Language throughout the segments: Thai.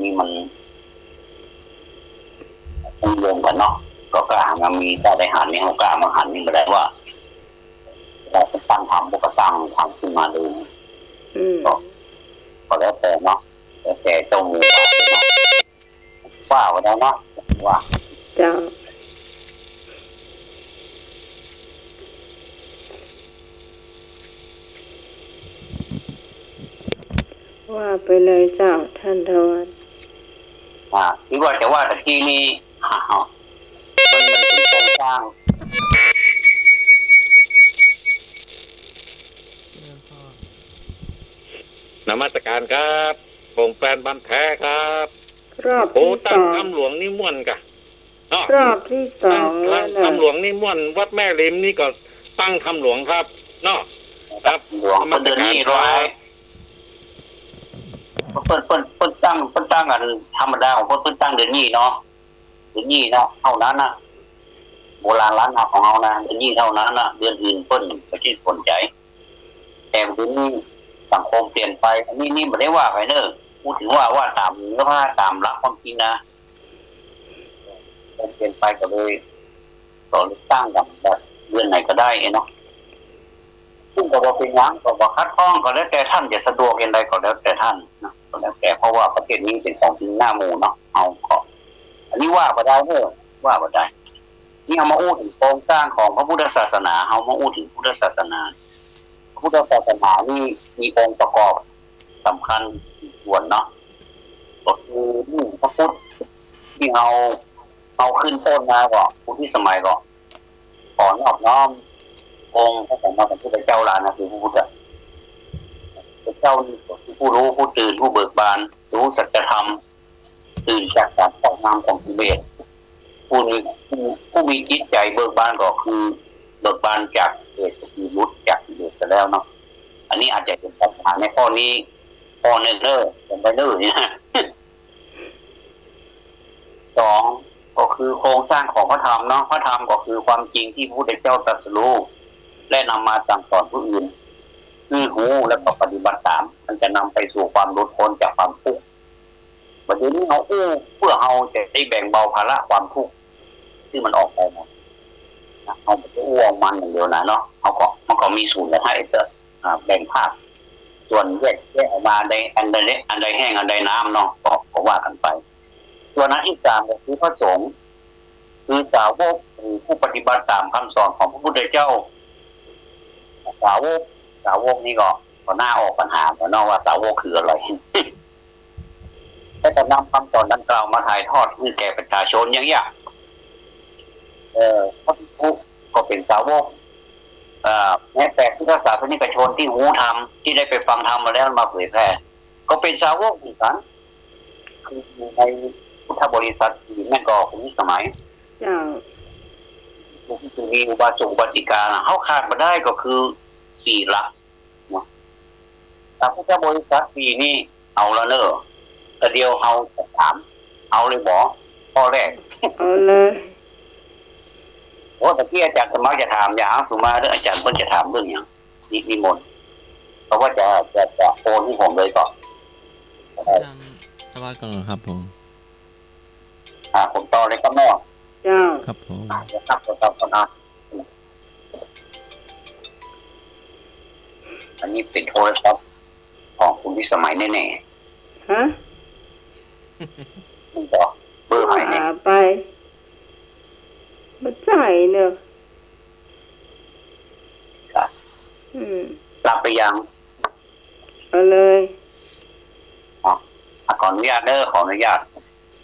นี้มันรวมกันเนาะก็กล้ามามีได้ได้หันนี่เขากล้ามาหันนี่มาได้ว่าเราจะตั้งทำก็ตั้งทำขึ้นมาเลยก็แล้วแต่เนาะแล้วแต่เจ้าหมูว่าแล้วเนาะว่าเจ้าว่าไปเลยเจ้าท่านทวันที่ว่าจะว่าตะกี้นี้มันเป็นโครงสร้างนมัสการครับผมแฟนบันแท้ครับรอบที่สองทำหลวงนิมนต์กะรอบที่สองแล้วทำหลวงนิมนต์วัดแม่ริมนี่ก็ตั้งทำหลวงครับเนาะครับหลวงเดือนนี้ร้อยเพิ่นตั้งกันธรรมดาของเพิ่นตั้งเดือนนี้เนาะเดือนนี้เนาะเท่านั้นนะโบราณล้านนาของเรานะเดือนนี้เท่านั้นนะเดือนอื่นเพิ่นไม่ได้สนใจแต่เดือนนี้สังคมเปลี่ยนไปอันนี้ไม่ได้ว่าไปเนอะพูดถึงว่าตามเนื้อผ้าตามหลักความจริงนะเปลี่ยนไปก็เลยต่อตั้งกันแบบเดือนไหนก็ได้เนาะซึ่งก็บอกเป็นยังก็บอกคัดข้องก็แล้วแต่ท่านจะสะดวกอย่างไรก็แล้วแต่ท่านนะก็แล้วแต่เพราะว่าประเทศนี้เป็นของจริงหน้าหมู่เนาะเอาก็อันนี้ว่าบ่ได้เนอะว่าบ่ได้นี่เอามาอู้ถึงโครงสร้างของพระพุทธศาสนาเอามาอู้ถึงพุทธศาสนาพุทธศาสนานี่มีองค์ประกอบสำคัญส่วนเนาะก็คือนี่พระพุทธที่เอาขึ้นต้นมาก็พุทธสมัยก็ขอนอบน้อมองค์พระสัมมาสัมพุทธเจ้าลานะคือพระพุทธเจ้านี่คือผู้รู้ผู้ตื่นผู้เบิกบานรู้สัจธรรมตื่นจากการครอบงำของกิเลสผู้มีจิตใจเบิกบานก็คือเบิกบานจากเหตุคือรุดจากกิเลสไปแล้วเนาะอันนี้อาจจะเป็นปัญหาในข้อนี้ข้อหนึ่งเป็นไปเนี่ยสองก็คือโครงสร้างของพระธรรมเนาะพระธรรมก็คือความจริงที่พระพุทธเจ้าตรัสรู้และนำมาสั่งสอนผู้อื่นคือหูและก็ปฏิบัติตามมันจะนำไปสู่ความหลุดพ้นจากความทุกข์วันนี้เราเพื่อเราจะได้แบ่งเบาภาระความทุกข์ที่มันออกไปหมดเราไม่ได้อ้วงมันอย่างเดียวนะเนาะมันก็มีสูตรและให้แบ่งภาคส่วนแยกออกมาในอันใดแห้งอันใดน้ำเนาะก็ว่ากันไปส่วนนั้นที่สามก็คือพระสงฆ์คือสาวกผู้ปฏิบัติตามคำสอนของพระพุทธเจ้าสาวกนี่ก็น่าออกปัญหาเนาะว่าสาวกคืออะไรแต่จะนำคำสอนดังกล่าวมาถ่ายทอดให้แก่ประชาชนอย่างเงี้ยพระภิกษุก็เป็นสาวกแม้แต่พุทธศาสนิกชนที่หูธรรมที่ได้ไปฟังธรรมมาแล้วมาเผยแพร่ก็เป็นสาวกเหมือนกันคือในพุทธบริษัทแม่ก็คุณสมัยมีอุบาสกอุบาสิกาเขาขาดมาได้ก็คือสี่หลักแต่พุทธบริษัทสี่นี่เอาละเนอะแต่เดียวเขาจะถามเอาเลยบอกข้อแรกเอาเลย โอ้แต่ที่อาจารย์สมัยจะถามอย่างสุมาเรื่องอาจารย์เพิ่งจะถามเรื่องอย่างนิมนต์เพราะว่าจะโอนที่ผมเลยก่อนอาจารย์สวัสดีครับผมผมต่อเลยครับแม่เจ้าครับผมครับอันนี้เป็นโทรศัพท์ของคุณวิสมัยแน่ๆฮะต่อเบอร์ใหม่เนี่ยไปมาใจเนอะรับไปยังเอาเลยขออนุญาตขออนุญาต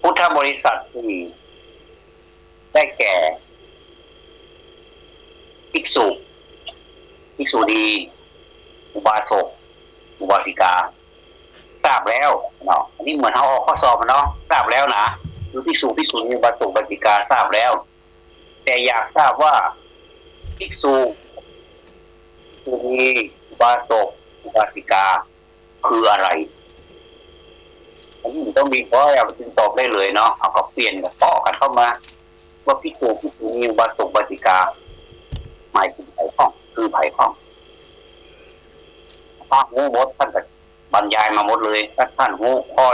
พุทธบริษัทที่ได้แก่ภิกษุณีอุบาสกอุบาสิกาทราบแล้วเนาะอันนี้เหมือนเขาออกข้อสอบเนาะทราบแล้วนะคือภิกษุณีอุบาสกอุบาสิกาทราบแล้วแต่อยากทราบว่าภิกษุณีอุบาสกอุบาสิกาคืออะไรอันนี้ต้องมีข้ออย่าจึงตอบได้เลยเนาะเอาก็เปลี่ยนกับต่อกันเข้ามาว่าภิกษุณีอุบาสกอุบาสิกาหมายถึงไผ่ข้องคือไผ่ข้องพระหูหมดท่านจะบรรยายมาหมดเลยท่านหูข้อ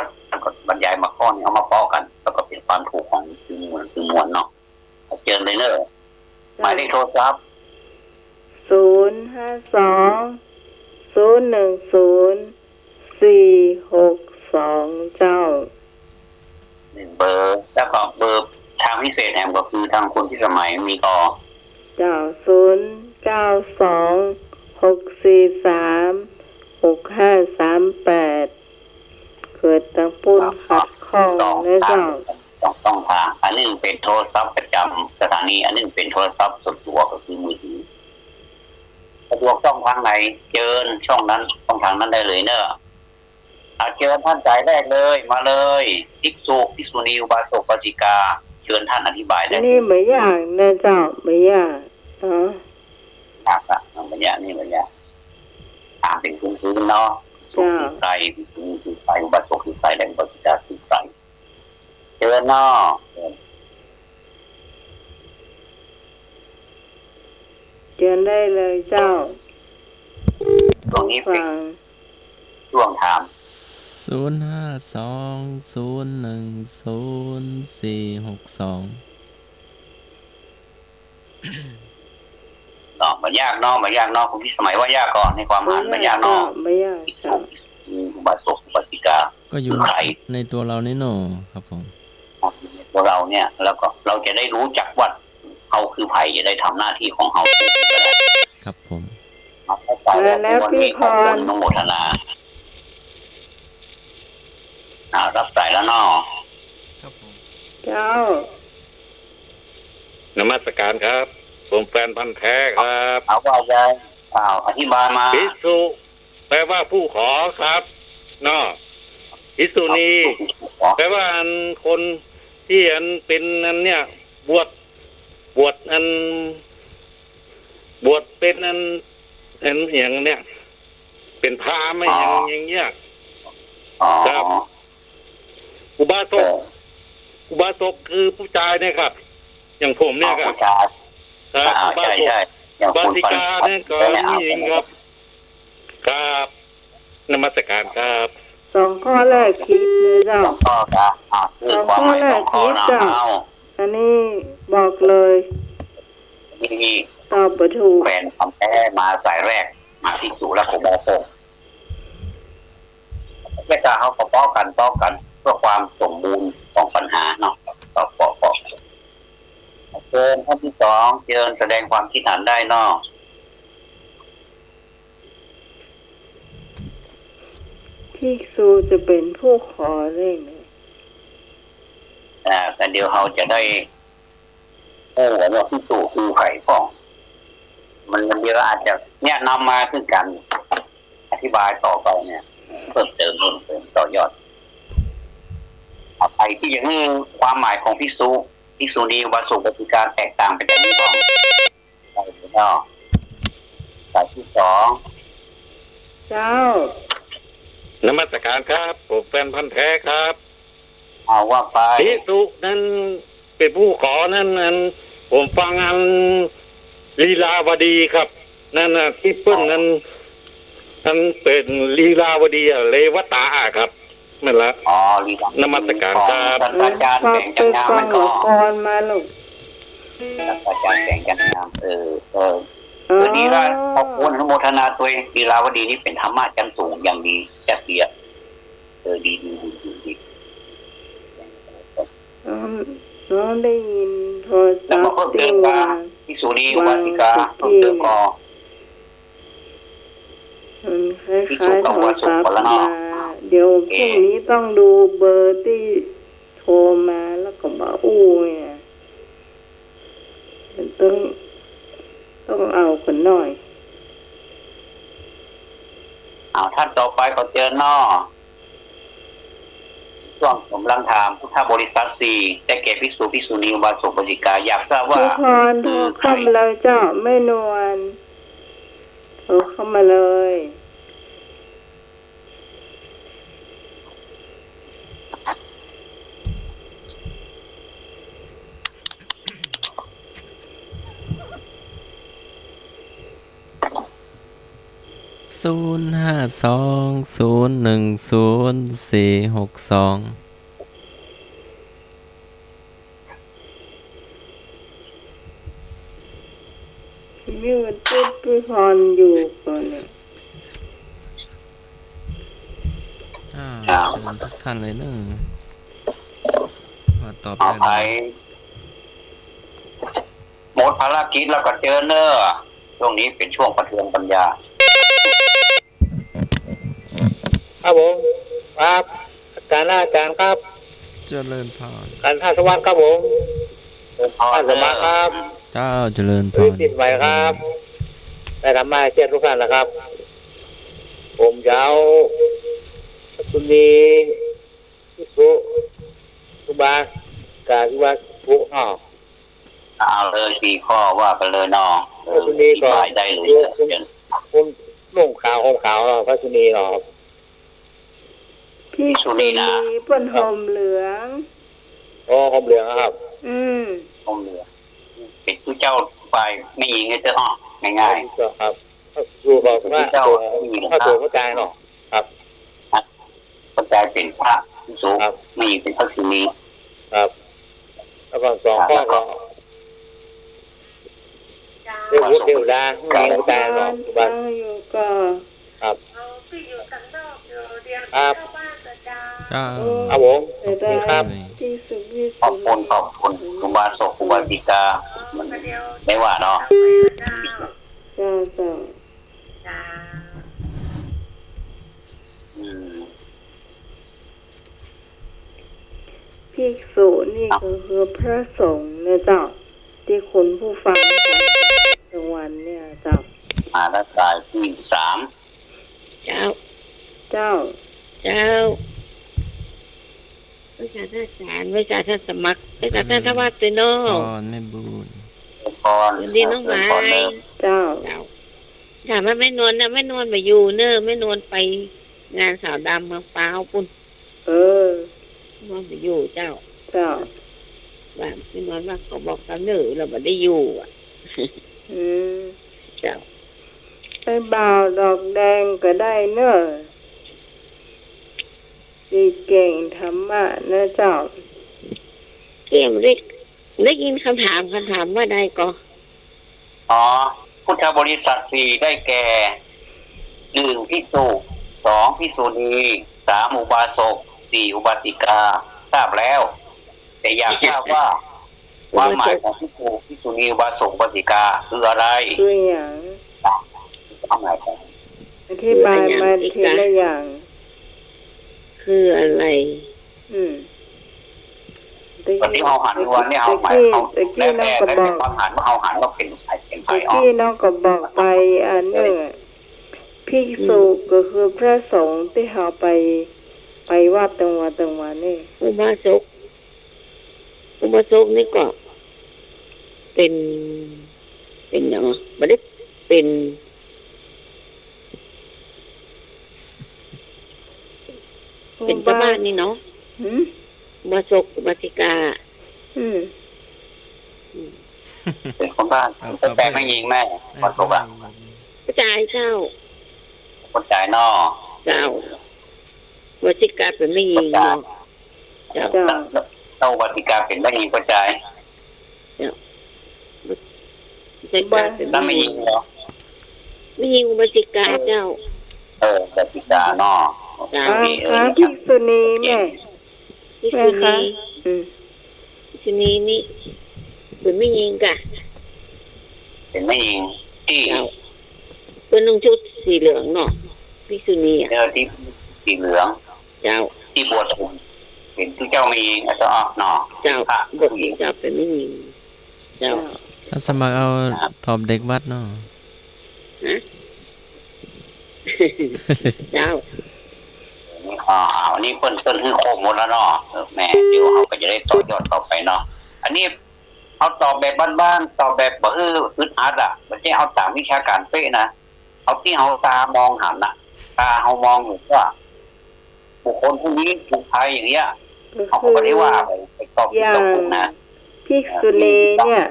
ก็บรรยายมาข้อนี้เอามาป้อกัน แล้วก็เป็นความถูกของคือมวลเนาะเจอเลยเนอะหมายเลขโทรศัพท์ 052-010-462เจ้า1เบอร์แล้วก็เบอร์ทางพิเศษแถมก็คือทางคนที่สมัยมีก็เจ้า092-643-6538เกิดตั้งปุ้นขัดข้องนะเจ้าต้องทางอันนึงเป็นโทรศัพท์ประจำสถานีอันนึงเป็นโทรศัพท์ส่วนตัวก็คือมือถือสะดวกช่องทางไหนเชิญช่องนั้นช่องทางนั้นได้เลยเนอะเชิญท่านจ่ายแรกเลยมาเลยภิกษุณีอุบาสกอุบาสิกาเชิญท่านอธิบายได้นี่ไม่ยากนะเจ้าไม่ยากยากอะไม่ยากนี่ไม่ยากถามเป็นพื้นเนาะสุขใจคือใจอุบาสกคือใจแดงอุบาสิกาคือใจเชิญเนาะเชิญได้เลยเจ้าตรงนี้เป็นช่วงถาม052-010-462เนาะมันยากเนาะคุณพี่สมัยว่ายากก่อนในความอ่านมันยากเนาะไม่ยากอุบาสกอุบาสิกาก็อยู่ในตัวเรานี่เนาะครับผมตัวเราเนี่ยแล้วก็เราจะได้รู้จักว่าเขาคือไผ่จะได้ทำหน้าที่ของเขาครับผมแล้วพี่พรน้องโมทนารับสายแล้วเนาะครับผมเจ้านมัสการครับผมแฟนพันธุ์แท้ครับเอาว่าใจอธิบายมาภิกษุแปลว่าผู้ขอครับเนาะภิกษุณีแปลว่าคนที่เป็นเนี่ยบวชเป็นอย่างเนี้ยเป็นพราหมณ์ไม่อย่างเงี้ยครับอุบาสกคือผู้ชายเนี่ยครับอย่างผมเนี่ยครับใช่บาสิกาเนี่ยก็ผู้หญิงครับครับนมัสการครับ2ข้อแรกคิดเลยเจ้า2ข้อครับ2ข้อแรกคิดเจ้าอันนี้บอกเลยนี่ตอบบ่ถูกแฟนของแท้มาสายแรกมาภิกษุและอุบาสกแยกเขาป้อกันเพื่อความสมบูรณ์ของปัญหาเนาะต่อเชิญท่านที่2เชิญแสดงความคิดเห็นได้เนาะภิกษุจะเป็นผู้ขอได้ไหมแต่เดี๋ยวเราจะได้ว่าภิกษุคือไผ่ฟ้องมันเดี๋ยวอาจจะเนี่ยนำมาซึ่งการอธิบายต่อไปเนี่ยเพิ่มเติมต่อยอดไปที่อย่างนี้ความหมายของภิกษุณีอุบาสกอุบาสิกาแตกต่างไปจากนี้บ้างไปเนาะสายที่2เจ้านมัสการครับผมแฟนพันธุ์แท้ครับว่าไปภิกษุนั้นเป็นผู้ขอนั้นผมฟังลีลาวดีครับนั่นน่ะที่เปิ้ลนั้นเป็นลีลาวดีเลวตาครับนั่นละนมัสการครับอาจารย์แสงจันทร์มันก็มาลูกอาจารย์แสงจันทร์วันนี้ว่าขอบคุณอนุโมทนาตัวลีลาวดีนี่เป็นธรรมะชั้นสูงอย่างดีจัดเรียบดีน้องได้ยินโทรศัพท์ที่ว่าภิกษุณีอุบาสิกาเพิ่มเติมก็ภิกษุกับอุบาสกแล้วเนาะเดี๋ยวพรุ่งนี้ต้องดูเบอร์ที่โทรมาแล้วก็มาเนี่ยต้องเอาคนหน่อยท่านต่อไปก็เจอเนาะช่วงผมลังถามพุทธบริษัท4ได้แก่ภิกษุณีอุบาสกอุบาสิกาอยากทราบว่าทุกคนโทรเข้ามาเลยเจ้าไม่นวลโทรเข้ามาเลย082-010-462 052010462มีวันพูดพรอยู่ก่อนเนี่ย เชิญทุกท่านเลยเนอะมาตอบ เอา ได้ ไป เลย หมดภารกิจแล้วก็เจอเนอะช่วงนี้เป็นช่วงประเทืองปัญญา ครับผมครับอาจารย์ครับ เจริญพร การท่านสวัสดิ์ครับผมท่านสมาครับ เจ้าเจริญพ คือ ร ติดใหม่ครับได้ทำมาเชียร์ทุกท่านนะครับ ผมจะเอาคุณดีทุกุทุบากาทุบาทุกอ้อ เอาเลย4 ข้อว่าไปเลยน้องอธิบายได้เลยเชิญ ผมนุ่งขาวห่มขาวพระสุนีหรอ พี่สุนีเปิ้นห่มเหลือง โอ้ห่มเหลืองครับ ผมเหลือเป็นผู้เจ้าฝ่ายไม่ยิงให้เจ้าง่าย ครับดูบอกว่าตัวถ้าตัวเข้าใจเนาะครับ ๆเข้าใจเป็นพระที่สูงไม่ยิงเป็นพระสุนี ครับแล้วก็2 ข้อก็เรื่องวุฒิเทวดาไม่ยิงเข้าใจเนาะทุบา อยู่ก็ ครับ ครับ เจ้า ครับผม ได้ ครับ ที่สุดที่ ขอบคุณอุบาสกอุบาสิกามันไม่ว่าเนาะ จ้า อืม ภิกษุนี่ก็คือพระสงฆ์นะเจ้าที่คุณผู้ฟังกลางวันเนี่ยเจ้า มาแล้วตายที่3 เจ้า เจ้า วิชาท่าสารวิชาท่าสมัครวิชาท่าทวัดตัวน้อ พรแม่บุญ พร ดีน้องหมาย เจ้า เจ้าถามว่าแม่นวลนะแม่นวลมาอยู่เนอะแม่นวลไปงานสาวดำเมืองฟ้าวปุ่น นวลไปอยู่เจ้า ว่าแม่นวลว่าเขาบอกเขาเหนื่อยเราไม่ได้อยู่อ่ะเจ้า ไปบ่าวดอกแดงก็ได้เนอะดีเก่งธรรมะนะเจ้า เกี่ยมได้ยินคำถามว่าใดก็ พุทธบริษัท4ได้แก่1ภิกษุ2ภิกษุณี3อุบาสก4อุบาสิกาทราบแล้ว แต่อยากทราบว่าความหมายของภิกษุภิกษุณีอุบาสกอุบาสิกาคืออะไร คืออย่าง ความหมายของ อธิบายมาทีละอย่าง คืออะไร วันนี้เอาหันวันนี้เอาหมายเอาแล้วแต่ความหันว่าเอาหันว่าเป็นใครอ๋อ ที่น้องก็บอกไปอันหนึ่งภิกษุก็คือพระสงฆ์ที่เขาไปวัดตรงวันนี่ อุบาสกนี่ก็เป็นอย่างไม่ได้เป็นชาวบ้านนี่เนาะอุบาสกอุบาสิกา เป็นคนบ้านแปลไม่ยิงแม่อุบาสกอ่ะ กระจายเจ้า คนจ่ายนอ เจ้าอุบาสิกาเป็นไม่ยิงเนาะเจ้า เราอุบาสิกาเป็นไม่ยิงคนจ่าย อุบาสิกาเป็น แล้วไม่ยิงเหรอ ไม่ยิงอุบาสิกาเจ้า อุบาสิกานอ เจ้า ภิกษุณีแม่ ที่สุนีนี่เป็นไม่ยิงกะ เป็นไม่ยิงที่ เจ้าเป็นนุ่งชุดสีเหลืองเนาะพิษุนีอ่ะ เนื้อที่สีเหลือง เจ้า ที่บวชเป็นที่เจ้าไม่ยิงอาจจะออกนอ เจ้า พระ บท ผู้หญิง เจ้าเป็นไม่ยิงเจ้า ถ้าสมัครเอาตอบเด็กวัดเนาะ ฮะ เจ้า อันนี้เพิ่นคือโคมหมดแล้วเนาะแม่เดี๋ยวเขาก็จะได้ต่อยอดต่อไปเนาะอันนี้เอาตอบแบบบ้านๆตอบแบบบ่ฮืออึดอัดอ่ะไม่ใช่เอาตามวิชาการเป๊ะนะเอาที่เขาตามองหันน่ะตาเขามองอยู่ว่าบุคคลผู้นี้ถูกใครอย่างเงี้ยเขาก็ไม่ได้ว่าไปตอบที่ตอบถูกนะ ภิกษุณีเนี่ย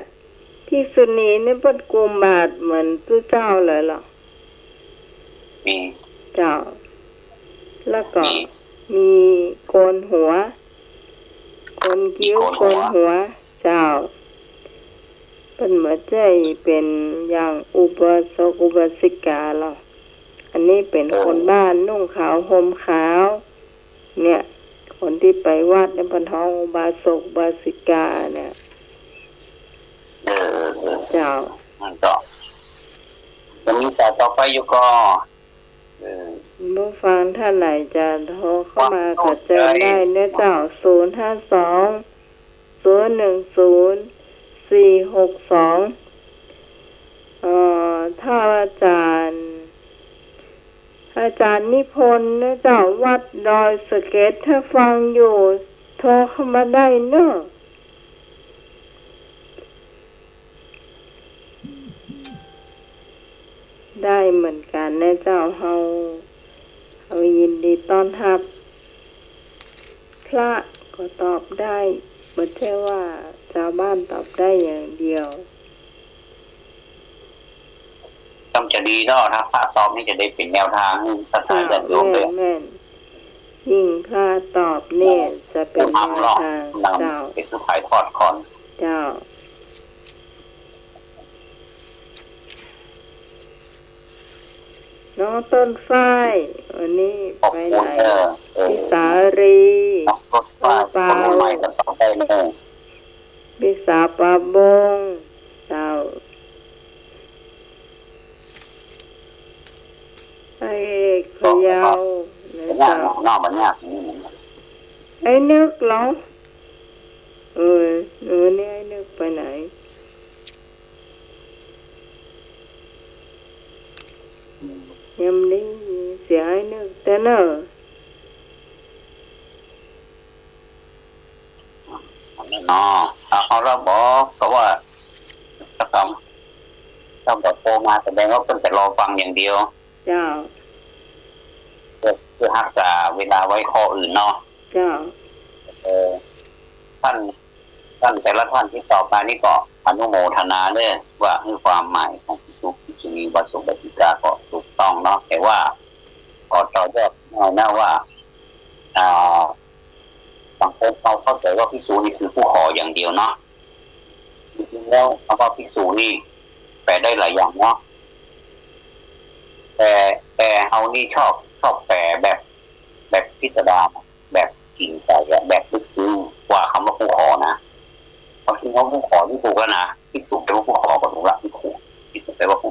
ภิกษุณีนี่เป็นกุมบาทเหมือนตู้เจ้าเลยเหรอ มีเจ้าแล้วก็มีโกนหัวโกนคิ้วโกนหัวเจ้าเป็นเหมือนใจเป็นอย่างอุปสกอุปสิกาเราอันนี้เป็นคนบ้านนุ่งขาวห่มขาวเนี่ยคนที่ไปวัดในพันทองอุบาสกอุบาสิกาเนี่ยเจ้ามันก็จะมีต่อไปอยู่ก็เมื่อฟังท่านไหนจะโทรเข้ามากับเจอได้เนี่ยเจ้า052-010-462ถ้าอาจารย์นิพนธ์นะเจ้าวัดดอยสะเก็ดถ้าฟังอยู่โทรเข้ามาได้เนอะได้เหมือนกันนะเจ้าเฮายินดีต้อนรับพระก็ตอบได้ไม่ใช่ว่าชาวบ้านตอบได้อย่างเดียวต้องจะดีเนาะถ้าพระตอบนี่จะได้เป็นแนวทางสถานแบบโยมเลยยิ่งพระตอบเนี่ยจะเป็นแนวทางเจ้าเป็นผู้ถ่ายทอดก่อนเจ้าน้องต้นฝ้ายวันนี้ไปไหนพี่สารีต้นเปล่าพี่สาปาบงเจ้าไอ้ขยาวเจ้านอกมันยากไอ้นึกเหรอนี่ไอ้นึกไปไหนยังไม่เสียไอ้นึกแต่เนอะเอาเราบอกก็ว่าถ้าต้องแบบโทรมาแสดงว่าเพิ่งแต่รอฟังอย่างเดียวเจ้าเพื่อรักษาเวลาไว้ข้ออื่นเนาะเจ้าท่านแต่ละท่านที่ตอบมานี่ก็อนุโมทนาเลยว่าคือความหมายของพิสุนีวัสุบัติกาก็ถูกต้องเนาะแต่ว่าขอต่อยอดหน่อยนะว่าบางคนเราเข้าใจว่าภิกษุนี่คือผู้ขออย่างเดียวเนาะจริงๆแล้วคำว่าภิกษุนี่แปลได้หลายอย่างเนาะแต่เฮานี่ชอบแปลแบบพิสดารแบบจริงใจแบบลึกซึ้งกว่าคำว่าผู้ขอนะบางทีเขาผู้ขอที่ถูกแล้วนะภิกษุแปลว่าผู้ขอก็ถูกละภิกษุแปลว่าผู้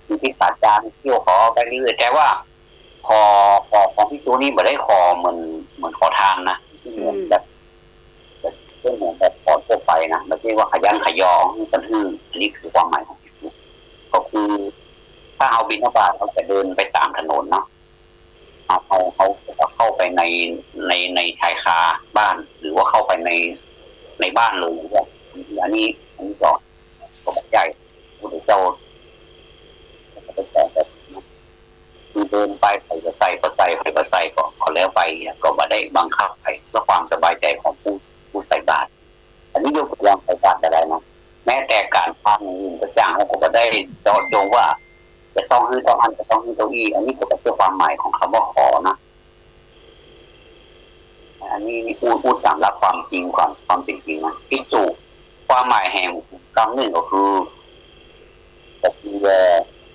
มีพิสาจารเที่ยวขอไปเรื่อยแต่ว่าขอของภิกษุนี่ไม่ได้ขอเหมือนขอทานนะเหมือนแบบเหมือนแบบขอทั่วไปนะไม่ใช่ว่าขยันขยอกันฮืออันนี้คือความหมายของภิกษุก็คือถ้าเอาบิณฑบาตเขาจะเดินไปตามถนนเนาะเขาเข้าไปในชายคาบ้านหรือว่าเข้าไปในบ้านเลยอย่างเงี้ยอันนี้ก็บอกใหญ่พระเจ้าไปแสดงคือเดินไปใครก็ใส่ก็แล้วไปก็มาได้บังคับไปเพื่อความสบายใจของผู้ใส่บาตรอันนี้ยกตัวอย่างใส่บาตรอะไรนะแม้แต่การพานอื่นก็จ้างเขาก็ได้เจาะจงว่าจะต้องให้ต้องอันจะต้องให้เก้าอี้อันนี้ก็เป็นความหมายของคำว่าขอนะอันนี้พูดตามหลักความจริงความเป็นจริงนะภิกษุความหมายแห่งคำหนึ่งก็คือ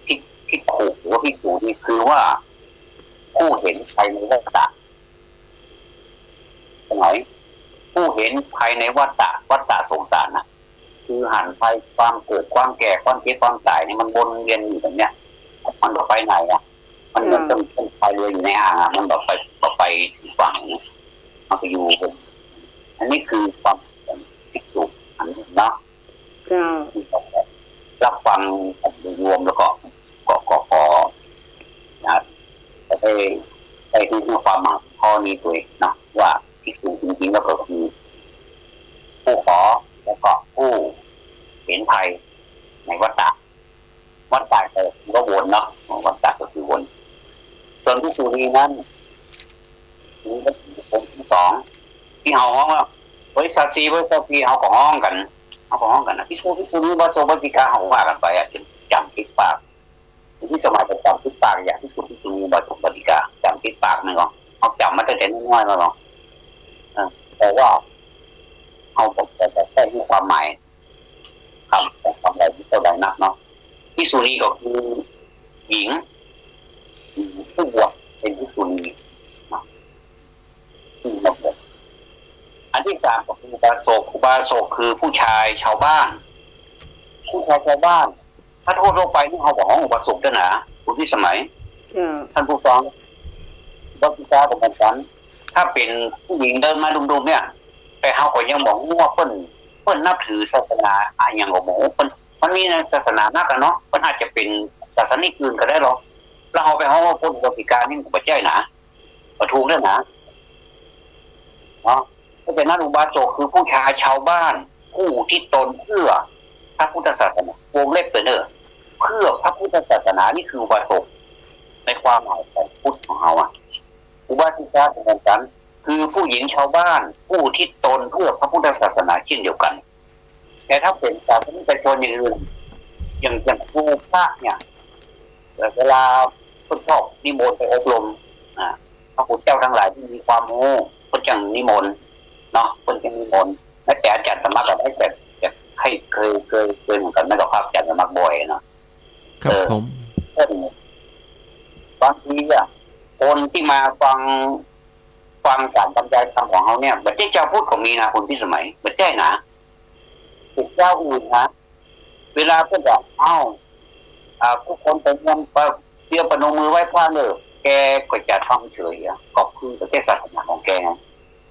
ภิกขุหรือว่าภิกษุนี่คือว่าผู้เห็นภายในวัฏฏะไหนผู้เห็นภายในวัฏฏะสงสารนะคือหันไปความเกิดความแก่ความเจ็บความตายนี่มันวนเวียนอยู่แบบเนี้ยมันก็ไปไหนอ่ะมันเหมือนเป็นพายเรืออยู่ในอ่างมันก็ไปฝั่งมันไปอยู่อันนี้คือความภิกษุอันนี้เนาะรับฟังรวมแล้วก็นะได้คือความหมายข้อนี้ตัวเองนะว่าภิกษุจริงๆแล้วก็คือผู้ขอแล้วก็ผู้เห็นภัยในวัฏฏะก็วนเนาะวัฏฏะก็คือวนส่วนภิกษุนีนั้นนี่ก็เป็นที่สองที่เฮาฮ้องว่าบริษัทซีเฮาก็ฮ้องกันนะภิกษุนีวัสุบัติกาเฮาว่ากันไปจำติดปาก ที่สมัยประจำที่ปากอย่างที่สุดที่สุดมีบาสุบาสิกาจำที่ปากนั่นหรอเขาจำมาตั้งแต่น้อยๆแล้วหรอแต่ว่าเขาบอกแต่แค่ที่ความหมายคำแต่ความหมายที่เท่าไหร่นักเนาะที่สุนีก็คือหญิงผู้บวชเป็นที่สุนีอันที่สามก็คืออุบาสกอุบาสกคือผู้ชายชาวบ้านผู้ชายชาวบ้านถ้าโทษโลกไปนี่เขาบอกว่าอุบาสกด้วยนะคุณพี่สมัยท่านผู้ฟังบัพพิกาบอกกัน ถ้าเป็นผู้หญิงเดินมาดุมๆเนี่ยแต่เขาก็ยังบอกว่าเพิ่นนับถือศาสนาอย่างของหมูมันมีศาสนานักกันเนาะมันอาจจะเป็นศาสนาอื่นก็ได้หรอกแล้วเอาไปห้องว่าคนบัพพิกานี่ก็บ่ใช่นะบ่ถูกแล้วนะเนาะถ้าเป็นนักอุบาสกคือผู้ชายชาวบ้านผู้ที่ตนเพื่อพระพุทธศาสนาวงเล็บเด้อเพื่อพระพุทธศาสนานี่คืออุบาสกในความหมายของพุทธของเราอุบาสิกาเหมือนกันคือผู้หญิงชาวบ้านผู้ที่ตนเพื่อพระพุทธศาสนาเช่นเดียวกันแต่ถ้าเป็นศาสนิกชนอย่างอื่นอย่างผู้พระเนี่ยเวลาคนชอบนิมนต์ไปอบรมพระพุทธเจ้าทั้งหลายที่มีความรู้คนจังนิมนต์เนาะคนจังนิมนต์แม้แต่อาจารย์สมัครกับให้แต่เคยเหมือนกันไม่กับภาพอาจารย์สมัครบ่อยเนาะครับผมบางทีคนที่มาฟังการบรรยายธรรมของเขาเนี่ยบัดเจ้าพูดของมีนะคุณพี่สมัยบัดเจ้นะติดเจ้าอื่นนะเวลาเพื่อนบอกผู้คนเป็นยังเตรียมปนมือไหว้พระเลยแกก็จะทำเฉยก็คือประเทศศาสนาของแก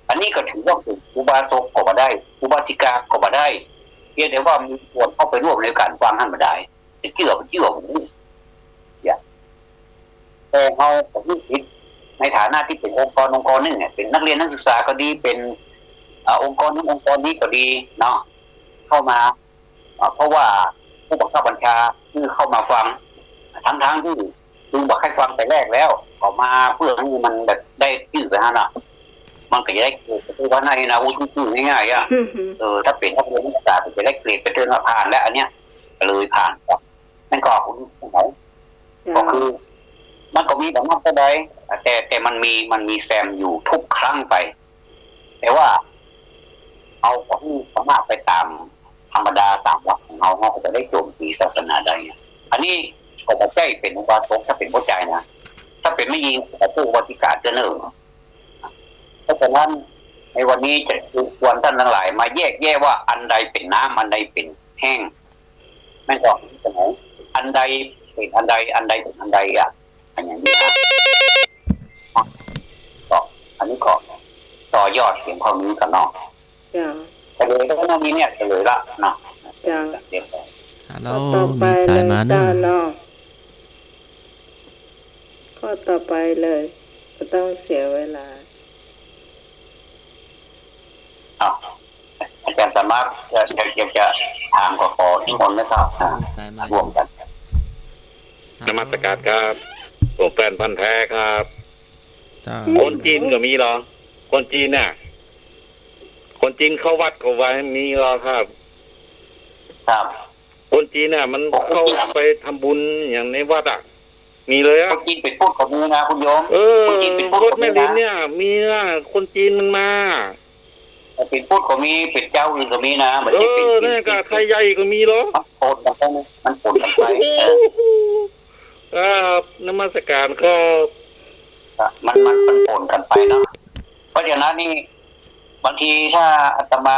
อันนี้ก็ถือว่าเป็นอุบาสกก็มาได้อุบาสิกาก็มาได้เพียงแต่ว่ามีส่วนเข้าไปร่วมในการฟังท่านมาได้จะเชื่อผมนี่แต่เขาผมมีสิทธิ์ในฐานะที่เป็นองค์กรนึงเนี่ยเป็นนักเรียนนักศึกษาก็ดีเป็นองค์กรนั้นองค์กรนี้ก็ดีเนาะเข้ามาเพราะว่าผู้บังคับบัญชาคือเข้ามาฟังทั้งที่คือบอกให้ฟังแต่แรกแล้วออกมาเพื่อให้มันแบบได้ชื่อไปฮะเนาะมันก็จะได้เกิดเป็นว่าในนะชื่อง่ายๆถ้าเป็นนักเรียนนักศึกษาจะได้เกรดไปเจอผ่านแล้วอันเนี้ยเลยผ่านครับนั่นก็คุณไหนก็คือมันก็มีแบบนั้นก็ได้แต่มันมีแซมอยู่ทุกครั้งไปแต่ว่าเอาของสามารถไปตามธรรมดาตามหลักของเราก็จะได้โจมตีศาสนาได้อันนี้ก็บ่ใช่เป็นอุบาสกถ้าเป็นผู้ใจนะถ้าเป็นไม่ยิงแต่ผู้วัติกาจะเนิ่งเพราะฉะนั้นในวันนี้จะควรท่านทั้งหลายมาแยกว่าอันใดเป็นน้ำอันใดเป็นแห้งนั่นก็เป็นอันใดเป็นอันใดเป็นอันใดอันอย่างนี้ก็อันนี้ก็ต่อยอดเพียงเท่านี้กันเนาะแต่เลยก็ต้องมีเนี่ยเลยละเนาะฮัลโหลมีสายมาเนาะข้อต่อไปเลยก็ต้องเสียเวลาอาจารย์สามารถจะถามขอที่คนนะครับร่วมกันนมัสการครับผมแฟนพันธุ์แท้ครับคนจีนก็มีหรอคนจีนน่ะคนจีนเข้าวัดก็ไว้มีหรอครับคนจีนน่ะมันเข้าไปทำบุญอย่างในวัดมีเลยคนจีนเป็นพูดของมีนะคุณโยมคนจีนเป็นพูดแม่ดินเนี่ยมีคนจีนมันมาเป็นพูดก็มีเป็นเจ้าอื่นก็มีนะนี่ก็ไทยใหญ่ก็มีหรอมันปนกันไปครับนมัสการครับมันปนกันไปเนาะเพราะฉะนั้นนี่บางทีถ้าอาตม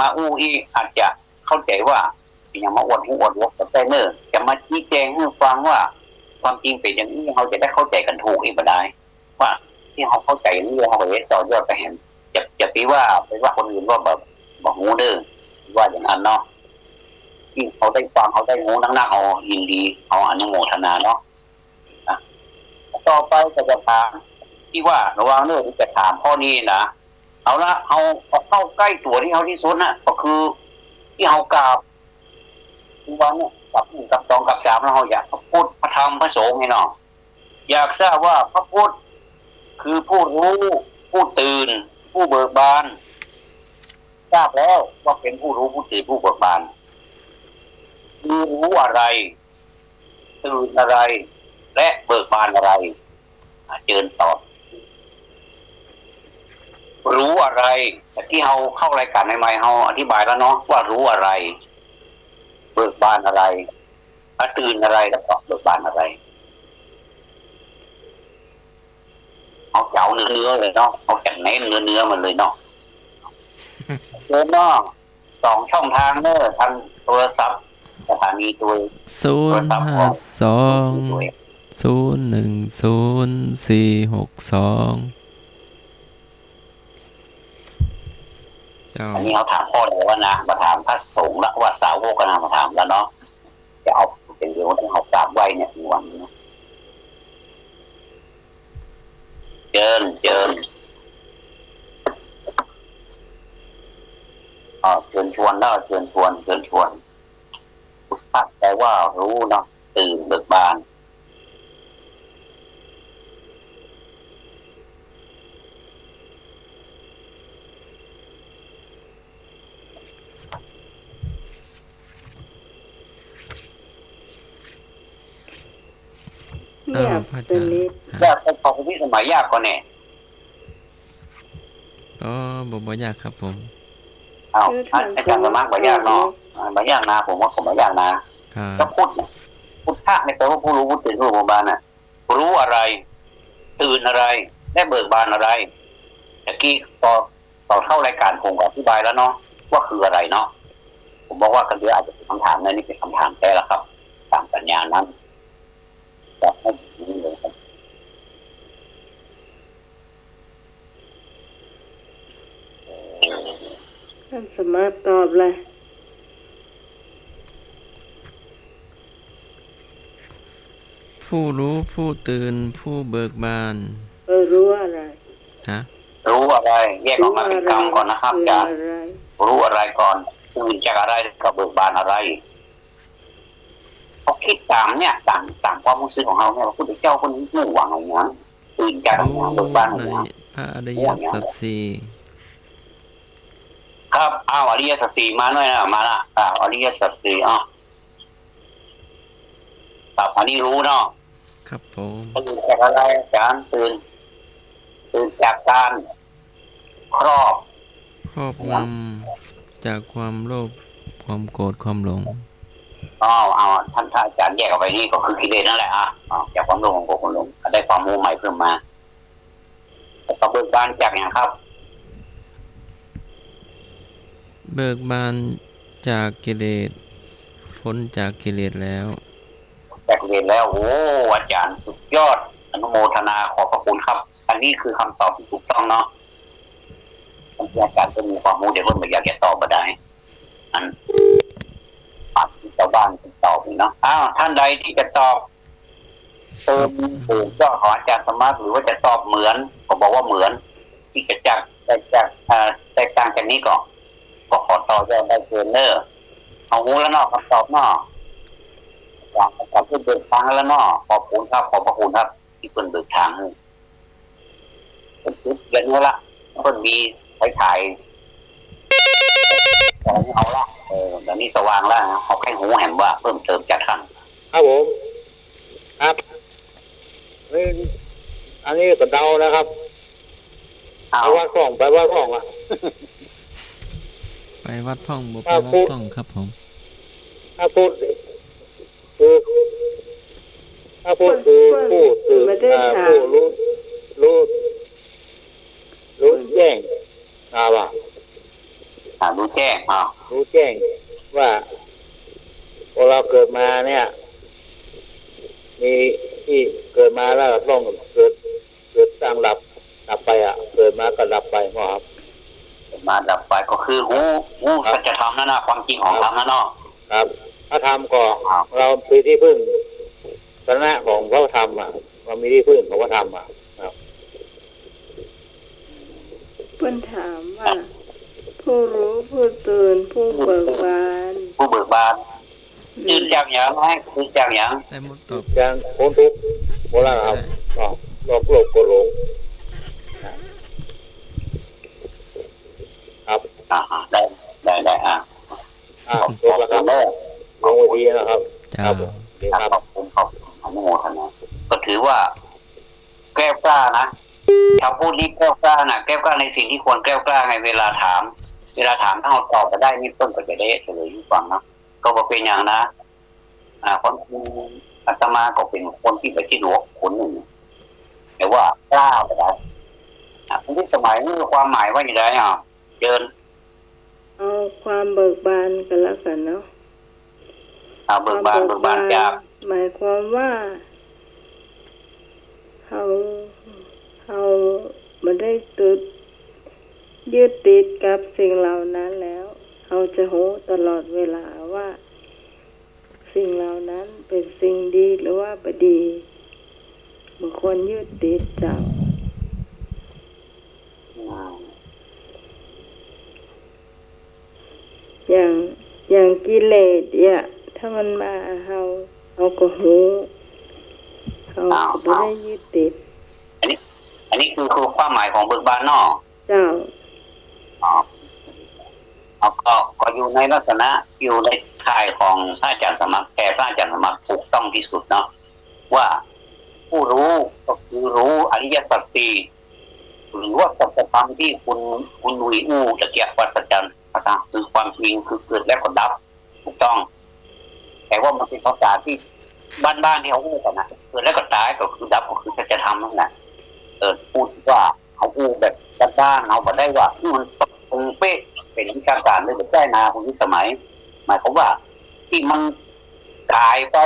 าอู้อาจจะเข้าใจว่าอย่างมาอวดหัวกับใจเนอร์จะมาชี้แจงให้ฟังว่าความจริงเป็นอย่างนี้เขาจะได้เข้าใจกันถูกอีกบ่ได้ว่าที่เขาเข้าใจนี่เขาไปต่อยอดไปเห็นจะไปว่าคนอื่นว่าแบบบอกงูเด้อว่าอย่างนั้นเนาะที่เขาได้ฟังเขาได้งูนักเอายินดีเอาอนุโมทนาเนาะต่อไปจะถามที่ว่าระวังเรื่องที่จะถามข้อนี้นะเอาละเอาเข้าใกล้ตัวที่เขาที่สุดนะก็คือที่เขากราบวันเนี่ยกับ1กับ2กับ3แล้วเขาอยากพระพุทธพระธรรมพระสงฆ์ไงเนาะอยากทราบว่าพระพุทธคือผู้รู้ผู้ตื่นผู้เบิกบานทราบแล้วว่าเป็นผู้รู้ผู้ตื่นผู้เบิกบานคือรู้อะไรตื่นอะไร และเบิกบานอะไรเจิญตอบรู้อะไรที่เราเข้ารายการใหม่ๆเราอธิบายแล้วเนาะว่ารู้อะไรเบิกบานอะไรตื่นอะไรแล้วก็เบิกบานอะไรเอาเจ้าเนื้อเลยเนาะเอาแก่นเน้นเนื้อมันเลยเนาะเนื้อเนาะ2 ช่องทางเนอะทางโทรศัพท์สถานีตัว 052 010462เจ้า อันนี้เขาถามพ่อเดียวว่านะมาถามพระสงฆ์ละว่าสาวกก็นะมาถามแล้วเนาะจะเอาเป็นเดียวที่เขากราบไหวเนี่ยวันนี้เจิญเชิญชวนแล้วเชิญชวนพุทธะแปลว่ารู้เนาะตื่นเบิกบานเงียบสนิท ยากพอคุณพี่สมัยยากกว่าเนี่ย บ่ยากครับผม อาจารย์สมัครบ่ยากเนาะบ่ยากนะผมว่าผมบ่ยากนะครับ ก็พุทธะเนี่ยแปลว่าผู้รู้ผู้ตื่นผู้เบิกบานน่ะรู้อะไรตื่นอะไรและเบิกบานอะไรตะกี้ตอนเข้ารายการผมก็อธิบายแล้วเนาะว่าคืออะไรเนาะผมบอกว่ากันเดียวอาจจะเป็นคำถามนะนี่เป็นคำถามแท้ละครับตามสัญญานั้นจะให้ดีเลยครับท่านสมาตอบเลย ผู้รู้ผู้ตื่นผู้เบิกบาน รู้อะไร ฮะ รู้อะไรแยกออกมาเป็นกรรมก่อนนะครับอาจารย์รู้อะไรก่อนตื่นจากอะไรกับเบิกบานอะไรเขาคิดตามเนี่ยตามความรู้สึกของเขาเนี่ยพระพุทธเจ้าคนนี้มุ่งหวังอะไรเงี้ยตื่นจากอะไรเบิกบานอะไรเงี้ย พระอริยสัจสี่ ครับอริยสัจสี่มาหน่อยนะมาละอริยสัจสี่ครับอันนี้รู้เนาะ ครับผม ตื่นจากอะไรอาจารย์ตื่นจากการครอบงำจากความโลภความโกรธความหลง เอาท่านอาจารย์แยกออกไปนี่ก็คือกิเลสนั่นแหละจากความโลภของความหลงได้ความรู้ใหม่เพิ่มมาแต่เบิกบานจากอย่างครับเบิกบานจากกิเลสพ้นจากกิเลสแล้วจากกิเลสแล้วโอ้อาจารย์สุดยอดอนุโมทนาขอบพระคุณครับอันนี้คือคำตอบที่ถูกต้องเนาะอาจารย์จะมีความรู้เดี๋ยวผมอยากจะตอบมาได้อันปัดชาวบ้านตอบเนาะท่านใดที่จะตอบเติมก็ขออาจารย์สมาร์ทหรือว่าจะตอบเหมือนก็บอกว่าเหมือนที่จะจากแตกต่างจากนี้ก็ขอต่อยอดได้เกินเนอร์เอาหูแล้วเนาะคำตอบเนาะอย่างคำตอบที่เบิกทางแล้วเนาะขอบคุณครับขอบพระคุณครับที่เพิ่นเบิกทางให้เป็นชุดเย็นแล้วละเพิ่นมีไฟฉายเอาละเดี๋ยวนี้สว่างแล้วเขาแค่หูแหมว่าเพิ่มเติมจากท่านครับผมครับนี่อันนี้ก็เดานะครับไปว่าคล่องอ่ะไปวัดพ่องบ่ไปวัดต้องครับผมถ้าพูดคือผู้ตื่นผู้รู้แจ้งว่ารู้แจ้งรู้แจ้งว่าพอเราเกิดมาเนี่ยมีที่เกิดมาแล้วต้องเกิดตั้งดับไปเกิดมาก็ดับไปครับมาดับไปก็คือหูสัจธรรมนั่นนะความจริงของธรรมนั่นเนาะครับพระธรรมก็เราเป็นที่พึ่งสรณะของพระธรรมเรามีที่พึ่งของพระธรรมครับเพิ่นถามว่าผู้รู้ผู้ตื่นผู้เบิกบานตื่นจากอย่างไรตื่นจากอย่างแต่หมดตอบอย่างพ้นทุกข์โบราณครับโลภโกรธหลงครับได้จบแล้วครับลงวิธีนะครับครับขอบคุณอนุโมทนา อว่าแก้วกล้านะชาวพูดนี้แก้วกล้านะแก้วกล้าในสิ่งที่ควรแก้วกล้าไงเวลาถามถ้าเราตอบไปได้นี่ต้นก็จะได้เฉลยให้ฟังเนาะก็บอกเป็นอย่างนะคนอาตมาก็เป็นคนที่ไปคิดหัวคนหนึ่งแต่ว่ากล้าไปได้คนที่สมัยนี้ความหมายว่าอย่างไรเจิญเอาความเบิกบานกันแล้วกันเนาะเบิกบานจากหมายความว่าเขาไม่ได้ยึดติดกับสิ่งเหล่านั้นแล้วเขาจะรู้ตลอดเวลาว่าสิ่งเหล่านั้นเป็นสิ่งดีหรือว่าไม่ดีบางคนยึดติดจับอย่างกิเลสเนี่ยถ้ามันมาเราก็หูเขาไม่ได้ยึดติดอันนี้คือความหมายของเบิกบานนอกเจ้าก็อยู่ในลักษณะอยู่ในข่ายของพระอาจารย์สมัครแต่พระอาจารย์สมัครถูกต้องที่สุดเนาะว่าผู้รู้ก็คือรู้อริยสัจสี่หรือว่าสัจธรรมที่คุณลุยตะเกียบวัฏจันทร์นะครับคือความจริงคือเกิดและก็ดับถูกต้องแต่ว่ามันเป็นภาษาที่บ้านๆที่เขาพูดกันนะเกิดแล้วก็ตายก็คือดับก็คือสัจธรรมนั่นแหละพูดว่าเขาพูดแบบบ้านๆเขาบอกได้ว่ามันตรงเป๊ะเป็นวิชาการเลยแบบได้นาคนที่สมัยหมายความว่าที่มันกลายไป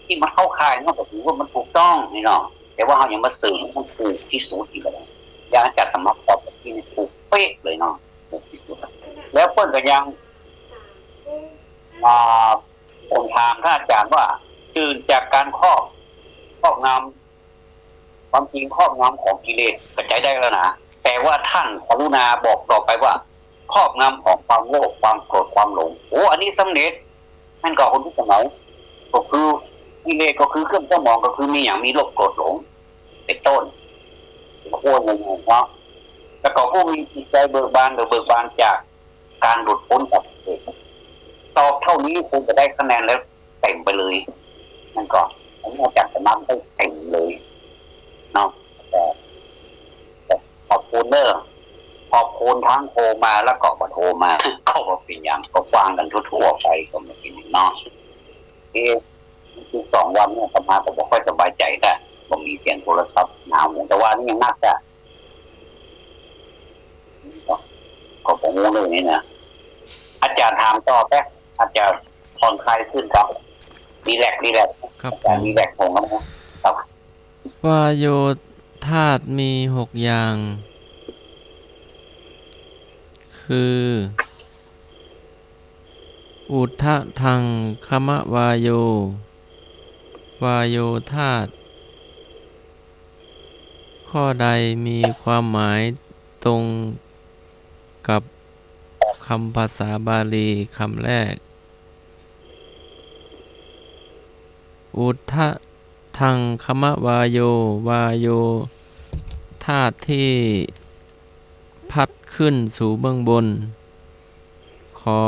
ที่มันเข้าข่ายนั่นก็ถือว่ามันถูกต้องนี่เนาะแต่ว่าเขายังมาสื่อมันถูกที่สุดอีกแล้วอย่างอาจารย์สมัครตอบที่นี่ถูกเป๊ะเลยเนาะถูกที่สุดแล้วเพิ่นก็ยังผมถามท่านอาจารย์ว่าตื่นจากการครอบงำความจริงครอบงำของกิเลสก็ใจได้แล้วนะแต่ว่าท่านกรุณาบอกต่อไปว่าครอบงำของความโลภความโกรธความหลงอันนี้สำเร็จนั่นก็คนที่สมัยก็คือกิเลสก็คือเครื่องสมองก็คือมีอย่างมีโลภโกรธหลงเป็นต้นโค่นเลยเนาะแล้วก็ผู้มีจิตใจเบิกบานจากการหลุดพ้นจากกิเลสตอบเท่านี้คงจะได้คะแนนแล้วเต็มไปเลยนั่นก็ผมอาจารย์จะนำให้เต็มเลยเนาะแต่ขอบคุณพอโคนทั้งโทรมาแล้วก็โทรมาก็เป็นอย่างก็ฟังกันทั่วไปก็ไม่เป็นอย่างน้อยคือ2 วันเนี่ยประมาณก็ไม่ค่อยสบายใจแต่ผมมีเสียงโทรศัพท์หนาวแต่ว่านี่ยังน่าจะก็ผมรู้เลยนี่นะอาจารย์ถามต่อแป๊บอาจารย์ผ่อนคลายขึ้นครับรีแลกครับรีแลกผมครับวาโยธาตุมี6อย่างคืออุทธะทังคมะวาโยธาตุข้อใดมีความหมายตรงกับคำภาษาบาลีคำแรกอุทธะทังคมะวาโยธาตุที่พัดขึ้นสู่เบื้องบนขอ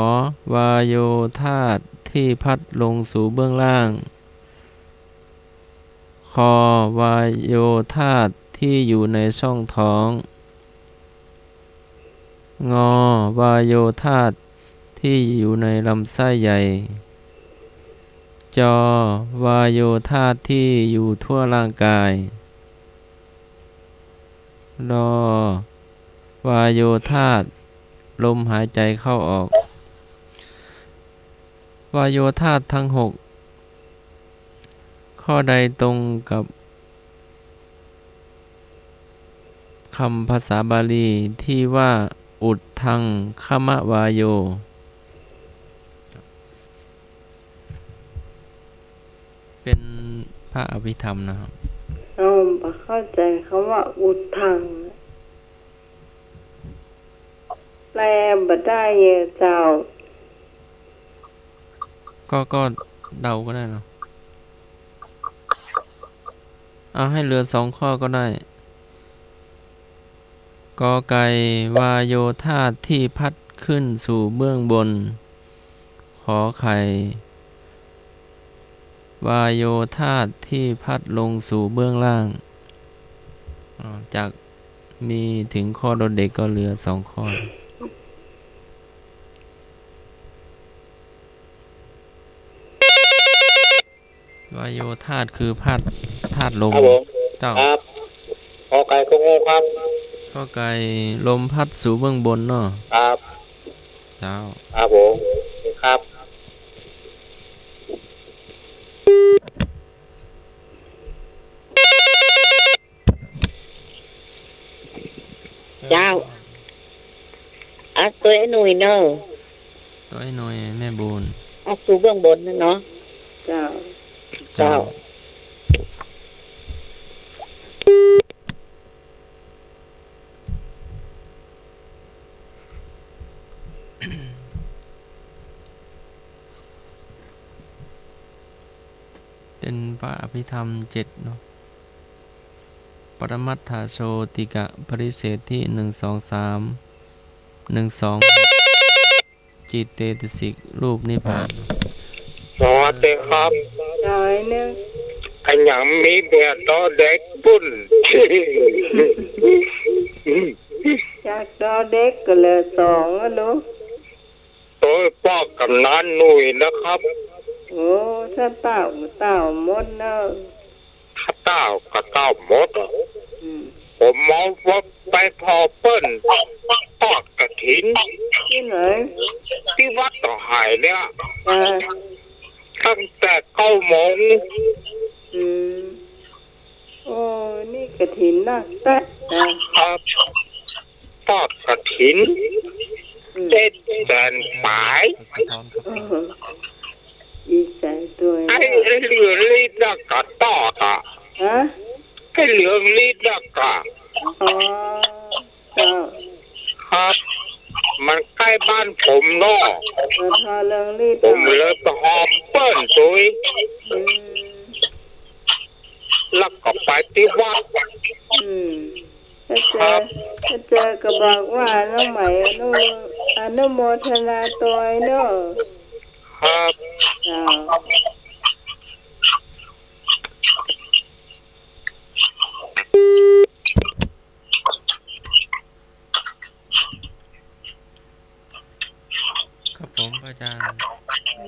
วาโยธาตุที่พัดลงสู่เบื้องล่างคอวาโยธาตุที่อยู่ในช่องท้องงอวาโยธาตุที่อยู่ในลำไส้ใหญ่จอวาโยธาตุที่อยู่ทั่วร่างกายรอวาโยธาตุลมหายใจเข้าออกวาโยธาตุทั้ง6ข้อใดตรงกับคำภาษาบาลีที่ว่าอุทธังคมะวาโยเป็นพระอภิธรรมนะครับเข้าใจคำว่าอุทธังแปลบ่ได้เจ้าก็เดาก็ได้เนาะเอาให้เหลือ2 ข้อก็ได้กอไก่วาโยธาตุที่พัดขึ้นสู่เบื้องบนขอไข่ วายโยธาตุที่พัดลงสู่เบื้องล่างจากมีถึงข้อดอเด็กก็เหลือ2ข้อวายโยธาตุคือธาตุลม ครับผม เจ้า ครับขอไก่ก็โง่ครับ ข้อไก่ลมพัดสู่เบื้องบนเนาะ ครับ เจ้า ครับผมครับ เจ้าเอาตัวไอ้หนุ่ยเนอะ ตัวไอ้หน่อยแม่บูน เอาสู่เบื้องบนนะเนาะ เจ้า เจ้า เป็นพระอภิธรรม7เนาะปรมัตถโชติกะปริเศษที่123 จิตเตติสิกรูปนิพพาน สวัสดีครับ เจ้าไอ้เนี่ย ขยันมีเบียต่อเด็กปุ้น จากดอเด็กก็เหลือ2อ่ะลูก ตัวพ่อกำนันหนุ่ยนะครับ โอ้ถ้าเต่าหมดเนอะ ข้าเต้าก็เต้าหมดอะ อืม ผมมองว่าไปพอเปิ้นทอดกระถิน ที่ไหน ที่วัดต่อหายเนี่ย จ้า ตั้งแต่9 โมง อืมโอ้นี่กระถินนักแต๊ะจ้า ครับทอดกระถิน อืม 7 แสนหมาย สะท้อนครับ โอ้โหดีใจตัว ไอ้ เนาะ เหลืองลีดนักกะตอดอะ ฮะ ไอ้เหลืองลีดนักกะ อ๋อเจ้า ครับ มันใกล้บ้านผมเนาะ พอทอเรื่องรีด ผมเลยไปหอมเปิ้นตุย อืม แล้วก็ไปที่วัด อืมถ้าเจอก็บอกว่าน้องใหม่อนุโมทนาตัวไอ้เนาะ ครับ เจ้า ครับผมพระอาจารย์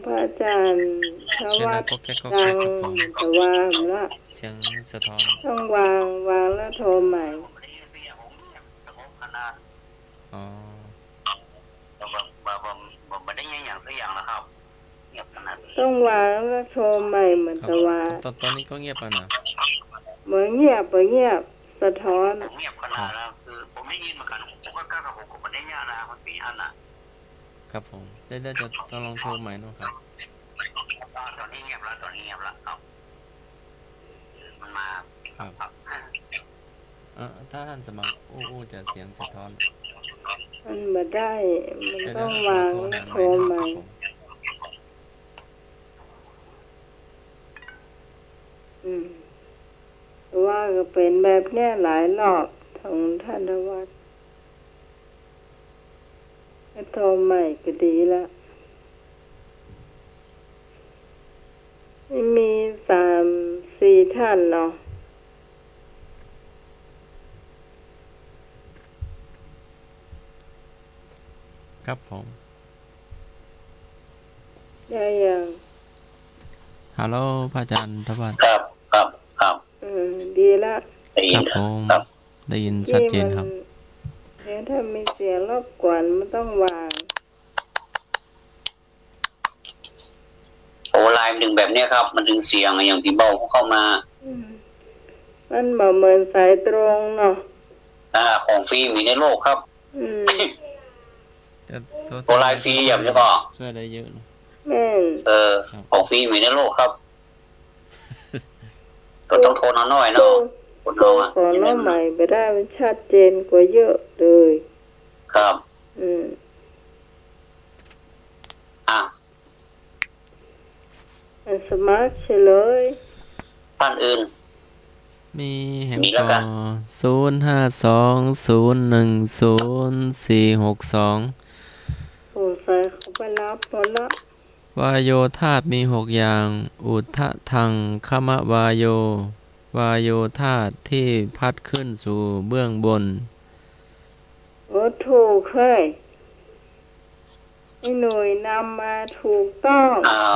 พระอาจารย์ถ้า เชิญ ว่า นะก็แก้ก็ ดั แก้ ง ครับผม แต่ว่าละ เสียงสะท้อน ต้องวางแล้วโทรใหม่ อ๋อ ไม่ได้ยินอย่างสักอย่างนะครับเงียบขนาด ต้องวางแล้วโทรใหม่เหมือน ครับ แต่ว่า ตอนนี้ก็เงียบแล้วนะ เหมือนเงียบสะท้อน เงียบขนาดแล้วคือผมได้ยินเหมือนกันผมก็กล้ากับผมก็ไม่ได้ยากนะมันปีอันน่ะ ครับผมได้จะลองโทรใหม่เนาะครับ ตอนนี้เงียบแล้วครับมันมา ครับ ถ้าท่านสมัครอู้จะเสียงสะท้อน มันมาได้ มัน เดี๋ยว ต้อง ขอ วาง โทร แล้ว หา โทรใหม่ ครับผม อืมว่าก็เป็นแบบเนี้ยหลายรอบของท่านวัดให้โทรใหม่ก็ดีละมี3-4 ท่านเนาะ ครับผม ได้ยัง ฮัลโหลพระอาจารย์ทวัฒน์ ครับ ดีละ ได้ยิ ครั น บผม ครับ ได้ยินชัดเจนครับ เดี๋ยวถ้ามีเสียงรบกวนมันต้องวาง โอ้ลายมันดึงแบบเนี้ยครับ มันดึงเสียงอย่างที่เบาเข้ามา มันบ่เหมือนสายตรงเนาะ ของฟรีมีในโลกครับ อืม ตัวลายฟรีอย่างนี้ก็ ช่วยได้เยอะนะ แม่น ของฟรีมีในโลกครับก็ต้องโทนเอาหน่อยเนาะคนน้องอ่ะ ขอน้องใหม่ไปได้มันชัดเจนกว่าเยอะเลย ครับ อืม อ่ะ อันสมัครเฉลย ท่านอื่น มีเห็น มีแล้ว ก็ กัน 052010462 โอ้ใส่เขาไปรับหมดละ วายโยธาตุมี6อย่าง อุทธทังคมวายโย วายโยธาตุที่พัดขึ้นสู่เบื้องบนถูกเลยหน่วยนำมาถูกต้อง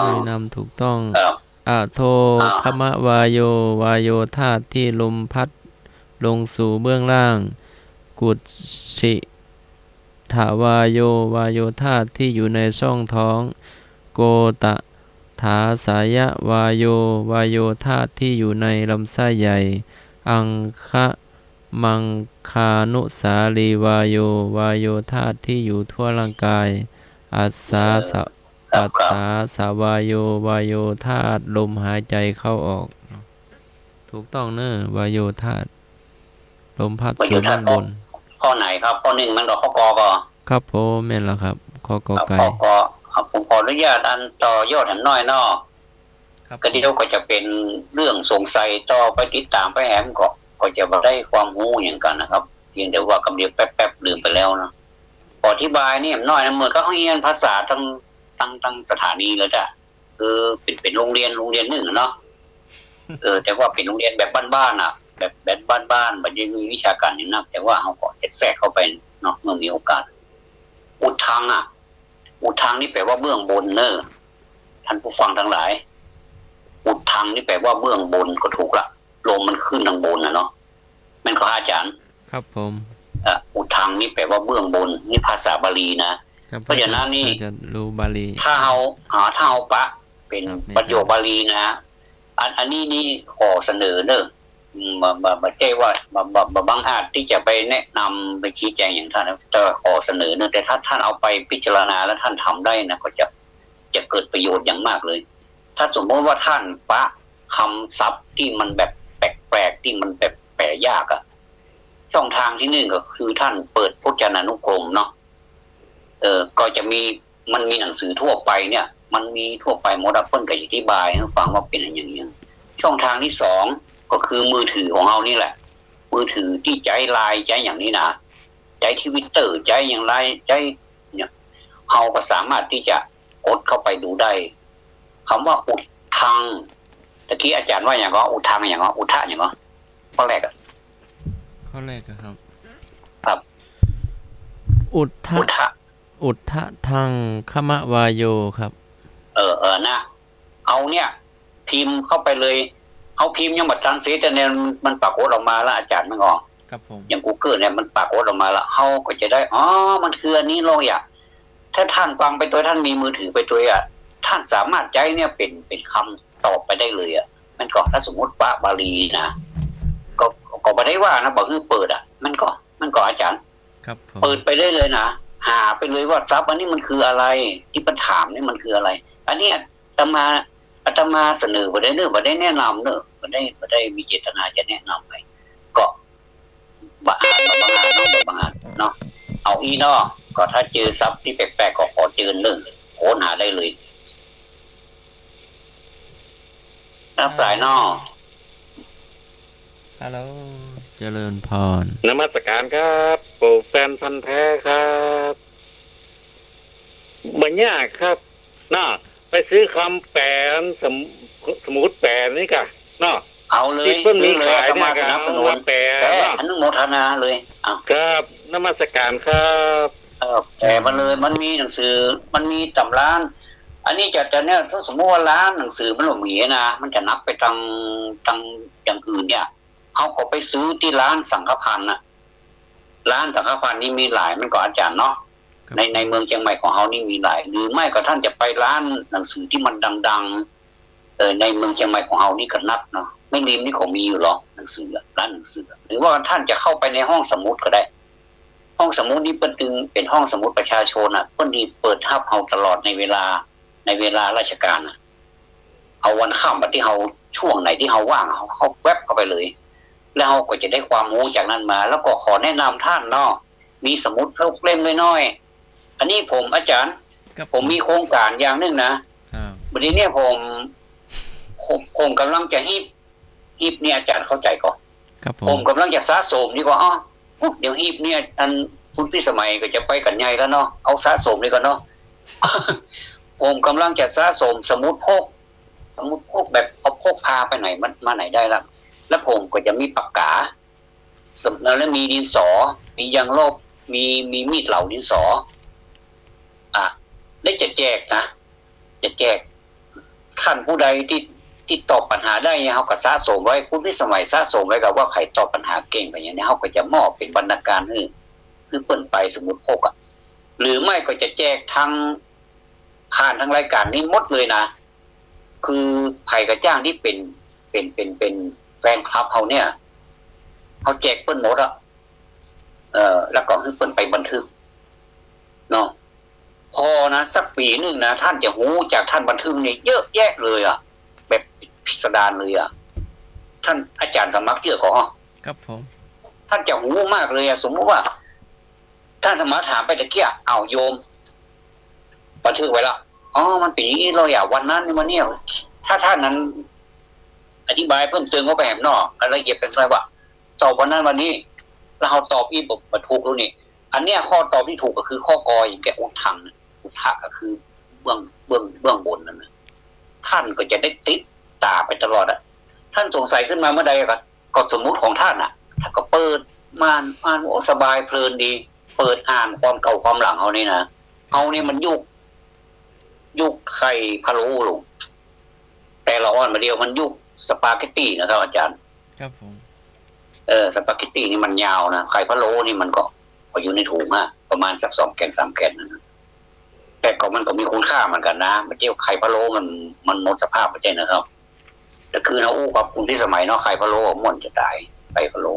หน่วยนำถูกต้องอะโทคมวายโย วายโยธาตุที่ลมพัดลงสู่เบื้องล่าง กุจฉิทวายโย วายโยธาตุที่อยู่ในช่องท้อง โกตถาสายะวายโย วายโยธาตุที่อยู่ในลำไส้ใหญ่ อังคะมังคานุสาลีวายโย วายโยธาตุที่อยู่ทั่วร่างกายอัสสาสะปัสสาสาวายโย วายโยธาตุลมหายใจเข้าออกถูกต้องเนอะวายโยธาตุลมพัดสู่ด้านบนข้อไหนครับข้อ1มันก็ข้อกอครับผมแม่นแล้วครับข้อกอไก่ข้อกอครับผมขออนุญาตอันต่อยอดหันน้อยเนาะก็เดี๋ยวก็จะเป็นเรื่องสงสัยต่อไปติดตามไปแหมก็จะบ่ได้ความรู้อย่างกันนะครับเพียงแต่ว่ากำเดียวแป๊บๆลืมไปแล้วเนาะขออธิบายนี่น้อยนะเมื่อก็เรียนภาษาตั้งสถานีแล้วจ้ะคือเป็นโรงเรียนนึงเนาะแต่ว่าเป็นโรงเรียนแบบบ้านๆน่ะแบบบ้านๆบ่ได้มีวิชาการอย่างนั้นแต่ว่าเฮาก็แทรกเข้าไปเนาะเมื่อมีโอกาสอุทังอุทังนี่แปลว่าเบื้องบนเนอะท่านผู้ฟังทั้งหลายอุทังนี่แปลว่าเบื้องบนก็ถูกละลมมันขึ้นทางบนน่ะเนาะแม่นก็อาจารย์ครับผมอุทังนี่แปลว่าเบื้องบนนี่ภาษาบาลีนะเพราะฉะนั้นนี่จะรู้บาลีถ้าเฮาปะเป็นประโยคบาลีนะอันนี้ขอเสนอเนอะมาใช่ว่าบางอาจที่จะไปแนะนำไปชี้แจงอย่างท่านแต่ขอเสนอเนอะแต่ถ้าท่านเอาไปพิจารณาแล้วท่านทำได้นะก็จะเกิดประโยชน์อย่างมากเลยถ้าสมมติว่าท่านปะคำศัพท์ที่มันแบบแปลกๆที่มันแบบแปลยากช่องทางที่1ก็คือท่านเปิดพจนานุกรมเนาะก็จะมันมีหนังสือทั่วไปเนี่ยมันมีทั่วไปหมดเพิ่นก็อธิบายให้ฟังว่าเป็นอย่างนี้ช่องทางที่2ก็คือมือถือของเฮานี่แหละมือถือที่ใจไลน์ใจอย่างนี้นะใจ Twitter ใจอย่างไรใจเนี่ยเฮาก็สามารถที่จะกดเข้าไปดูได้คำว่าอุทังตะกี้อาจารย์ว่าอย่างก็อุทังอย่างก็อุทะอย่างก็ข้อแรกครับครับอุทธะทังคมวายโยครับนะเอาเนี่ยพิมพ์เข้าไปเลยเอาพิมพ์ยังบัดทรานสเลทแต่เนี่ยมันปรากฏออกมาแล้วอาจารย์มันออกครับผมอย่าง Google เนี่ยมันปรากฏออกมาแล้วเฮาก็จะได้มันคืออันนี้เลยถ้าท่านฟังไปตัวท่านมีมือถือไปตัวท่านสามารถใจเนี่ยเป็นคำตอบไปได้เลยมันก็ถ้าสมมุติว่าบาลีนะก็บ่ได้ว่านะบ่คือเปิดมันก็อาจารย์ครับเปิดไปได้เลยนะหาไปเลยว่าทรัพย์อันนี้มันคืออะไรที่ปัญหานี่มันคืออะไรอันนี้อาตมาเสนอบ่ได้เนอะบ่ได้แนะนำเนอะบ่ได้มีเจตนาจะแนะนำไปก็บางอ่านเนาะเอาอีเนาะก็ถ้าเจอทรัพย์ที่แปลกๆก็ขอเจอ1โหหาได้เลยรับสายเนาะฮัลโหลเจริญพรนมัสการครับโปรแฟนพันธุ์แท้ครับบัญญาครับน่ะไปซื้อคำแปลสมุดแปลนี่กะน่ะเอาเลยซื้อเลยอาตมาสนับสนุนแปลอนุโมทนาเลยครับนมัสการครับแปลมาเลยมันมีหนังสือมันมีตำราอันนี้จะเนี่ยถ้าสมมติว่าร้านหนังสือมันหลงเหนะมันจะนับไปทางอย่างอื่นเนี่ยเขาก็ไปซื้อที่ร้านสังฆพันธ์ร้านสังฆพันธ์นี่มีหลายมันก็อาจารย์เนาะในเมืองเชียงใหม่ของเขานี่มีหลายหรือไม่ก็ท่านจะไปร้านหนังสือที่มันดังๆในเมืองเชียงใหม่ของเขานี่ก็นับเนาะไม่ริมนี่ของมีอยู่หรอกหนังสือร้านหนังสือหรือว่าท่านจะเข้าไปในห้องสมุดก็ได้ห้องสมุดนี้เป็นห้องสมุดประชาชนเพิ่นนี่เปิดรับเฮาตลอดในเวลาราชการเอาวันค่ำที่เฮาช่วงไหนที่เฮาว่างเขาแวบเข้าไปเลยแล้วเฮาก็จะได้ความรู้จากนั้นมาแล้วก็ขอแนะนำท่านเนาะมีสมุดเล่มน้อยๆอันนี้ผมอาจารย์ผมมีโครงการอย่างนึงนะวันนี้เนี่ยผมกำลังจะฮีบเนี่ยอาจารย์เข้าใจก่อนผมกำลังจะสะสมดีกว่าเดี๋ยวฮีบเนี่ยอันพุทธพิสมัยก็จะไปกันใหญ่แล้วเนาะเอาสะสมดีกว่าเนาะ ผมกำลังจะสะสมสมุดพกแบบเอาพกพาไปไหนมาไหนได้ละแล้วผมก็จะมีปากกาแล้วมีดินสอมียางลบมีมีดเหลาดินสอได้จะแจกนะจะแจกท่านผู้ใดที่ตอบปัญหาได้เนี่ยเขาก็สะสมไว้ผู้ที่สมัยสะสมไว้กับว่าใครตอบปัญหาเก่งไปอย่างนี้เขาก็จะมอบเป็นบรรณาการให้คือเปิ่นไปสมุดพกหรือไม่ก็จะแจกทางผ่านทางรายการนี้หมดเลยนะคือไผ่กระจ้างที่เป็นแฟนคลับเขาเนี่ยเขาแจกเปิ้นหมดแล้วก็ให้เปิ้นไปบันทึกเนาะพอนะสักปีนึงนะท่านจะหูจากท่านบันทึกเนี่ยเยอะแยะเลยแบบพิสดารเลยท่านอาจารย์สมัครเชื่อก็ครับผมท่านจะหูมากเลยสมมติว่าท่านสมัครถามไปตะเกียเอาโยมบันทึกไว้ละมันเป็นอย่างนี้เราอยากวันนั้นวันนี้ถ้าท่านนั้นอธิบายเพิ่มเติมเข้าไปแหมนอกรายละเอียดเป็นไรว่าตอบวันนั้นวันนี้แล้วเราตอบอีบถูกแล้วนี่อันเนี้ยข้อตอบที่ถูกก็คือข้อกออย่างแกอุทังอุทะก็คือเบื้องบนนั่นนะท่านก็จะได้ติดตาไปตลอดท่านสงสัยขึ้นมาเมื่อใดก็สมมุติของท่านท่านก็เปิดอ่านโอ้สบายเพลินดีเปิดอ่านความเก่าความหลังเอานี่นะเอานี่มันยุคไข่พะโล้ลงแต่ละอ่อนมาเดียวมันยุคสปาเกตตี้นะครับอาจารย์ครับผมสปาเกตตี้นี่มันยาวนะไข่พะโล้นี่มันก็อยู่ในถุงประมาณสัก2 แกน 3 แกนนะแต่ก็มันก็มีคุณค่าเหมือนกันนะไม่ใช่ไข่พะโล้มันหมดสภาพไม่ใช่นะครับแต่คือเราอู้กับคุณที่สมัยเนาะไข่พะโล้ม่วนจะตายไข่พะโล้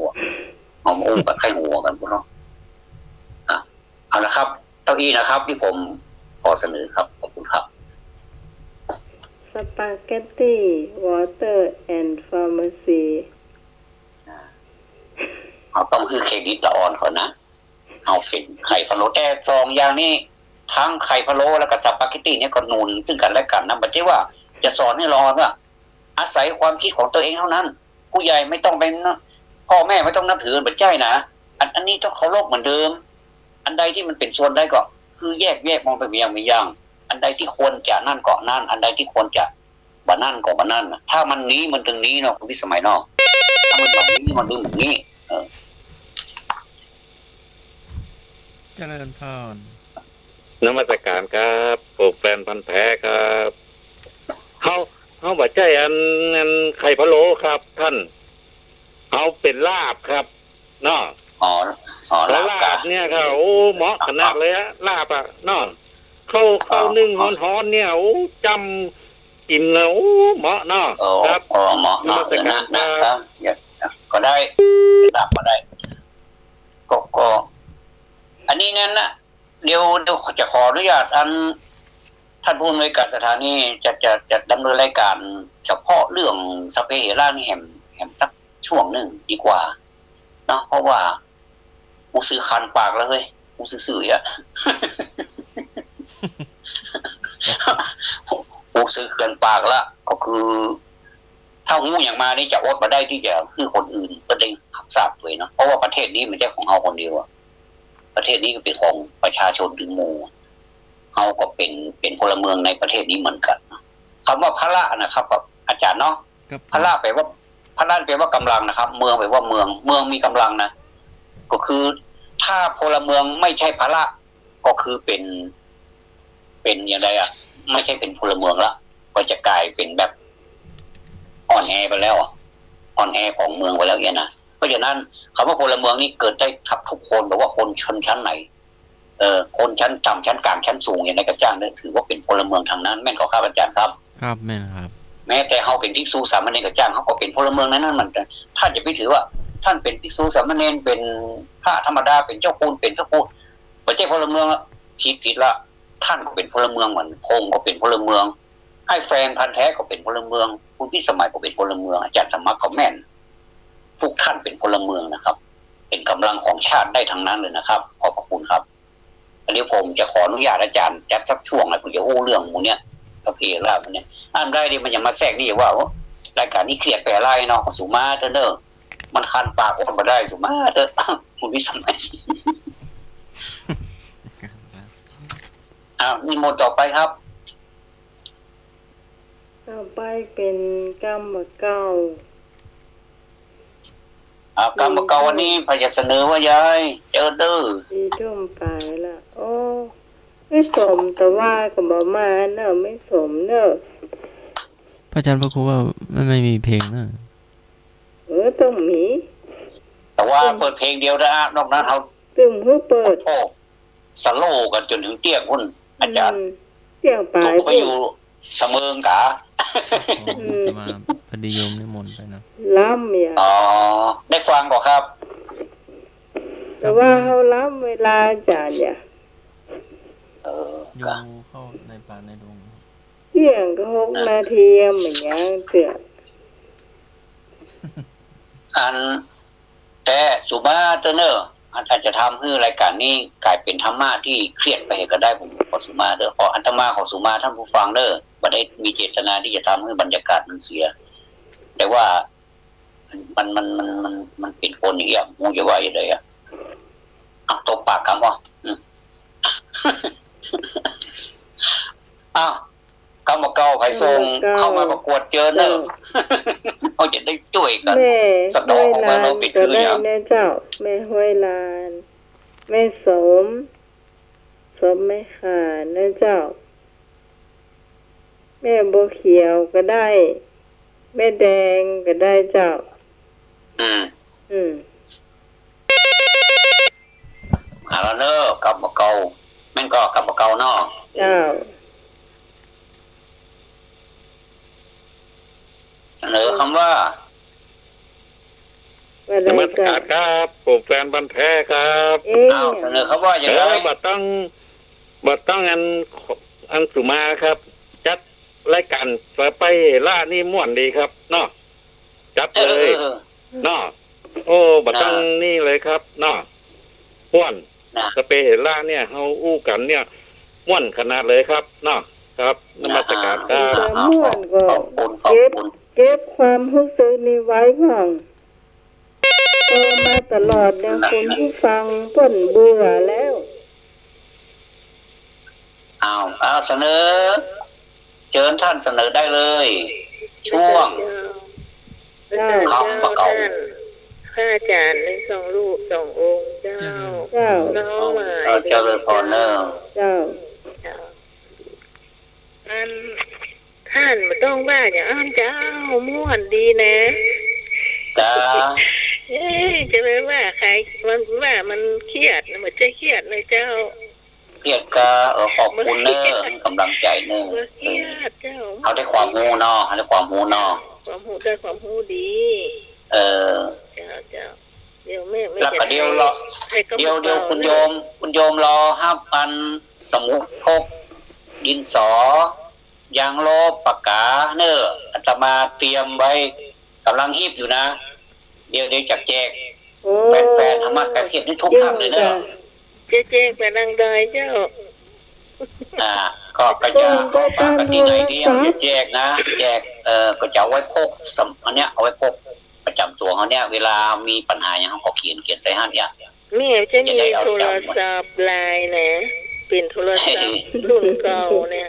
เอามาอู้กับไข่หัวกันพวกเนาะเอาละครับเก้าอี้นะครับที่ผมขอเสนอครับขอบคุณครับสปาเกตตี้วอเตอร์แอนด์ฟาร์มาซีเราต้องคือเครดิตละอ่อนก่อนนะเอาเป็นไข่พะโล้แต่2อย่างนี้ทั้งไข่พะโล้แล้วก็สปาเกตตี้เนี่ยก็นูนซึ่งกันและกันนะไม่ใช่ว่าจะสอนให้รอว่าอาศัยความคิดของตัวเองเท่านั้นผู้ใหญ่ไม่ต้องเป็นพ่อแม่ไม่ต้องนับถือไม่ใช่นะอันนี้ต้องเคารพเหมือนเดิมอันใดที่มันเป็นชนได้ก็คือแยกมองไปอย่างไม่ย่างอันใดที่ควรจะนั่นก็นั่นอันใดที่ควรจะบ่นั่นก็บ่นั่นถ้ามันนี้มันถึงนี้เนาะคุณพี่สมัยเนาะถ้ามันแบบนี้มันดูแบบนี้เจริญพรนมัสการครับผมแฟนพันธุ์แท้ครับเขาบอกใจอันไข่พะโล้ครับท่านเขาเป็นลาบครับเนาะลาบเนี่ยครับโอ้เหมาะขนาดเลยลาบเนาะเข้านึ่งฮ้อนๆเนี่ยโอ้จำกินแล้วโอ้เหมาะเนาะครับเหมาะนะครับก็ได้ลาบก็ได้ก็อันนี้นั่นนะเดี๋ยวจะขออนุญาตท่านผู้อำนวยการสถานีจะดำเนินรายการเฉพาะเรื่องสเปเฮล่านี่แหมสักช่วงหนึ่งดีกว่าเนาะเพราะว่ากูซื้อคันปากแล้วเฮ้ยกูซื้อกูซื้อเกินปากละก็คือถ้าหูอย่างมานี่จะอดมาได้ที่จะคือคนอื่นก็ได้รับทราบด้วยเนาะเพราะว่าประเทศนี้ไม่ใช่ของเราคนเดียวประเทศนี้ก็เป็นของประชาชนถึงหมู่เราก็เป็นพลเมืองในประเทศนี้เหมือนกันคำว่าพระนะครับอาจารย์เนาะพระแปลว่าพระแปลว่ากำลังนะครับเมืองแปลว่าเมืองมีกำลังนะก็คือถ้าพลเมืองไม่ใช่พระก็คือเป็นอย่างไรไม่ใช่เป็นพลเมืองละก็จะกลายเป็นแบบอ่อนแอไปแล้วอ่อนแอของเมืองไปแล้วเนี่ยนะเพราะฉะนั้นคำว่าพลเมืองนี่เกิดได้ทับทุกคนแต่ว่าคนชนชั้นไหนคนชั้นต่ำชั้นกลางชั้นสูงอย่างไรก็จ้างเนี่ยถือว่าเป็นพลเมืองทางนั้นแม่นขอข้าพเจ้าครับครับแม่ครับแม้แต่เขาเป็นภิกษุสามเณรก็จ้างเขาก็เป็นพลเมืองนั้นมันท่านจะไม่ถือว่าท่านเป็นภิกษุสามเณรเป็นพระธรรมดาเป็นเจ้าคุณเป็นพระคุณไม่ใช่พลเมืองผิดละท่านก็เป็นพลเมืองเหมือนคงก็เป็นพลเมืองให้แฟนพันธุ์แท้ก็เป็นพลเมืองคุณพี่สมัยก็เป็นพลเมืองอาจารย์สมัครก็แม่นทุกท่านเป็นพลเมืองนะครับเป็นกำลังของชาติได้ทั้งนั้นเลยนะครับขอบพระคุณครับอันนี้ผมจะขออนุญาตอาจารย์จัดสักช่วงนะผมจะอู้เรื่องหมู่เนี้ยกับพี่ล่ามันเนี่ยได้ดิมันยังมาแทรกนี่ว่ารายการนี้เครียดแปรไล่เนาะสุมาเตอร์มันคันปากออกมาได้สุมาเตอร์คุณพี่สมัยมีโมดต่อไปครับ ต่อไปเป็นกรรมเก่าก รรมเก่าวันนี้พระจะเสนอว่ายายเจอตื้อ ดีทุ่มไปละโอ้ไม่สมแต่ว่าก็บอกมาเนอะไม่สมเนอะ พระอาจารย์พระครูว่ามันไม่มีเพลงนะ ต้องมี แต่ว่าเปิดเพลงเดียวนะนอกนั้นเขา ตึมหูเปิด โทษสโลกันจนถึงเตี้ยคุณอาจารย์ เสียงปลา ต ย กไปอยู่เสมิงกะ จะมาพอดีโยมนิมนต์ไปนะ ล้ำเนี่ย อ๋อได้ฟังก่อนครับ แต่ว่าเขาล้ำเวลาอาจารย์เนี่ย โยมเข้าในป่าในดง เสียงก็6 นาทีเหมือนยังเตือน อันแต่สุมาเตอร์เนอร์อาจจะทำให้รายการนี้กลายเป็นธรรมะที่เครียดไปก็ได้ผมขอสุมาเด้อขออันธรรมะของสุมาท่านผู้ฟังเด้อบ่ได้มีเจตนาที่จะทำให้บรรยากาศมันเสีย แต่ว่ามันเป็นคนอย่างเงี้ยมูจะว่าอย่างไรอ่ะตบปากคำว่ากรรมเก่าไผทรงเข้ามาประกวดเจอเนอะเขาจะได้ช่วยกัน แม่ สะดอกออกมาเราปิด ก็ คือ ได้ อย่าง แม่เจ้าแม่ห้วยลานแม่สมแม่ขาแม่เจ้า แม่บัวเขียวก็ได้ แม่แดงก็ได้เจ้า แล้วเนอะกรรมเก่าแม่นก็กรรมเก่าเนาะ เจ้า เสนอคำว่า นมัสการครับผมแฟนบันแท้ครับ เสนอคำว่าอย่างไร บัดต้องอันสุมาครับ จัดรายการไปล่านี่ม่วนดีครับเนาะจัดเลยเนาะโอ้บัดต้องนี่เลยครับเนาะม่วนสเปเฮล่าเนี่ยเฮาอู้กันเนี่ยม่วนขนาดเลยครับเนาะครับนมัสการครับ ม่วนก็ ขอบคุณ เก็บความรู้สึกนี้ไว้ก่อนโตมาตลอดเนี่ยคุณผู้ฟังเพิ่นเบื่อแล้ว เอาเสนอเชิญท่านเสนอได้เลย ช่วงคำประเก่า ข้าอาจารย์ใน2 รูป 2 องค์เจ้า เจ้า น้องหมาย เจ้าเลยพอเนอร์ เจ้า ท่านไม่ต้องว่าอย่างอ้ามเจ้าม่วนดีนะ จ้า จะไม่ว่าใครมันว่ามันเครียดมันจะเครียดเลยเจ้า เรียกกาขอบคุณเนอร์กำลังใจเนอร์ เครียดเจ้า เขาได้ความรู้เนาะเขาได้ความรู้เนาะ ความหูได้ความหูดี เจ้าเดี๋ยวแม่ไม่ แล้วก็เดี๋ยวรอเดี๋ยวคุณโยมรอ5,000สมุดพกดินสอยางลบปากกาเนอร์อาตมาเตรียมไว้กำลังฮีบอยู่นะเดี๋ยวจัดแจกแฟนธรรมะการเทียบนี่ทุกท่านเลยเนอะ เจ๊ไปดังใดเจ้า ก็จะปกติไหนเดียวจะแจกนะแจกก็จะเอาไว้พกอันเนี้ยเอาไว้พกประจำตัวเขาเนี่ยเวลามีปัญหาอย่างเขาก็เขียนใส่ห้ามอย่าง แม่จะมีโทรศัพท์ไลน์นะเป็นโทรศัพท์รุ่นเก่าเนี่ย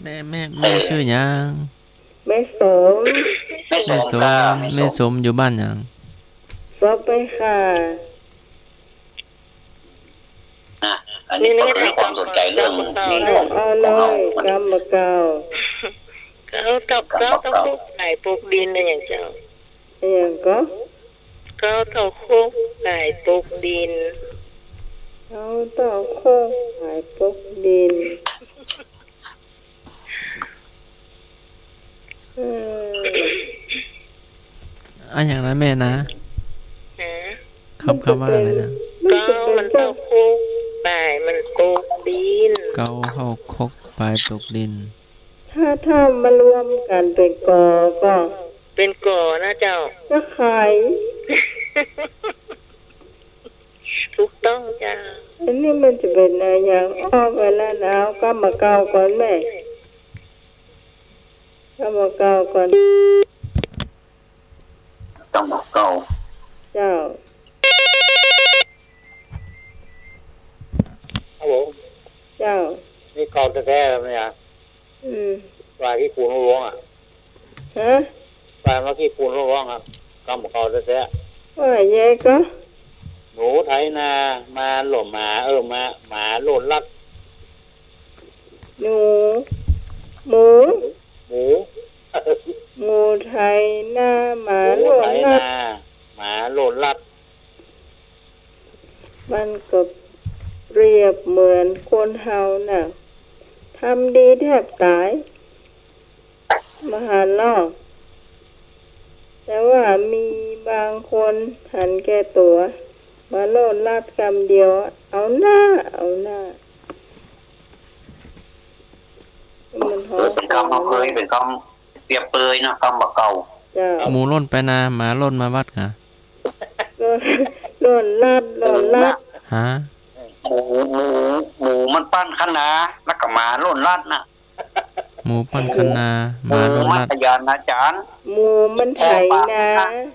แม่ชื่อหยัง แม่สม แม่สม แม่สมอยู่บ้านหยัง ไปค่ะ อันนี้ก็คือความสนใจเรื่องนี้ เอาเลยกรรมเก่า เขาต้องคุกไก่ปลูกดินนะอย่างเจ้า อย่างก็ เขาต้องคุกไก่ปลูกดิน เขาต้องโคกหายปกดินอันอย่างนั้นแม่นะคำว่าอะไรนะ ก็มันต้องคุกไก่มันปลูกดิน เกาเข้าคกปลายตกดิน ถ้ามารวมกันเป็นกอก็ เป็นก่อนะเจ้า ก็ขาย ถูกต้องจ้า อันนี้มันจะเป็นอะไรอย่างอ้อไปแล้วนะเอากรรมเก่าก่อนแม่กรรมเก่าก่อนต้องบอกเก่า เจ้า ครับผม เจ้า นี่ เขาแท้ๆเนี่ยปลาที่ปูนร้องอ่ะฮะปลาเมื่อกี้ปูนร้องอ่ะกำเขาแท้ๆว่าแย่ก็หนูไถนามาหล่มหมาหมาโลดลัดหนูหมูไทยหน้าหมาโลดลัดหมาโลดลัดมันก็เปรียบเหมือนคนเฮาน่ะทำดีแทบตายมหาลอกแต่ว่ามีบางคนหันแก่ตัวมาโลดลาดกรรมเดียวเอาหน้าเป็นคำมาเคยเป็นคำเปรียบเปรยนะคำแบบเก่าหมูล่นไปนาหมาล่นมาวัดค่ะล่นลาดฮะหมูมันปั้นคะนาแล้วก็หมาล่นลาดนะหมูปั้นคะนาหมาล่นลาดขยันนะจานหมูมันไถนา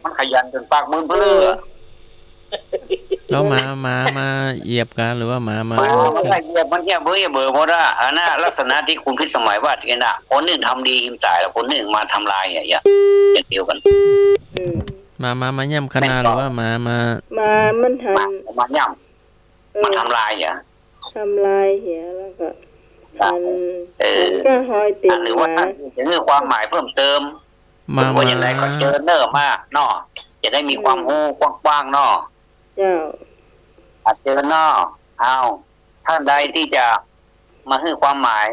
มันขยันจนปากมือเบื่อแล้วหมาเหยียบกันหรือว่าหมาเหยียบมันเหยียบเบื่อหมดอ่ะอันน่ะลักษณะที่คุณพิสมัยว่าที่น่ะคนหนึ่งทำดีหิมสายแล้วคนหนึ่งมาทำลายอย่างเดียวกันมาย่ำคณาหรือว่ามันทันมาย่ำมาทำลายทำลายเหี้ยแล้วก็ก็หอยติดหรือว่าจะมีความหมายเพิ่มเติมว่าอย่างไรก็เจอเนอร์มากเนาะจะได้มีความรู้กว้างๆเนาะเจ้าอาจเจอเนาะเอาท่านใดที่จะมาให้ความหมาย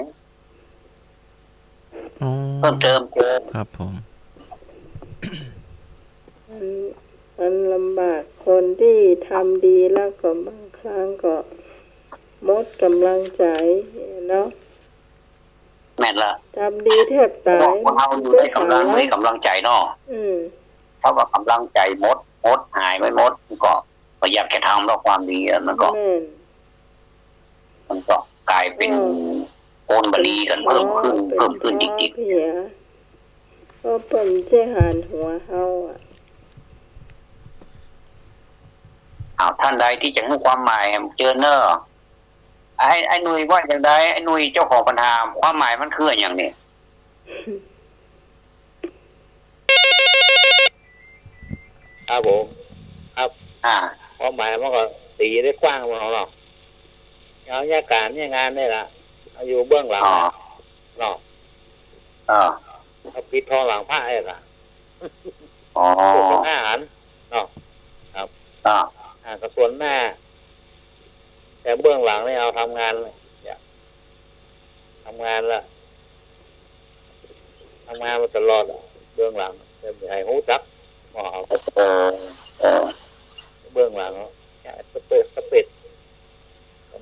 เพิ่มเติมครับผมมันลำบากคนที่ทำดีแล้วก็บางครั้งก็หมดกำลังใจเนาะแม่นละทำดีแทบตายเราอยู่ได้กำลังใจเนาะถ้าว่ากำลังใจหมดหายไม่หมดก็ประหยัดแค่ทำแล้วความดีมันก็กลายเป็นโกนบลีกันเพิ่มขึ้นจริงๆก็ผมจะหันหัวเฮาท่านใดที่จะให้ความหมายเจอเนอร์ไอ้หนุ่ยว่าอย่างไรไอ้หนุ่ยเจ้าของปัญหาความหมายมันคืออย่างนี้ครับผมครับความหมายมันก็ตีได้กว้างของเราเอาญาการเนี่ยงานนี่ละอยู่เบื้องหลังเนาะเขาปิดทองหลังผ้าไอ้ล่ะอาหารเนาะครับกระส่วนหน้าแต่เบื้องหลังนี่เอาทำงานละทำงานมาตลอดเบื้องหลังจะมีให้หูจักหมอเบื้องหลังสเปด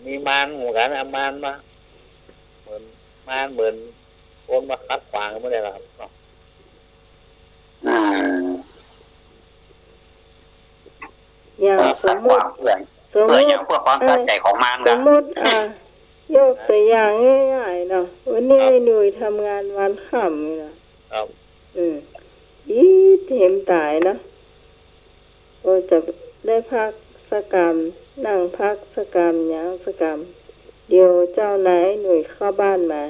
มีมารเหมือนกันมารมาเหมือนคนมาคัดขวางไม่ได้หรอกอย่างสมมติอย่างเพื่อความตั้งใจของมารสมมติยกตัวอย่างง่ายๆเนาะวันนี้หนุ่ยทำงานวันค่ำนี่นะครับเห็นตายนะก็จะได้พักสักกรรมนั่งพักสักกรรมอย่างสักกรรมเดี๋ยวเจ้านายหนุ่ยเข้าบ้านมา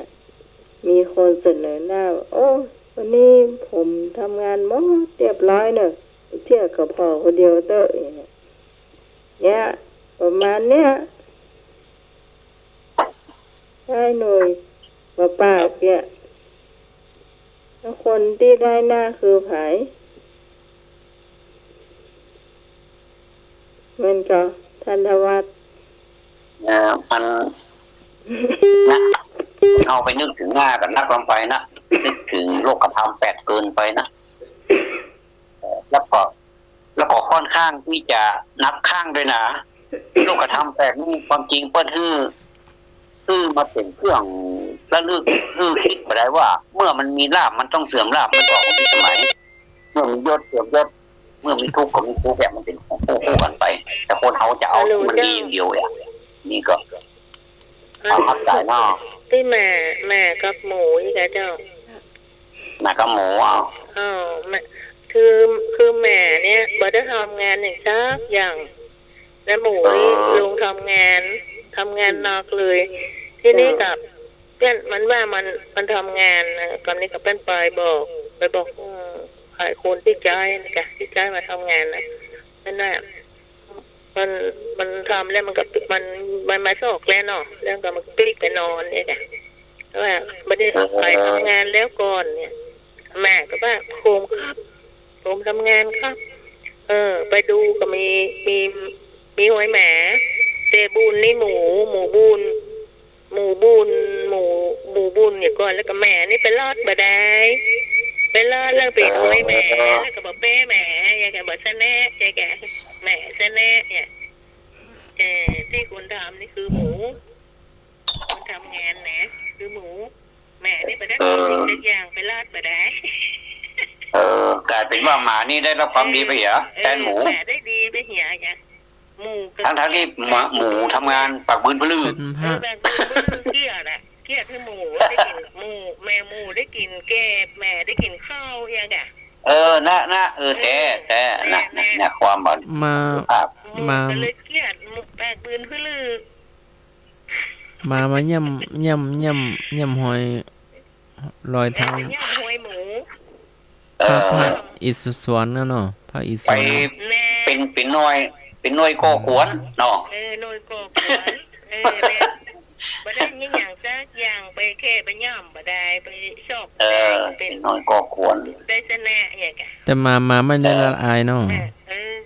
มีคนเสนอหน้าโอ้วันนี้ผมทำงานหมดเรียบร้อยเนอะเที่ยวกับพ่อคนเดียวเต้เนี่ยประมาณเนี้ยใช่หนุ่ยป้าเนี่ยแล้วคนที่ได้หน้าคือไผมันก็ทันทวัฒน์มันนะเอาไปนึกถึงหน้ากับนักลำไปนะนึกถึงโลกธรรม8เกินไปนะแล้วก็ค่อนข้างที่จะนับข้างด้วยนะโลกธรรม8นี่ความจริงเปิ้นคือมาเป็นเครื่องระลึกคิดไปได้ว่าเมื่อมันมีลาภมันต้องเสื่อมลาภมันก็ของสมัยเมื่อมียศเสื่อมยศเมื่อมีทุกข์ก็มีทุกข์แบบมันเป็นของคู่กันไปแต่คนเขาจะเอามันดีอย่างเดียวนี่ก็เอาพักใจเนาะที่แม่กับหมูนี่ค่ะเจ้าแม่กับหมูคือแม่เนี่ยบ่ได้ทำงานอย่างซักอย่างแล้วหมูนี่ลงทำงานนอกเลยที่นี่กับ เพื่อนมันว่ามันทำงานนะก่อนนี้ก็เป็นไปบอกขายคนที่ใจนี่กะที่ใจมาทำงานนะนั่นน่ะมันทำแล้วมันก็มันมาโศกแล้วเนาะแล้วก็มันกลิ้งไปนอนเนี่ยนะว่าไม่ได้ไปทำงานแล้วก่อนเนี่ยแม่ก็ว่าโคมครับโคมทำงานครับ ไปดูก็มีหอยแหมเตบูนนี่หมูบุญเนี่ยก่อนแล้วก็แหมนี่ไปรอดบ่ได้ไปรอดแล้วไปหอยแหมแล้วก็บอกเป้แหมอย่างแกบอกซะแน่อย่างแกแหมซะแน่เนี่ยที่คุณทำนี่คือหมูคุณทำงานนะคือหมูแหมนี่ไปได้ทุกอย่างไปรอดบ่ได้กลายเป็นว่าหมานี่ได้รับความดีไปเหรอแทนหมูแหมได้ดีไปเหี่ยอย่างหมูทั้งที่หมูทำงานปักบืนพลื้อแบบเกี้ยนะเกี้ยที่หมูได้กินหมูได้กินแกบแม่ได้กินข้าวอย่างเงี้ยนะแต่นะความบ่มาเลยเกี้ยแปลกปืนพลื้อมาย่ำหอยลอยทางย่ำหอยหมูภาคอีสานเนาะภาคอีสานเป็นหน่วยก่อกวนเนาะหน่วยก่อกวนบ่ได้มีหยังซักอย่างไปแค่ไปย่ำบ่ได้ไปชอบเป็นหน่วยก่อกวนได้ซะแน่อย่างกะแต่มาไม่ได้ละอายเนาะ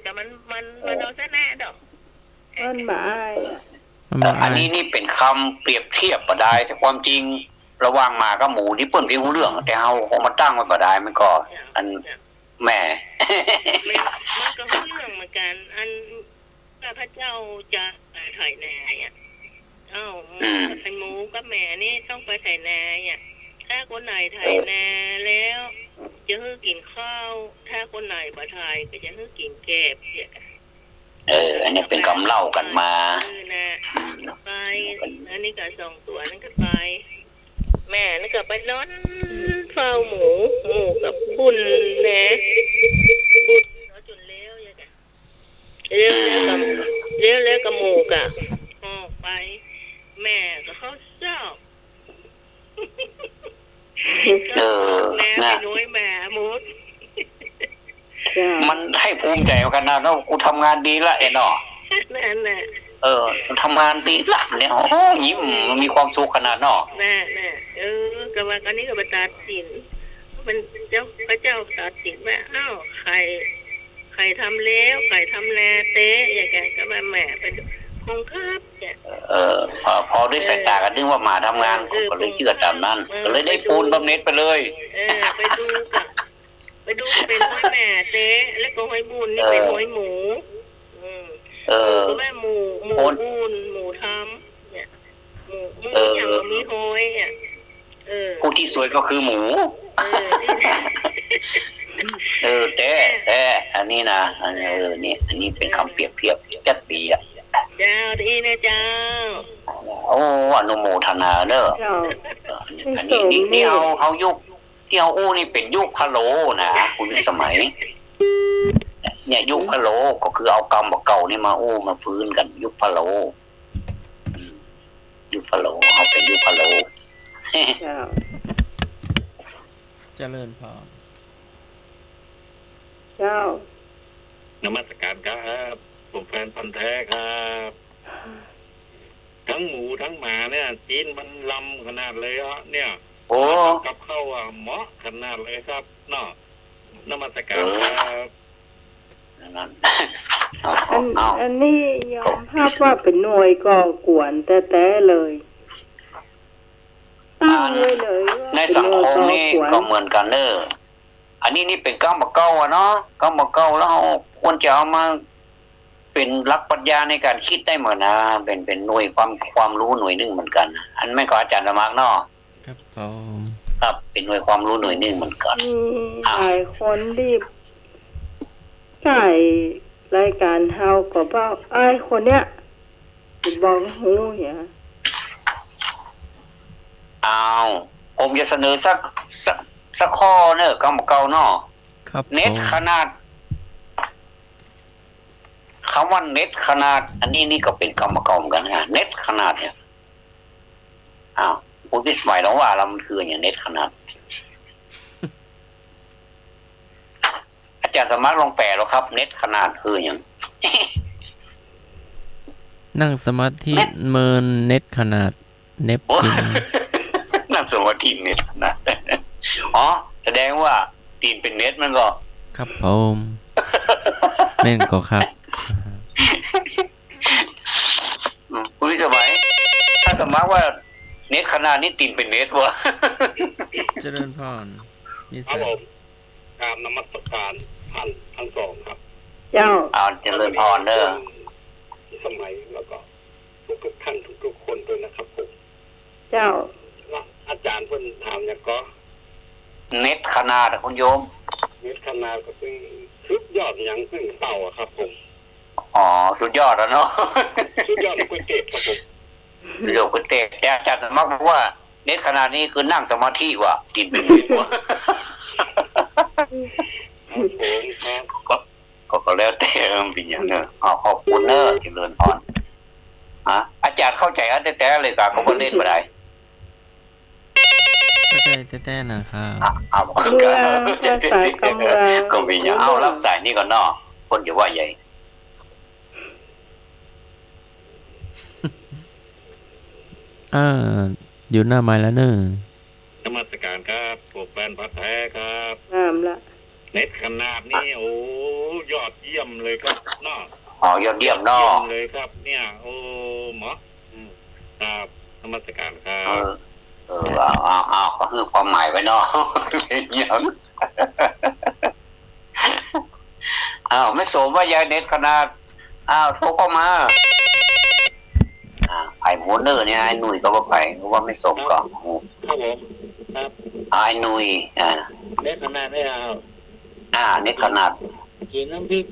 แต่มันเอาซะแน่ดอกมันบ่อายอันนี้นี่เป็นคำเปรียบเทียบบ่ได้แต่ความจริงระหว่างหมากับหมูนี่เปิ้นรู้เรื่องแต่เฮาคงมาตั้งไว้บ่ได้มันก็อันแม่มันก็รู้เรื่องเหมือนกันอันพระเจ้าจะถ่ายนาอ่ะไอ้หมูกับแม่นี่ต้องไปถ่ายนาอ่ะถ้าคนไหนถ่ายนาแล้วจะให้กินข้าวถ้าคนไหนบ่ถ่ายก็จะให้กินแกบเนี่ยอันนี้เป็นคำเล่ากันมานะไปอันนี้ก็2ตัวนั่นก็ไปแม่นี่ก็ไปนอนเฝ้าหมูกับบุญนะบุญจนแล้วอย่างเงี้ยแล้วกับหมูกะออกไปแม่ก็เขาเจ้าแม่ไปน้อยแม่หมดมันให้ภูมิใจกันนะเนาะกูทำงานดีละเนาะนั่นแหละทำงานดีละเนี่ยโอ้ยิ้มมีความสุขขนาดเนาะน่ก็ว่าอันนี้ก็ไปตัดสินเป็นพระเจ้าตัดสินว่าอ้าวใครทำแล้วใครทำแลเต้อย่างแกก็มาแม่เป็นคงครับเนี่ยพอด้วยสายตากันนึกว่าหมาทำงานก็เลยเชื่อตามนั้นก็เลยได้ปูนบำเหน็จไปเลยไปดูเป็นหอยแม่เต้แล้วก็หอยบุญนี่เป็นหอยหมูก็แม่หมูบุญหมูทำเนี่ยหมูอย่างมีหอยอ่ะผู้ที่สวยก็คือหมูแต่อันนี้นะอันนี้เป็นคำเปรียบเทียบจัดปีอ่ะเจ้าดีนะเจ้าโอ้อนุโมทนาเด้ออันนี้เอายุคที่เอาอู้นี่เป็นยุคพะโลนะคุณสมัยเนี่ยยุคพะโลก็คือเอากรรมเก่านี่มาอู้มาฟื้นกันยุคพะโลเอาเป็นยุคพะโลเจริญพรเจ้านมัสการครับผมแฟนพันธุ์แท้ครับทั้งหมูทั้งหมาเนี่ยจีนมันลำขนาดเลยอ่ะเนี่ยโอ้กับข้าวเหมาะขนาดเลยครับเนาะนมัสการครับอันนี้ยอมรับว่าเป็นหน่วยก่อกวนแต่เลยในสังคมนี่ก็เหมือนกันเด้ออันนี้นี่เป็นกรรมเก่าเนาะกรรมเก่าแล้วควรจะเอามาเป็นหลักปรัชญาในการคิดได้เหมือนนะเป็นหน่วยความรู้หน่วยนึงเหมือนกันอันไม่ก็อาจารย์ละมักเนาะครับครับเป็นหน่วยความรู้หน่วยนึงเหมือนกันหลายคนที่ใช่รายการเฮาก็เป้าไอ้คนเนี้ยบอกหูเนี่ยผมจะเสนอสักข้อเนอะกรรมเก่าเนาะเน็ตขนาดคำว่าเน็ตขนาดอันนี้ก็เป็นกรรมเก่าเหมือนกันนะเน็ตขนาดเนี่ย คุณพี่สมัยเราว่าเรามันคืออย่างเน็ตขนาดอาจารย์สมัครลองแปลแล้วครับเน็ตขนาดคืออย่าง นั่งสมาธิเมินเน็ตขนาดเน็บกิน นั่งสมาธิเน็ตขนาดอ๋อแสดงว่าตีนเป็นเน็ตมันก็ ครับผมแม่นก็ครับ คุณพี่สมัยถ้าสมัครว่าเน็ตขนาดนี้ตีนเป็นเน็ตวะ เจริญพรมี ครั สา บผมการนมัสการท่านสองครับ เจ้า เอาเจริญพรเด้อ สมัยแล้วก็ทุกท่านทุกคนด้วยนะครับผม เจ้า ว่าอาจารย์เพิ่นถามอย่างก็ เน็ตขนาดอะคุณโยม เม็ดคณาก็ซึ่งสุดยอดอย่างซึ่งเต่าอะครับผม อ๋อสุดยอดแล้วเนาะ สุดยอดก๋วยเตี๋ยวครับผม สุดยอดคุณเตะแต่อาจารย์มักบอกว่าเน็ตขนาดนี้คือนั่งสมาธิว่ะตีนเป็นเน็ตวะ ครับผมครับ ก็แล้วแต่มันเป็นอย่างเนอะขอบคุณเนอะเจริญพรอาจารย์เข้าใจแต่เลยก็เขาก็เล่นมาได้ เข้าใจแท้ๆนะครับ เอา เมืองภาษากำลัง ก็มีอย่างเอารับสายนี่ก่อนเนาะคนจะว่าใหญ่ อยู่หน้าไม้แล้วเนอะ นมัสการครับพวกแฟนพัดแท้ครับ งามละ เน็ตขนาดนี้โอ้ยอดเยี่ยมเลยครับเนาะ อ๋อยอดเยี่ยมเนาะ เยี่ยมเลยครับ เนี่ยโอ้หมอครับนมัสการครั เอบ เอาเขาคือความหมายไว้เนาะ เป็นอย่างไม่สมว่ายายเน็ตขนาดโทรเข้ามาไอ้โมเนอร์เนี่ยไอ้หนุ่ยก็ว่าไปเพราะว่าไม่สมก็ ครับผมครับ ไอ้หนุ่ยเน็ตขนาดนี้เอา เน็ตขนาด กินน้ำพริก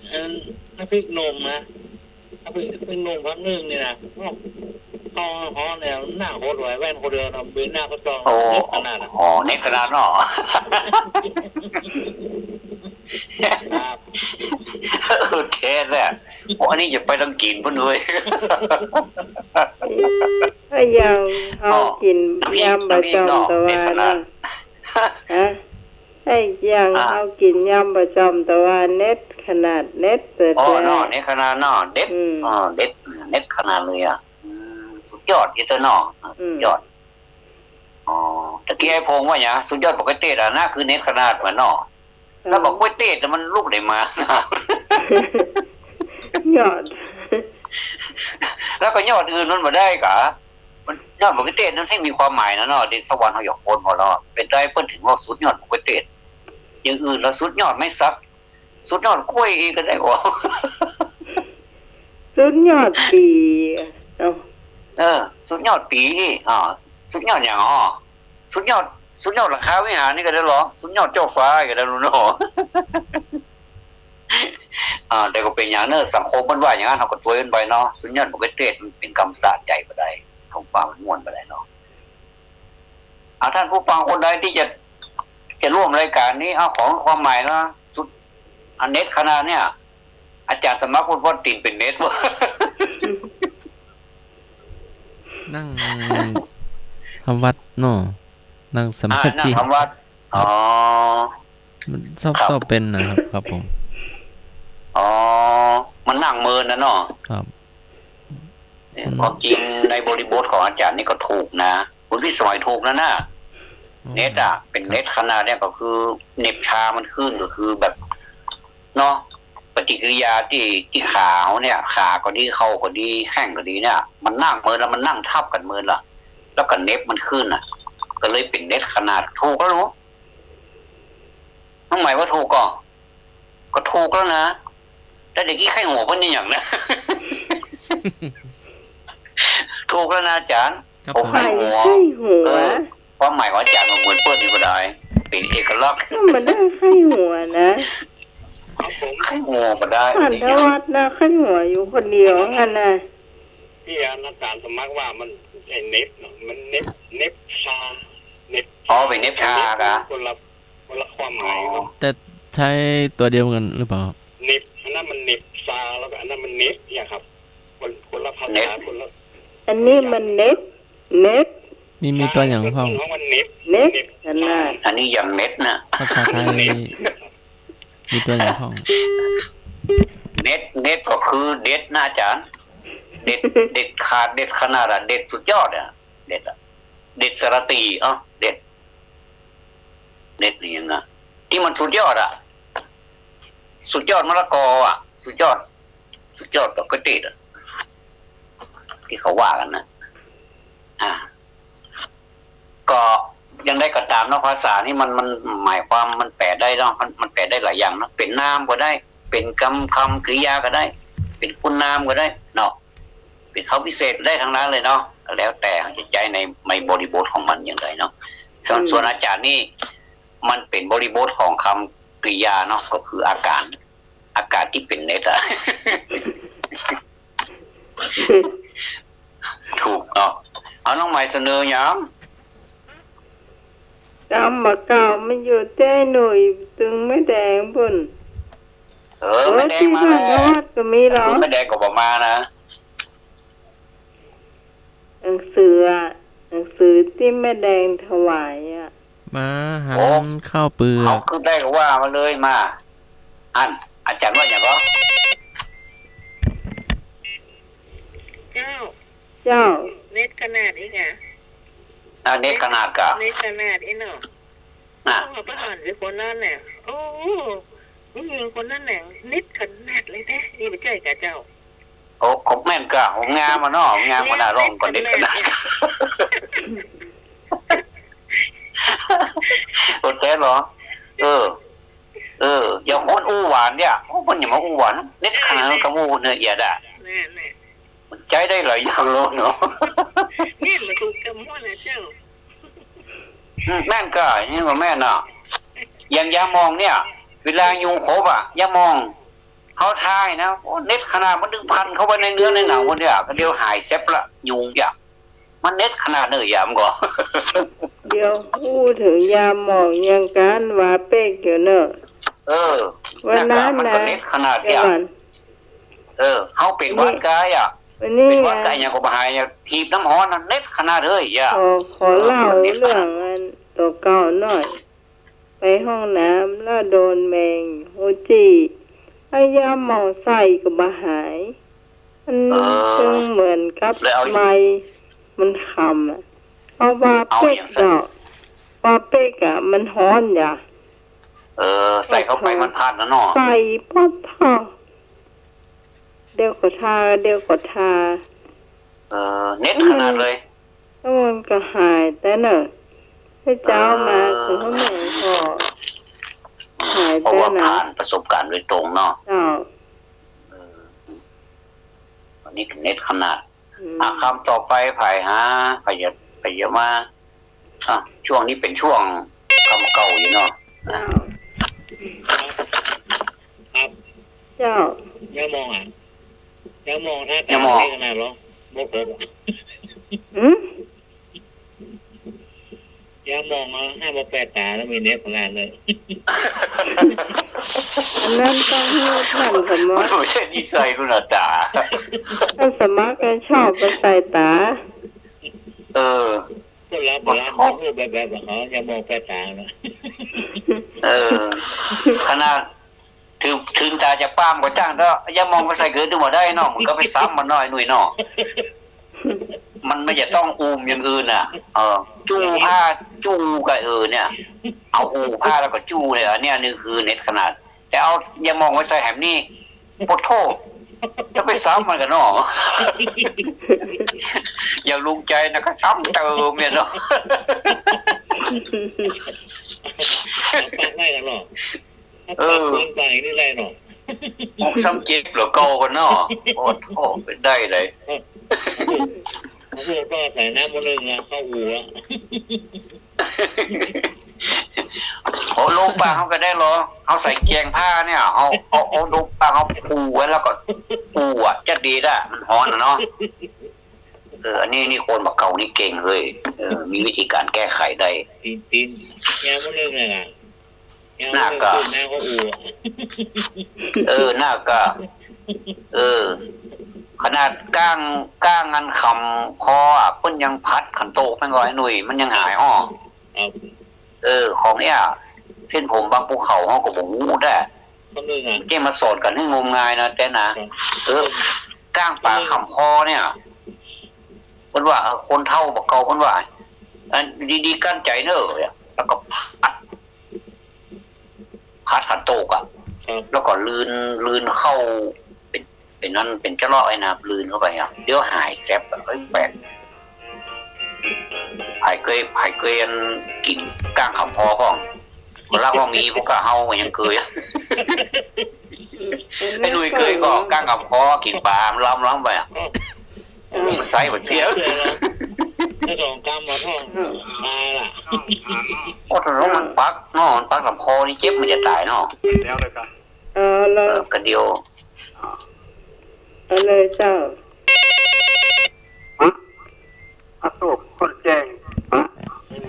น้ำพริกนมนะน้ำพริกนมพักนึงนี่นะก็ฮอเนี่ยหน้าโคตรไหวแว่นโคตรเดินเบนหน้าก็จอง โอ้ เน็ตขนาดนะ เน็ตขนาดเนาะ ครับ เทสเนี่ยอันนี้อย่าไปต้องกินพุ่นเลย ถ้ายังเขากินยำประจำตะวันนะฮะให้ยังเขากินยำประจำตะวันเน็ตขนาดเน็ตเปิด อ๋อ แล้ว เนาะเน็ตขนาดเนาะเด็ดเน็ตขนาดเลยสุดยอดอีเตอร์เนาะสุดยอดตะกี้ไอ้พงว่าอย่างสุดยอดปกติน่าคือเน็ตขนาดเหมือนเนาะแล้วบอกว่าเต้แต่มันลูกได้มา ยอด แล้วก็ยอดอื่นมันมาได้กะมันยอดปกตินั้นให้มีความหมายนะเนาะเด็กสวรรค์เขาอยากโคนพอแล้วเป็นได้เพิ่นถึงว่าสุดยอดปกติอย่างอื่นแล้วสุดยอดไม่ซักสุดยอดกล้วยอีกก็ได้บ่ สุดยอดปีสุดยอดปีสุดยอดอย่างสุดยอดราคาวิหารนี่ก็ได้หรอสุดยอดเจ้าฟ้าก็ได้รู้เนาะ แต่ก็เป็นอย่างเนอะสังคมมันว่าอย่างนั้นเขาก็ตัวกันไปเนาะสุดยอดปกติมันเป็นคำสาใจบ่ได้ของฟังมันม่วนบ่ได้เนาะท่านผู้ฟังคนใดที่จะร่วมรายการนี้ของความหมายนะสุดเน็ตขนาดเนี่ยอาจารย์สมัครพูดตินเป็นเน็ตบ่ นั่งทำวัดเนาะนั่งสมา นั่ ธิ งทำวัดมันชอบเป็นนะครับครับผม มันนั่งเมินนะเนาะ ครับ ความจริงในบริบทของอาจารย์นี่ก็ถูกนะคุณพี่สมัยถูกนะเน็ตเป็นเน็ตขนาดเนี่ยก็คือเน็บชามันขึ้นก็คือแบบเนาะปฏิกิริยาที่ขาเนี่ยขาก็ดีเข่าก็ดีแข้งก็ดีเนี่ยมันนั่งเมินแล้วมันนั่งทับกันเมินล่ะแล้วก็เน็บมันขึ้นก็เลยเป็นเน็ตขนาดถูกแล้วรู้น้องหมายว่าถูกก็ถูกแล้วนะแต่เด็กที่ไข้หัวเพิ่นนี่อย่างนะ ถูกแล้วนะอาจารย์ผมไข้หัวความหมายของอาจารย์มันเหมือนเปิ้ลนี่ก็ได้เป็นเอกลักษณ์มันได้ไข้หัวนะไข้หัวก็ได้ ผ่านทวัดนะไข้หัวอยู่คนเดียวกันนะที่อาจารย์สมัครว่ามันเน็ตมันเน็ตชาเน็ตเป็นเน็ตชากะคนละความหมายครับแต่ใช้ตัวเดียวกันหรือเปล่าเน็ตอันนั้นมันเน็ตชาแล้วก็อันนั้นมันเน็ตเนี่ยครับคนละภาษาคนละอันนี้มันเน็ต มีตัวอย่างพ่อง มันเน็ต เน็ตขนาด อันนี้อย่างเน็ตนะ ภาษาไทยมีตัวอย่างพ่อง เน็ตก็คือเด็ดนะอาจารย์เด็ดขาดเด็ดขนาดอะเด็ดสุดยอดอะเด็ดอะเด็ดสระตีเด็ดนี่ยังไงที่มันสุดยอดอะสุดยอดมะละกออะสุดยอดดอกกระติดอะที่เขาว่ากันนะก็ยังได้ก็ตามเนาะภาษานี่มันหมายความมันแปลได้เนาะมันแปลได้หลายอย่างเนาะเป็นนามก็ได้เป็นคำกริยาก็ได้เป็นคุณนามก็ได้เนาะเป็นคำพิเศษได้ทั้งนั้นเลยเนาะแล้วแต่จิตใจในบริบทของมันอย่างไรเนาะส่วนอาจารย์นี่มันเป็นบริบทของคำกริยาเนาะก็คืออากาศที่เป็นเน็ตอะ ถูกเนาะเอาน้องใหม่เสนอย้กำมะเก่ามันอยู่ใต้หน่วยตึงไม่แดงพุ่นไม่แดงมาแล้ว ก็มีหรอไม่แดงก็บอกมานะหนังสือที่แม่แดงถวายมาหันข้าวเปลือกเขาคือได้ก็ว่ามาเลยมาอาจารย์ว่าอย่างไรเจ้าเน็ตขนาดอีกเน็ตขนาดกะเน็ตขนาดอีเนาะเขาไปอ่านหรือคนนั้นเนี่ยโอ้คนนั้นเนี่ยเน็ตขนาดเลยแท้นี่ไม่ใช่กะเจ้าผมแม่นกะผมงามมาเนาะงามมาหน้าร่องก่อนเน็ตขนาดโอเคเหรออย่าคนอู้หวานเนี่ยคนอย่ามาอู้หวานเน็ตขนาดกระมูเนี่ยอย่าด่าใจได้หลายอย่างเลยเนาะนี่มันถูกกำว่านะเจ้าแม่นก็นี่ว่าแม่น่ะอย่างยามองเนี่ยเวลายุงครบยามองเขาทายนะเน็ตขนาดมันดึงพันเข้าไปในเนื้อในหนังมันเนี่ยก็เดียวหายเซฟละยุงอย่างมันเน็ตขนาดเนื้อยามก่อเดี๋ยวพูดถึงยามองยังการว่าเป๊กอยู่เนอะวันนั้นนะเน็ตขนาดเนี่ยเขาเป็นวัดกายเป็นวัดกายอย่างกับหายทีบน้ำฮ้อนเน็ตขนาดเลยขอเล่าเรื่องตัวเก่าหน่อยไปห้องน้ำแล้วโดนแมงโฮจิพยายามมองใส่กับบาหายมันจึงเหมือนกับไม้มันคำเอาว่าเป็กว่าเป็กมันฮ้อนใส่เข้าไปมันพัดนะเนาะใส่ปัดท่อเดี๋ยวก็ทาเน็ตขนาดเลยแล้วมันก็หายแต่เนอะให้เจ้ามาคือเขาเหมือนพอหายแต่นะผ่านประสบการณ์โดยตรงเนาะอันนี้เน็ตขนาดคำต่อไปไผ่ฮะไผ่เยอะมาช่วงนี้เป็นช่วงคำเก่าอยู่เนาะเจ้าอย่ามองอย่ามองถ้าแต่ไม่ขนาดหรอบอกเลยอย่ามองให้มาแปดตาแล้วมีเน็ตขนาดเลยอันนั้นต้องให้ท่านสมัครไม่ใช่นิสัยคุณตาท่านสมัครก็ชอบไปใส่ตาคนรับเขาคือแบบเขาอย่ามองแปดตานะขนาดถึงตาจะป้ามก็จ้างแล้วอย่ามองไปใส่เกิดดูมาได้เนาะมันก็ไปซ้ำมันน้อยหน่วยเนาะมันไม่จะต้องอูมอย่างอื่นจู้ผ้าจู้กับเนี่ยเอาอูผ้าแล้วก็จู้เลยเนี่ยนี่คือเน็ตขนาดแต่เอาอย่ามองไว้ใส่แหมนี่ปดโทษจะไปซ้ำมันกันเนาะอย่างลุงใจนะก็ซ้ำเติมเนี่ยเนาะฟังได้กันหรอฟังนี่ไรเนาะซ้ำเจ็บหรือโกกันเนาะโอ้โหเป็นได้เลยเขาพูดก็ใส่น้ำมันเลยเข้าหัวโอ้ลูกปลาเขาก็ได้หรอเขาใส่แกงผ้าเนี่ยเอาลูกปลาเขาปูไว้แล้วก็ปูจะดีได้มันฮ้อนเนาะอันนี้คนบักเก่านี่เก่งเลยมีวิธีการแก้ไขได้ปีนแง่มันเลยไงหน้ากะหน้ากะ ขนาดก้างงันคำคอเพิ่นยังพัดขันโตกไปก่อนไอ้หนุ่ยมันยังหายอ้อของเนี้ยเส้นผมบางภูเขาเฮาก็บ่ฮู้ได้แกมาสอนกันให้งมงายนะแต่นะก้างป่าคำคอเนี่ยเพิ่นว่าคนเฒ่าบ่เก่าเพิ่นว่าอันดีๆกั้นใจเด้อแล้วก็พัดขันโตกแล้วก็ลื่นเข้าเป็นนั่นเป็นเจ้าล้อไอ้นะลื่นเข้าไปเดี๋ยวหายแซ่บแปลกไผ่เกยกินก้างคำพอก่อนคนรักว่ามีพวกก็เฮายังเคยไอ้หนุ่ยเคยก็ก้างคำพอกินปลาล้ำไปมันใส่มันเสียถ้าสองกำมาท่องตายล่ะโอ้ถ้าร้องมันปักเนาะมันปักคำพอนี่เจ็บมันจะตายเนาะแล้วเลยกันแล้วกันเดียวเลยเจ้าอาโศกคนแจ้ง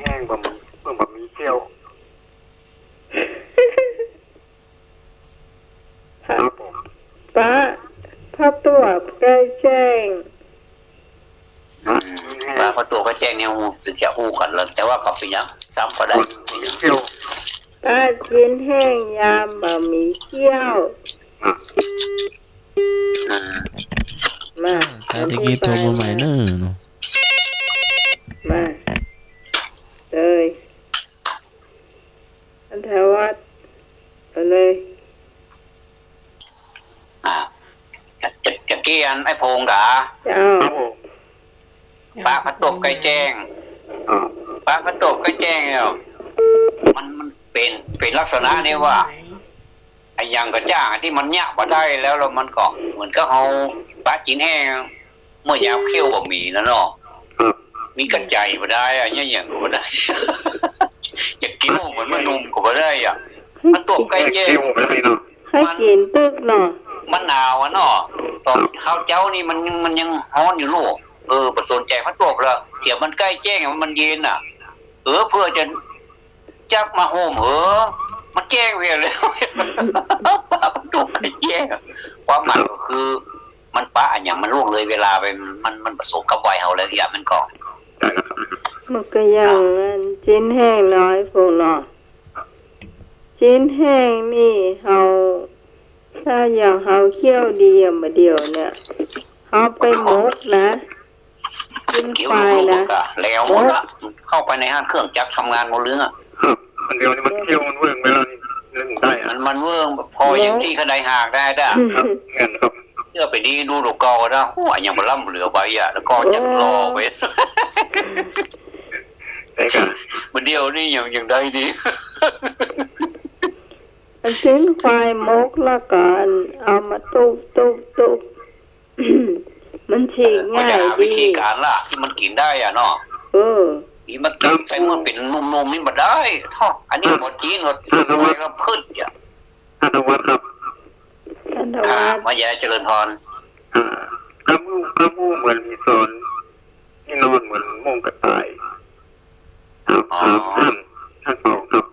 แห้งๆบ่มีเที่ยวป้าถ้าตัวใกล้แจ้งป้าพอตัวก็แจ้งเนี่ยสึกจะอู้กันแล้วแต่ว่าก็ไปยังซ้ำก็ได้ป้ากินแห้งยามบะหมี่เกี๊ยวมาสาธิตโทรมาใหม่เนอะเนาะมาเลยอันแถววัดไปเลยจะเกียนไอ้พงกะป้าพัดตบไก่แจ้งป้าพัดตบไก่แจ้งเนี่ยมันเป็นลักษณะนี้ว่าไอ้ยังกระจ้างที่มันยะมาได้แล้วมันก็เหมือนก็เอาปลาจีนแห้งเมื่อยามเคี่ยวบะหมี่นั่นเนาะมีกระใจมาได้อะอย่างก็มาได้อยากกินเหมือนมันนุ่มก็มาได้อ่ะมันตบไก่แจ้งให้กินตึกเนาะมันหนาวเนาะตอนข้าวเจ้านี่มันยังฮ้อนอยู่ลูกประสนใจพัดตบแล้วเสียมันใกล้แจ้งมันเย็นอ่ะเพื่อจะจักมาโฮมมันแจ้งเวียแล้วปะมันถูกแจ้งความหมายก็คือมันปะอย่างมันล่วงเลยเวลาไปมันผสมกับไวเฮาแล้วอย่างมันก่อนมันก็อย่างนั้นจิ้นแห้งน้อยพวกเนาะจิ้นแห้งนี่เฮาถ้าอย่างเฮาเคี่ยวดีมาเดียวเนี่ยเฮาไปหมกนะกินไฟนะแล้วเข้าไปในห้างเครื่องจักรทำงานหมดเรื่องมันเดียวนี่มันเคี่ยวมันเวิ้งไปแล้วนี่เรื่องได้มันเวิ้งพออย่างซี่ขนาดหากได้เงินครับเพื่อไปดีดูดอกกอนะโอ้ยยังบ่ล่ำเหลือใบอ่ะแล้วก็ยังรอไว้มันเดียวนี่ยังได้ดีอันเส้นไฟมกละกันเอามาตุบมันฉีกง่ายดีวิธีการล่ะที่มันกินได้อ่ะเนาะนี่มันกินใส่เมื่อเป็นนุ่มๆนี่มาได้ท่ออันนี้หมดจีนหมดไฟก็พืชอ่ะท่านวัดครับมาแย่เจริญพรกระมูเหมือนมีโซนที่นอนเหมือนมุ้งกระต่ายท่านสองครับ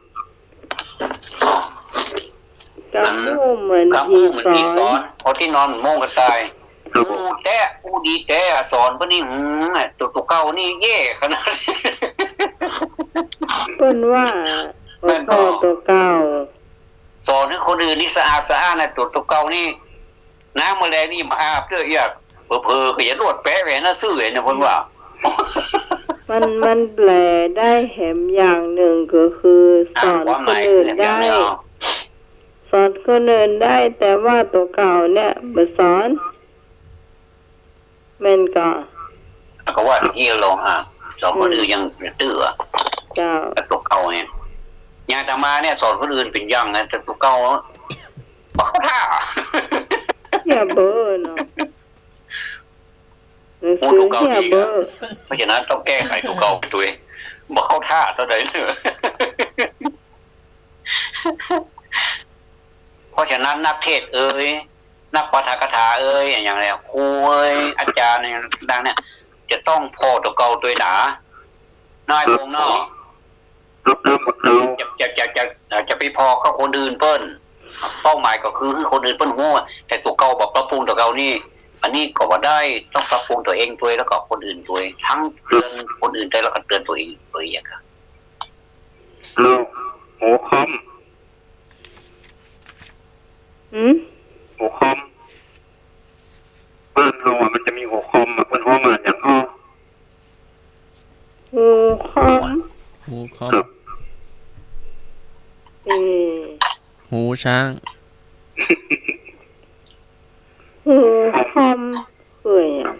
กระมูเหมือนมีสอนพอที่นอนมุ้งกระต่ายแต่ดีแต่สอนเพิ่นนี่ตัวเก่านี่แย่ขนาดเพิ่นว่าตัวเก่าสอนให้คนอื่นนี่สะอาดนะตัวเก่านี่น้ำแมลงนี่มาอาบเด้ออยากเผลอๆก็อย่ารวดแปะแหวนน่ะซื่อเห็นนะเพิ่นว่ามันแปลได้แหมอย่างหนึ่งก็คือสอนคนอื่นได้สอนคนอื่นได้แต่ว่าตัวเก่าเนี่ยบ่สอนแม่นก็ว่าที่ลงสอนคนอื่นยังตื้อจ้าตัวเก่าเนี่ยญาติมาเนี่ยสอนคนอื่นเป็นยังนะแต่ตัวเก่าบ่เข้าท่าอย่าเบ้อเนาะตัวเก่าดีเพราะฉะนั้นต้องแก้ไขตัวเก่าไปตัวเองบ่เข้าท่าเท่าใดเด้อเพราะฉะนั้นนักเทศนักปาฐกถาอย่างไรครูอาจารย์ดังเนี่ยจะต้องพอตัวเก่าตัวหนานายพงเนาะจะไปพอเข้าคนอื่นเปิ้นเป้าหมายก็คือคนอื่นเปิ้นหัวแต่ตัวเก่าบอกปรับปรุงตัวเก่านี่ อันนี้ก็ว่าได้ต้องปรับปรุงตัวเองด้วยแล้วก็คนอื่นด้วยทั้งเตือนคนอื่นได้แล้วก็เตือนตัวเองด้วยอย่างครับ แล้วหัวคอม หัวคอมบ้านเรามันจะมีหัวคอมเป็นห้องอ่านอย่างอ้อ หูคอม หูคอม เออ หูช้าง หูคอมเอ้ยอ่ะ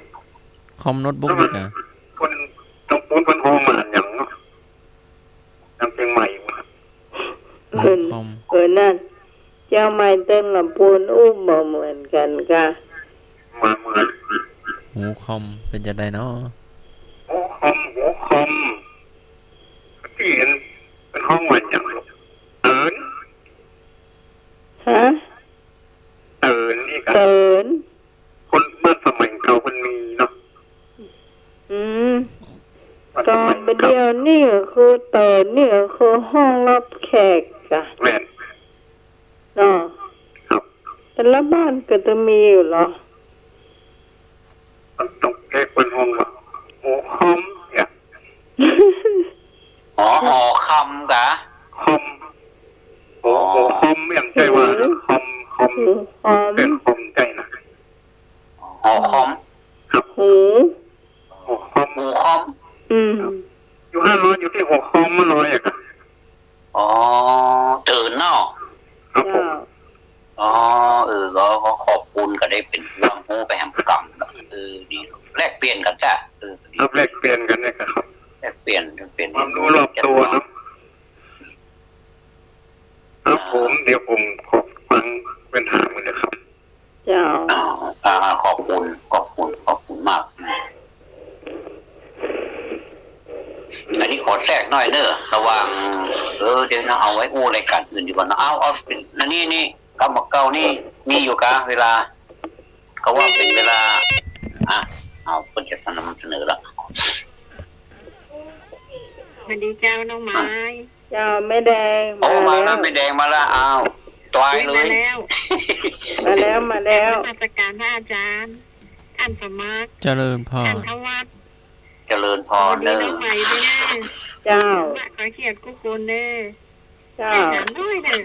คอมโน้ตบุ๊กนี่กะ คนต้องพูดเป็นห้องอ่านอย่างเนาะยังเป็นใหม่อยู่ หูคอม นั่นเจ้าไม้เต้นลำพูนอุ้มบ่เหมือนกันกะ มาเหมือน หูคอมเป็นจะได้เนาะ หัวคอมที่เห็นเป็นห้องอ่านอย่างตื่น ฮะ นี่กัน เติน คนเมื่อสมัยเก่ามันมีเนาะ ตอนเดียวนี่ก็คือเตินนี่ก็คือห้องรับแขกจ้ะ แม่น เนาะ ครับ แต่ละบ้านก็จะมีอยู่เหรอ มันต้องแก้เป็นห้องว่าหัวคอมเนี่ย หอคำกะ คอมหัวคอมอย่างใจว่าคอม หูคอม เป็นคอมใจนะ หอคอม หู หัวคอม หูคอม อยู่500อยู่ที่หัวคอม100อ่ะครับ อ๋อตื่นเนาะ ครับผม อ๋อก็ขอบคุณก็ได้เป็นความรู้ไปแฮมกรรมดีแลกเปลี่ยนกันจ้ะดี รับแลกเปลี่ยนกันเนี่ยครับ แลกเปลี่ยน ความรู้รอบตัวเนาะครับผมเดี๋ยวผมขอฟังเป็นหางมันนะครับ เจ้า ขอบคุณมากอันนี้ขอแทรกหน่อยเด้อระหว่างเดี๋ยวนะเอาไว้อู้รายการอื่นดีกว่านะเอาเป็นนี่กรรมเก่านี่มีอยู่กะเวลาก็ว่าเป็นเวลาเอาเพิ่นจะนำเสนอละ สวัสดีเจ้าน้องไม้ เจ้าไม่แดง โอ้มาแล้วไม่แดงมาแล้วอ้าวตายเลย มาแล้วมาแล้ว มาตรการพระอาจารย์ท่านสมัคร เจริญพร ท่านทวัฒน์ เจริญพร ดี เด้อ น้องใหม่เด้อ เจ้า ขอเขียดกุคนเด้อ เจ้า ถามด้วยเด้อ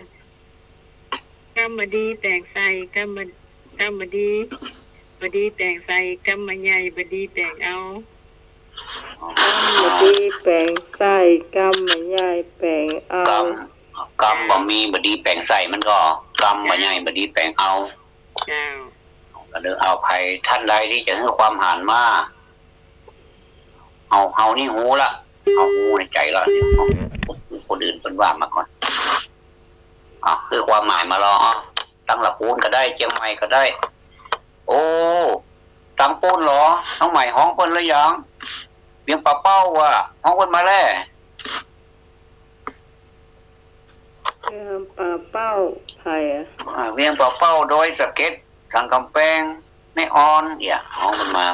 กำมาดีแต่งใส่กำมาดีบดีแต่งใส่กำมาใหญ่บดีแต่งเอา กำดีแปลงใส่กำมาใหญ่แปลงเอา กำบ่มีบดีแปลงใส่มันก็กำบ่ใหญ่บดีแปลงเอา เจ้า ก็เด้อเอาภัยท่านใดที่จะให้ความหานมาเอานี่หูละเอาหูในใจละเนี่ยคนอื่นเพิ่นว่ามาก่อนคือความหมายมารอตั้งหลักปูนก็ได้เชียงใหม่ก็ได้ โอ้ตั้งปูนเหรอน้องใหม่ห้องเพิ่นหรือยังเวียงป่าเป้าว่ะห้องเพิ่นมาแล้ว ป่าเป้าไผ่อะ เวียงป่าเป้าโดยสะเก็ตทางกำแพงในออนห้องเพิ่นมา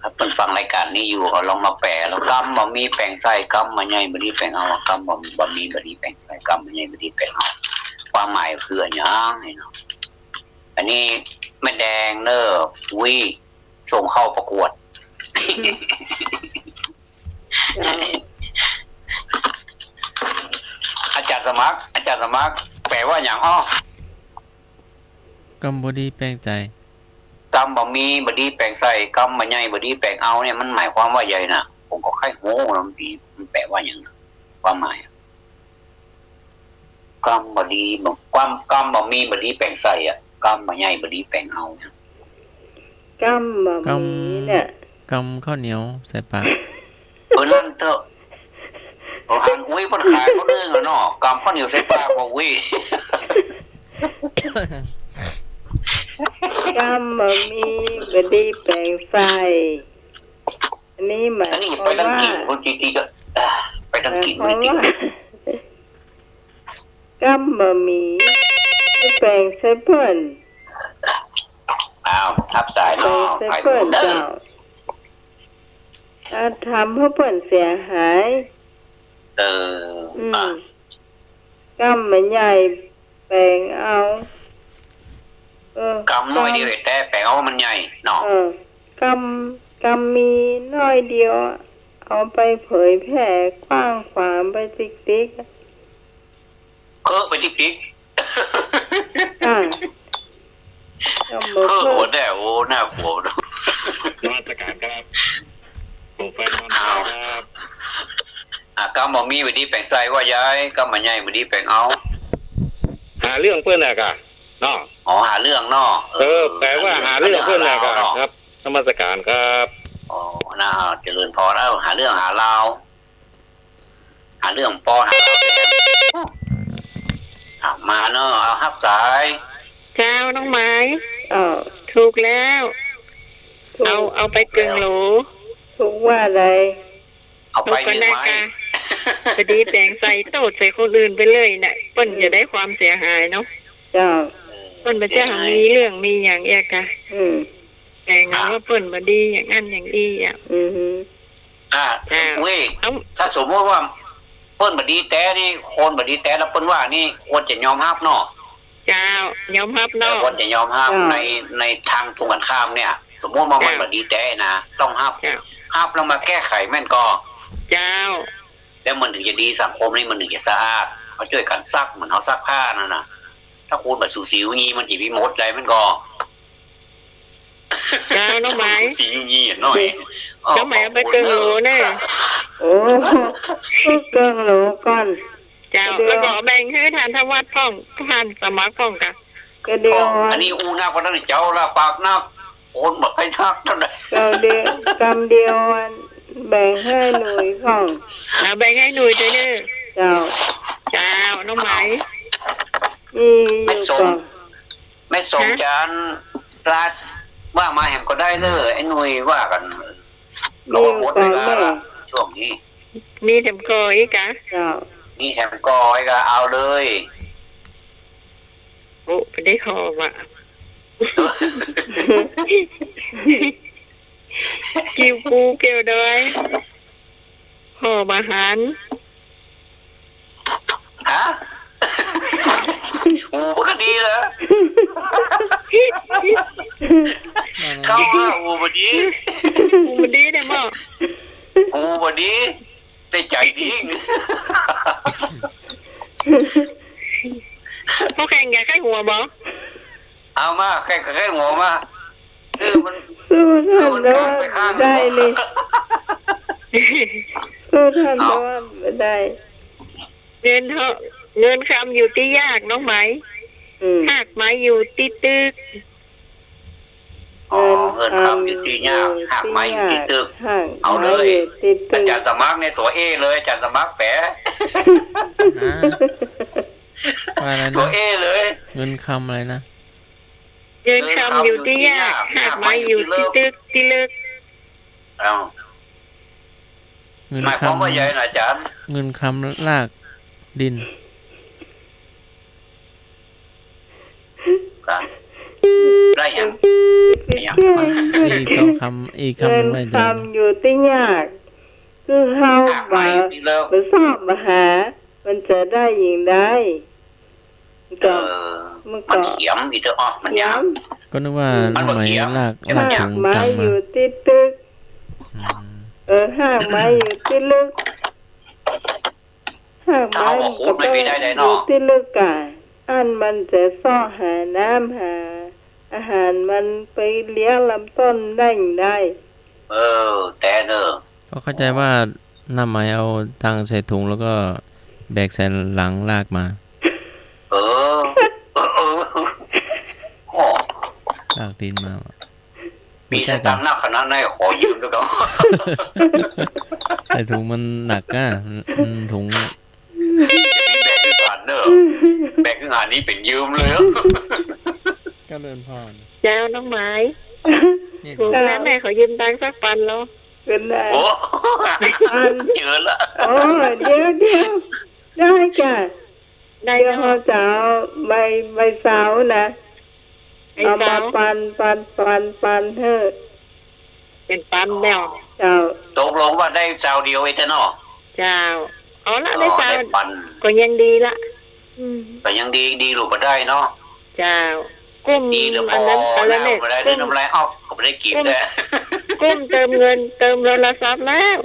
ครับเพิ่นฟังรายการนี้อยู่ก็ลองมาแปลแล้วกำบ่มีแปลงใส่กำบ่ใหญ่บ่ดีแปลงเอากำบ่มีบ่ดีแปลงใส่กำบ่ใหญ่บ่ดีแปลงเอาความหมายคืออันหยังนี่เนาะอันนี้แม่แดงเน้อส่งเข้าประกวด อาจารย์สมัครแปลว่าอย่างกำบดีแปลงใจ กำบ่มีบ่ดีแปลงใส่กำบ่ใหญ่บ่ดีแปลงเอาเนี่ยมันหมายความว่าใหญ่น่ะผมก็ค่อยโง่มันแปลว่าอย่างนั้นความหมายกำบ่ดีความกำบ่มีบ่ดีแปลงใส่กำบ่ใหญ่บ่ดีแปลงเอาเนี่ย กำบะหมี่เนี่ย กำข้าวเหนียวใส่ปาก นั่นเถอะหันอุ้ยมันขายเขาเรื่องอะเนาะกำข้าวเหนียวใส่ปากบ่อุ้ย กำบะหมี่บดีแปลงใส่อันนี้หมาย อันนี้ ค ไป วาม ตั้ง ว่า กินคนจริงๆก็ไปตั้งกิน เพ คน ราะ จริง ว่ากำบะหมี่แปลงใส่เพิ่น อ้าวทับสาย แปล เนาะ งใส่ ไป เพิ่น เด้อ เจ้าถ้าทำให้เพิ่นเสียหาย กำมันใหญ่แปลงเอา กำน้อยเดียวแต่แปลงเอามันใหญ่เนาะกำมีน้อยเดียวเอาไปเผยแผ่กว้างขวางไปติ๊กไปติ๊กโหแต่โอ้น่ากลัวดูมาตรการครับผมแฟนมันครับกำบอกมีวันนี้แปลงใส่ว่าย้ายกำมาใหญ่วันนี้แปลงเอาหาเรื่องเพื่อนอะกะเนาะหาเรื่องเนาะแปลว่าหาเรื่องเพื่อนอะกะครับนมัสการครับน่าเจริญพอแล้วหาเรื่องหาเรื่องปอหามาเนาะเอาฮับสายเจ้าน้องไม้ถูกแล้วเอาไปกึ่งโหลถูกว่าอะไรเอาไปหนึ่งไม้พอดีแต่งใส่โต๊ดใส่คนอื่นไปเลยน่ะเปิ้นจะได้ความเสียหายเนาะจ้าเปิ้นบ่จะมีเรื่องมีอย่างเอียกะแต่งว่าเปิ้นบ่ดีอย่างนั้นอย่างนี้อ่ะเว้ยถ้าสมมติว่าเปิ้นบ่ดีแต่นี่คนบ่ดีแต่แล้วเปิ้นว่านี่ควรจะยอมรับเนาะเจ้ายอมรับเนาะควรจะยอมรับในทางตรงกันข้ามเนี่ยสมมติว่ามันบ่ดีแต่นะต้องรับแล้วมาแก้ไขแม่นก็เจ้าแล้วมันถึงจะดีสังคมนี่มันถึงจะสะอาดเขาช่วยกันซักเหมือนเขาซักผ้านั่นน่ะถ้าคุณแบบสูสีงี้มันจะพิมดใจมันก็เจ้าน้องไม้สูสีงี้หน่อยเจ้าไม้เอาไปเกิงโหลแน่เกิงโหลก่อนเจ้าแล้วก็แบ่งให้ทานทวัดพ่องทานสมัครพ่องกะก็เดียวอันนี้อูหน้าคนนั้นเจ้าละปากหน้าโอนหมดไปทักเท่าไหร่กำเดียวแบ่งให้หน่วยพ่องแบ่งให้หน่วยด้วยเด้อเจ้าน้องไม้ไม่ส่งจานราดว่ามาแห่งก็ได้เลยไอ้หน่วยว่ากันรอหมดเวลาละช่วงนี้มีแถมกออีกะมีแถมกออีกะเอาเลยโอ้ไปได้คอว่ะกิวปูเกี่ยวด้วยห่ออาหารฮะอูก็ดีเลยเข้ามาอูบดีได้มั้งอูบดีแต่ใจดีพวกแข่งอยากให้หัวบ่เอามาแค่หัวมามันสู้ท่านแต่ว่าได้เลยสู้ท่านแต่ว่าไม่ได้เงินคำอยู่ที่ยากน้องไหมหากไม้อยู่ที่ตึกเงินคำอยู่ที่ยากหากไม้อยู่ที่ตึกเอาเลยอาจารย์สมัครในตัวเอเลยอาจารย์สมัครแปะตัวเอเลยเงินคำอะไรนะเงินคำอยู่ที่ยากหากไม้อยู่ที่ตึกที่เลิกเงินคำว่าใหญ่นะอาจารย์เงินคำลากดินได้ยังต้องคำอีกคำไม่ได้คำอยู่ที่ยากคือเข้ามาไปสอบมาหามันจะได้ยิงได้มันเขียมอีกเถอะมันย้ำก็นึกว่าไม้ลากถุงไม้อยู่ที่ตึกห้างไม้อยู่ที่ลึกห้างไม้ก็ต้องอยู่ที่ลึกก่ะอันมันจะซ่อหาน้ำหาอาหารมันไปเลี้ยงลำต้นได้แต่เนอะก็เข้าใจว่าน้ำไม้เอาตังใส่ถุงแล้วก็แบกใส่หลังลากมาลากดินมามีสตางค์หน้าคณะไหนขอยืมด้วยกันใส่ถุงมันหนักอ่ะถุงแบกขึ้นหานเนอะแบกขึ้นหานนี้เป็นยืมเลยก็เดินผ่านเจ้าน้องไม้ถูกแล้วแม่ขอยืมตังค์สักปันแล้วเป็นไรโอ้เจอละเดี๋ยวได้จ้ะได้เขาเจ้าใบเสานะเอามาปันเถอะเป็นปันแล้วเจ้าตกลงว่าได้เจ้าเดียวไอ้เจ้าเนาะเจ้าเอาละได้เจ้าก็ยังดีละแต่ยังดีหลุดมาได้เนาะเจ้า กุ้ม ดีเดี๋ยวพ อั อน นั้นอะไร แล้ว เนี่ย ไม่ได้น้ำลายออกก็ไม่ได้กินเลย กุ้มเติมเงินเติมโทรศัพท์แล้ว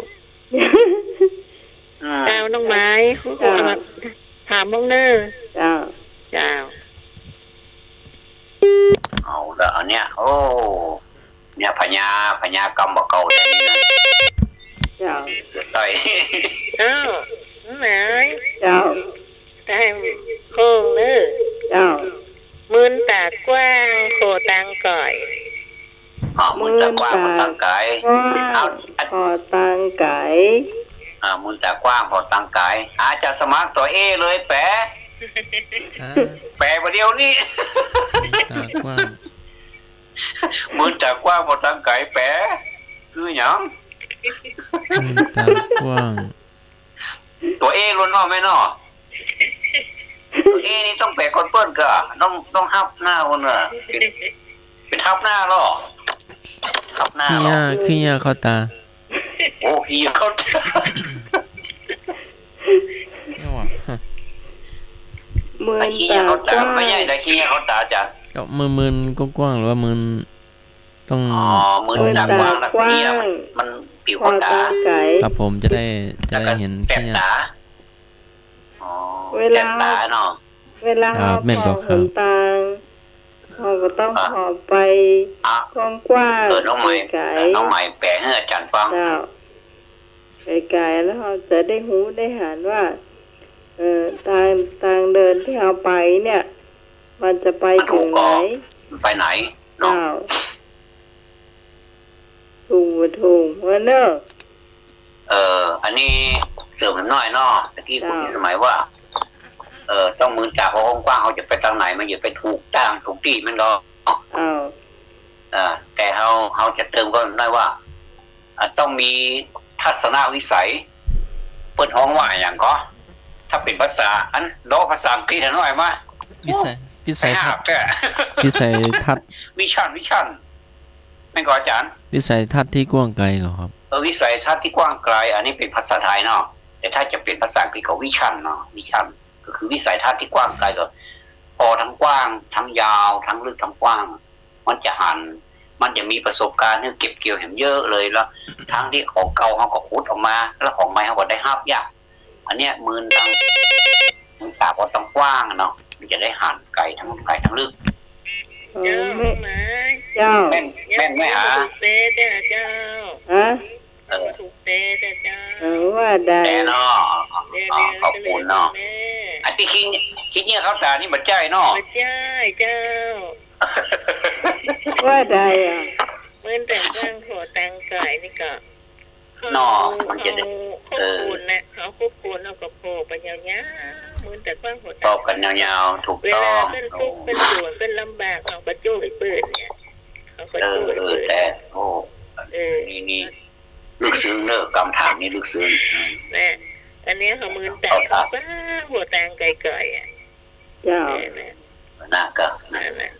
เจ้าน้องไม้เขาก็เอามาถามบ้างเนอะ เจ้า เจ้า เอาละอันเนี้ยโอ้เนี่ยพญากรรมบ่เก่าแต่นี่นะ เจ้า เสือต่อย เจ้าน้องไม้ เจ้า แต่โค้งเนอะ เจ้า มืนตากว้างโคตังก่อย มุนตะกว้างพอตังกาย กว้างพอตังไก่ มุนตะกว้างพอตังกายอาจารย์สมัครตัวเอเลยแปะ อ่า แปะประเดี๋ยวนี้ ตากว้าง มุนตะกว้างพอตังกายแปะคือหยัง ตากว้าง ตัวเอล้วนเนาะแม่เนาะตัวเอนี่ต้องแปะคนเปิ้นก็ต้องทับหน้าคนน่ะเป็นทับหน้าหรอทับหน้า ขี้ หรอย าขี้ยาเข้าตา โอ้พี่เขา เนี่ยว่ะ เหมือน ขี้ ตา เขา ก ตา ว้าง ไม่ใช่ได้ขี้เขาตาจ้ะ ก็มืนก็กว้างหรือว่ามืนต้อง อ๋อมือ เหมือน ตาก ตา ว้างแล้ว กว้า ขี้ ง มันผิว พอ เขาตา ตังไก่ ครับผมจะได้เห็น แสบ ขี้ยา ตาอ๋อ เว แส ลา บตาเนาะ เวลา ครั เรา บแม่น พ บ อ อก ข ครับ นตาเราก็ต้องพอไป อ่ะ กว้าง น้องใหม่ ไก่ น้องใหม่แปลให้อาจารย์ฟัง เจ้าไก่แล้วเราจะได้หูได้หันว่าทางเดินที่เราไปเนี่ย มันจะไปถึงไหน ไปไหนเนาะ เจ้าถูกวันเนอะ อันนี้เสริมหน่อยเนาะตะกี้คุณสมัยว่า ต้องมือจากพอกว้างเขาจะไปทางไหนมันอย่าไปถูกตั้งถูกที่มันก็ อ้าว แต่เขาจะเติมก็ได้ว่าต้องมีทัศนวิสัยเปิดห้องว่าอย่างก็ถ้าเป็นภาษาอันโลภาษาอังกฤษหน่อยมา วิสัย ไป ทั หา ศน์ แก วิสัยทัศน์ วิชั่นไม่ก็อาจารย์ วิสัยทัศน์ที่กว้างไกลก่อนครับ วิสัยทัศน์ที่กว้างไกลอันนี้เป็นภาษาไทยเนาะแต่ถ้าจะเป็นภาษาอังกฤษก็วิชั่นเนาะวิชั่นก็คือวิสัยทัศน์ที่กว้างไกลก็พอทั้งกว้างทั้งยาวทั้งลึกทั้งกว้าง มันจะหันมันจะมีประสบการณ์ที่เก็บเกี่ยวเห็นเยอะเลยแล้วทั้งที่ของเก่าเขาก็ขุดออกมาแล้วของใหม่เขาก็ได้ฮับยากอันเนี้ยมือทั้งตาก็ต้องกว้างเนาะมันจะได้หันไกลทั้งลึก เจ้า ไม่ ไม้ เจ้า แม่นไม่หา ถูกเตะแต่เจ้า ฮะ ถูกเตะแต่เจ้า ว่าได้ แต่เนาะขอบคุณเนาะ แม่ อันที่คิดเนี่ยเขาตานี่มันใจเนาะ มาเจ้าเจ้า ว่าได้อ่ะ เหมือนแต่กว้างโคตังก่อยนี่ก็ เนาะมันจะได้ เขาคูณนะเขาคูณแล้วก็โผล่ไปยาวๆเหมือนแต่กว้างโค ต ตั อง บกันยาวๆถูก เว ต้อ ลาง เป็นทุกข์เป็นส่วนเป็นลำบากเขาก็ช่วยเปิดเนี่ยเขาก็ช่วยเปิด แต่โอ้ เออ นี่ลึกซึ้งเนอะกำถามนี่ลึกซึ้ง แม่อันนี้เขามือแต่เขาป้าหัวแตงไก่ๆอ่ะ เจ้า แม่ น่าก็ นั่นแหละ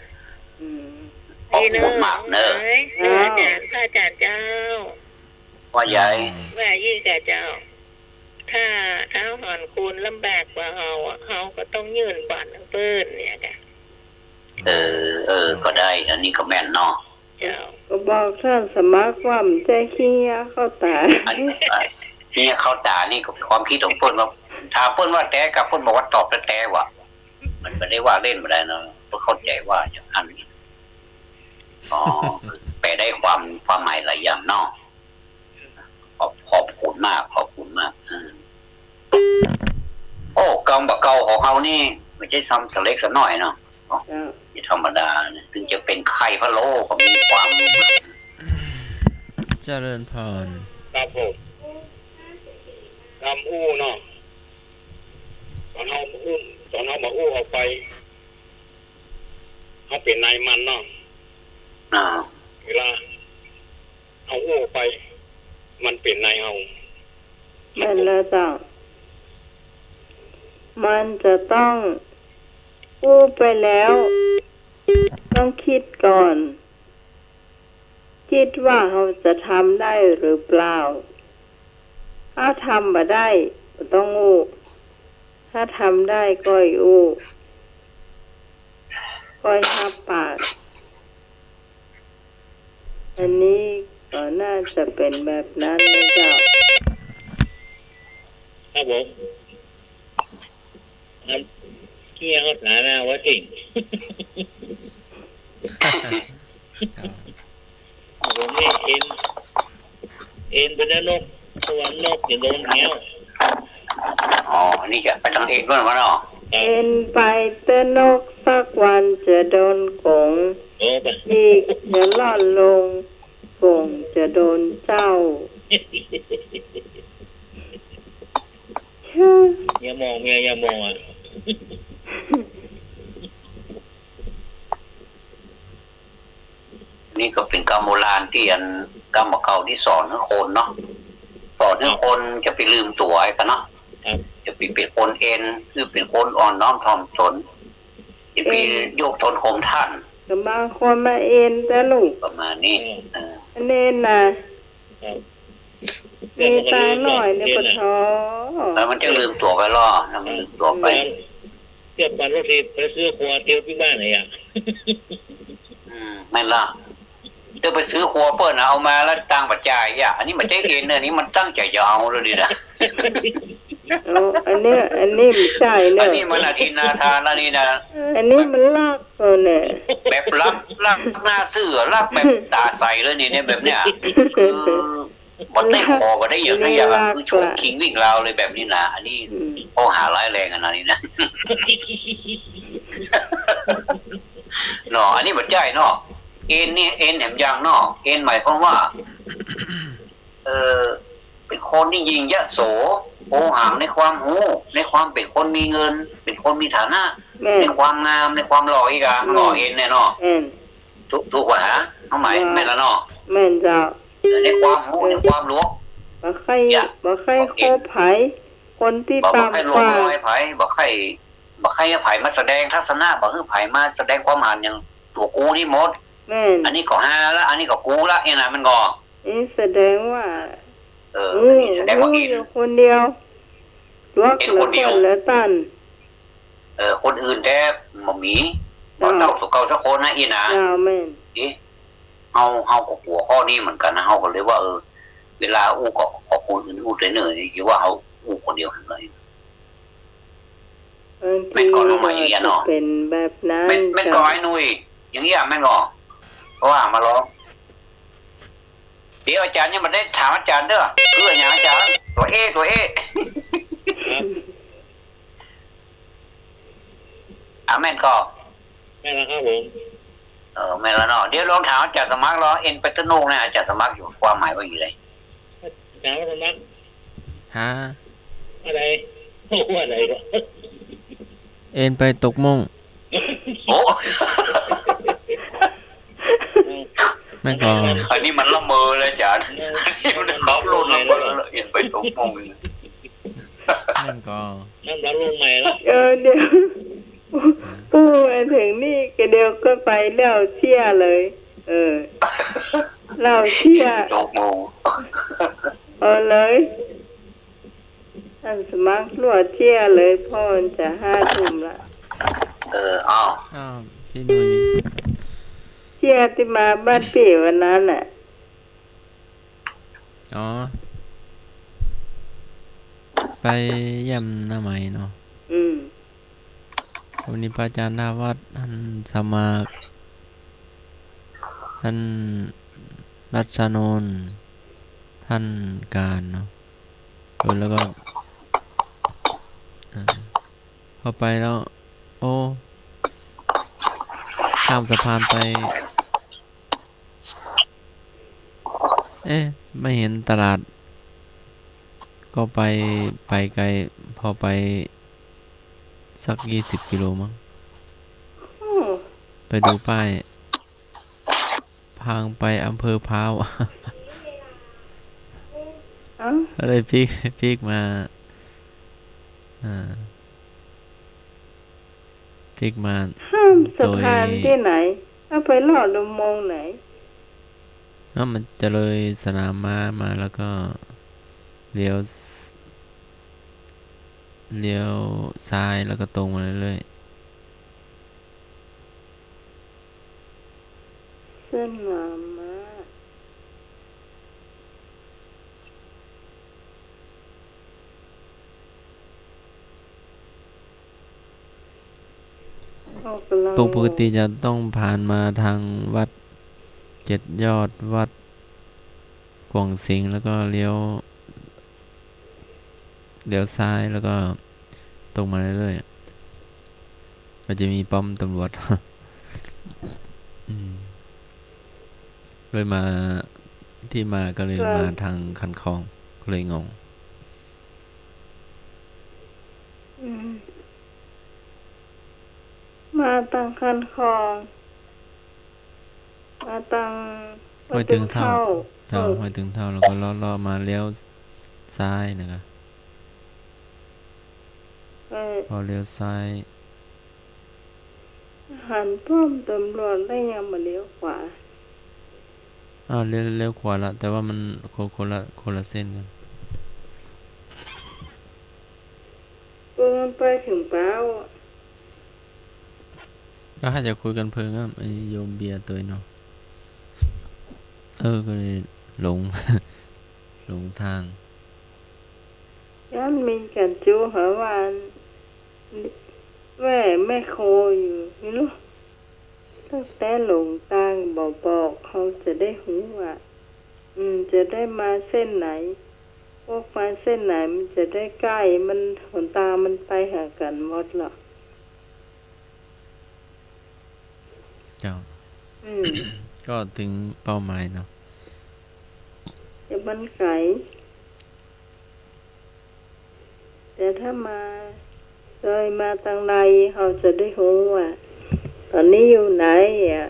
อืม ขอบคุณมากเนอะ อาจารย์พระอาจารย์เจ้า ว่าใหญ่ ว่ายี่กับเจ้า ถ้าหอนคูณลำบากกว่าเขาก็ต้องยื่นก่อนเปิ้นเนี่ยค่ะ ก็ได้ อันนี้ก็แม่นเนาะ เจ้า ก็บอกท่านสมัครว่ามันใจขี้ยาเข้าตา อันนี่เขาตานี่ก็ความคิดของเพิ่นว่าถามเพิ่นว่าแต่กับเพิ่นบอกว่าตอบแต่ว่ามันไม่ได้ว่าเล่นมาได้เนาะเพิ่นเข้าใจว่าอย่างนั้นอ๋อแปลได้ความหมายหลายอย่างเนาะขอบคุณมากโอ้กำบักเก่าของเขานี่ไม่ใช่ซ้ำสเล็กสน้อยเนาะ เจ้า ธรรมดาเนี่ยถึงจะเป็นไข่พะโล้ก็มีความ เจริญพร ครับผมกำอู้เนาะตอนเอามาอู้ออกไปเขาเป็นนายมันเนาะ เวลาเอาอู้ออกไป มันเป็นนายเอา มันแล้วเจ้ามันจะต้องอู้ไปแล้ว ต้องคิดก่อน คิดว่าเราจะทำได้หรือเปล่า ถ้าทำมาได้ก็ต้องอู้ถ้าทำได้ก็อู้ คอยหับปาก อันนี้ก็น่าจะเป็นแบบนั้นนะเจ้า ครับผมอันเกี่ยงหนาหน้าว่าจริงผมนี่เอ็นเป็นนกตัวนกอย่าโดนแหวอ๋อนี่จะไปทางเอกด้วยวะเนาะ เอ็นไปเตะนกสักวันจะโดนกง โอ้ปะ อีกจะล่อนลงกงจะโดนเจ้า อย่ามองเมียอย่ามองอ่ะ นี่ก็เป็นกรรมโบราณที่อันกรรมเก่าที่สอนให้คนเนาะสอนให้คนจะไปลืมตัวไอ้กันเนาะจะไปเป็นคนเอ็นหรือเป็นคนอ่อนน้อมถ่อมตนจะไปโยกตนข่มท่าน ก็บางคนมาเอ็นแต่ลูก ประมาณนี้ อันนี้นะมีตาหน่อยในปะท้อ แล้วมันจะลืมตัวไปล่อแล้วมันลืมตัวไป เทียบกันว่าทีไปซื้อครัวเตียวที่บ้านไหนอ่ะ ไม่ล่ะจะไปซื้อครัวเปิ้ลเอามาแล้วตั้งปัจจัยอ่ะอันนี้มันใจเอ็นเนี่ยนี่มันตั้งใจจะเอาเลยดินะ อันนี้ไม่ใช่เน อัน อะ นี้มันอธินาทานแล้วนี่นะ อันนี้มันลากเนี่ย แบบรับหน้าเสื้อรับแบบตาใสเลยนี่เนี่ยแบบเนี้ยมันได้คอก็ได้อย่างสักอย่างคือโชว์คิงวิ่งราวเลยแบบนี้นะอันนี้ข้อหาร้ายแรงอันนี้นะเนาะอันนี้บัดใจเนาะเอ็นนี่เอ็นแหมยางเนาะเอ็นหมายความว่าเป็นคนที่ยิงยะโสโอหังในความหูในความเป็นคนมีเงินเป็นคนมีฐานะในความงามในความหล่ออีกอ่ะหล่อเอ็นแน่เนาะถูกกว่าฮะน้องหมายแม่นละเนาะ แม่นเจ้า ในความหูในความรู้บ่ใครโคบไผคนที่ บอก ตาม ใครลง ว่า น้อยไผบอกใครไผมาแสดงทัศนะบอกคือไผมาแสดงความหันอย่างตัวกูนี่หมด แม่น อันนี้ก็ฮาละอันนี้ก็กูละเนี่ยนะมันก็ แสดงว่า นี่แสดงว่าอิน อยู่คนเดียวลวกเหลือคนเหลือตัน คนอื่นแท้บ่มีบ่เต้าตัวเก่าสักคนนะอีนะ แม่น เฮาก็หัวข้อนี้เหมือนกันนะเฮาก็เลยว่าเวลาอู้ก็ขอคนอื่นอู้เหนื่อยๆคิดว่าเฮาอู้คนเดียวเลย แม่นก่อนลงมาอย่างเงี้ยเนาะ เป็นแบบนั้น แม่นก่อนไอ้นุ้ยอย่างเงี้ยแม่นก่อนเพราะว่ามาร้องเดี๋ยวอาจารย์เนี่ยมันได้ถามอาจารย์เด้อเพื่ออย่างอาจารย์ตัวเอแม่นก็ แม่ละครับผม แม่นแล้วเนาะเดี๋ยวลองถามอาจารย์สมัครรอเอ็นไปตะนุกนะอาจารย์สมัครอยู่ความหมายว่าอย่างไร ถามว่าสมัคร ฮะ อะไรว่าอะไรก็ เอ็นไปตกมง โอ้ แม่นก็ อันนี้มันละเมอเลยอาจารย์อันนี้มันขับรถละเมอเลยเอ็นไปตกมงเลย แม่นก็ น้ำร้อนลงใหม่แล้ว เดี๋ยวปูมาถึงนี่ก็เดี๋ยวก็ไปเล่าเชี่ยเลยเล่าเชี่ย ตกมง เลยท่านสมัครลวดเชี่ยเลยพ่อจะ5 ทุ่มละ อ้าว พี่นุ้ย เชี่ยที่มาบ้านพี่วันนั้นน่ะ อ๋อไปเยี่ยมหน้าใหม่เนาะวันนี้พระอาจารย์นาวัดท่านสมัครท่านรัชนนท์ท่านการเนาะแล้วก็พอไปแล้วโอ้ข้ามสะพานไปไม่เห็นตลาดก็ไปไกลพอไปสัก20 กิโลมั้งไปดูป้ายทางไปอำเภอพร้าวอะไรพลิกมาพลิกมา ห้ามสะพานที่ไหนเอาไปลอดลมมงไหนมันจะเลยสนามม้ามาแล้วก็เลี้ยวซ้ายแล้วก็ตรงมาเรื่อย ส้นหมามาปกติจะต้องผ่านมาทางวัด7 ยอดวัดกวางสิงห์แล้วก็เลี้ยวซ้ายแล้วก็ตรงมาเรื่อยๆก็จะมีป้อมตำรวจ เลยมาที่มาก็เลยมาทางคันคลองเลยงง มาตังคันคลองมาตัง ห้วยตึงเท่าห้วยตึงเท่าแล้วก็ล้อมาเลี้ยวซ้ายนะครับพอเลี้ยวซ้าย หันป้อมตำรวจได้ยังมาเลี้ยวขวาเลี้ยวขวาละแต่ว่ามันคนละเส้นกันมันไปถึงเป้าก็ให้จะคุยกันเพิ่งอ่ะไอ้โยมเบียร์ตัวเนาะก็เลยหลง หลงทางยันมีกันจูหาวานแม่โคอยู่ไม่รู้ตั้งแต่หลงทางบอกเขาจะได้หูว่าจะได้มาเส้นไหนพวกมาเส้นไหนมันจะได้ใกล้มันหนตามันไปหากันหมดหรอกเจ้า ก็ถึงเป้าหมายเนาะจะมันไกลแต่ถ้ามาเลยมาทางในเขาจะได้รู้ว่าตอนนี้อยู่ไหนอ่ะ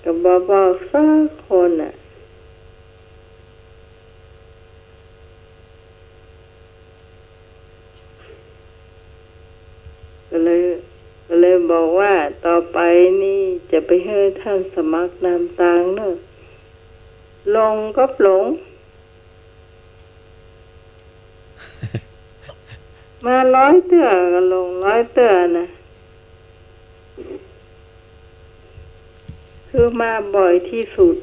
ก็บอกสักคนอ่ะก็เลยบอกว่าต่อไปนี่จะไปให้ท่านสมัครนามตางเนอะลงก็หลง มา100 เตื้อก็ลง100 เตื้อนะคือมาบ่อยที่สุด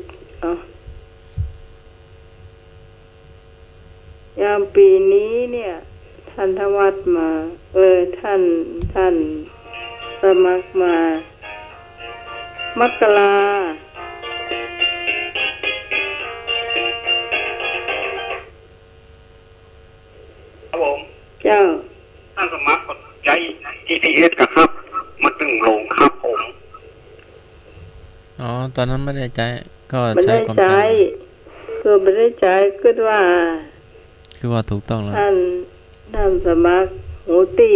ยามปีนี้เนี่ยท่านทวัดมาท่านสมัครมามกราครับผมเจ้าท่านสมัครกดใจ GPS ครับมาตึงลงครับผมตอนนั้นไม่ได้ใจก็ใช้ความจำคือไม่ได้ใจคือว่าถูกต้องแล้วท่านสมัครหูตี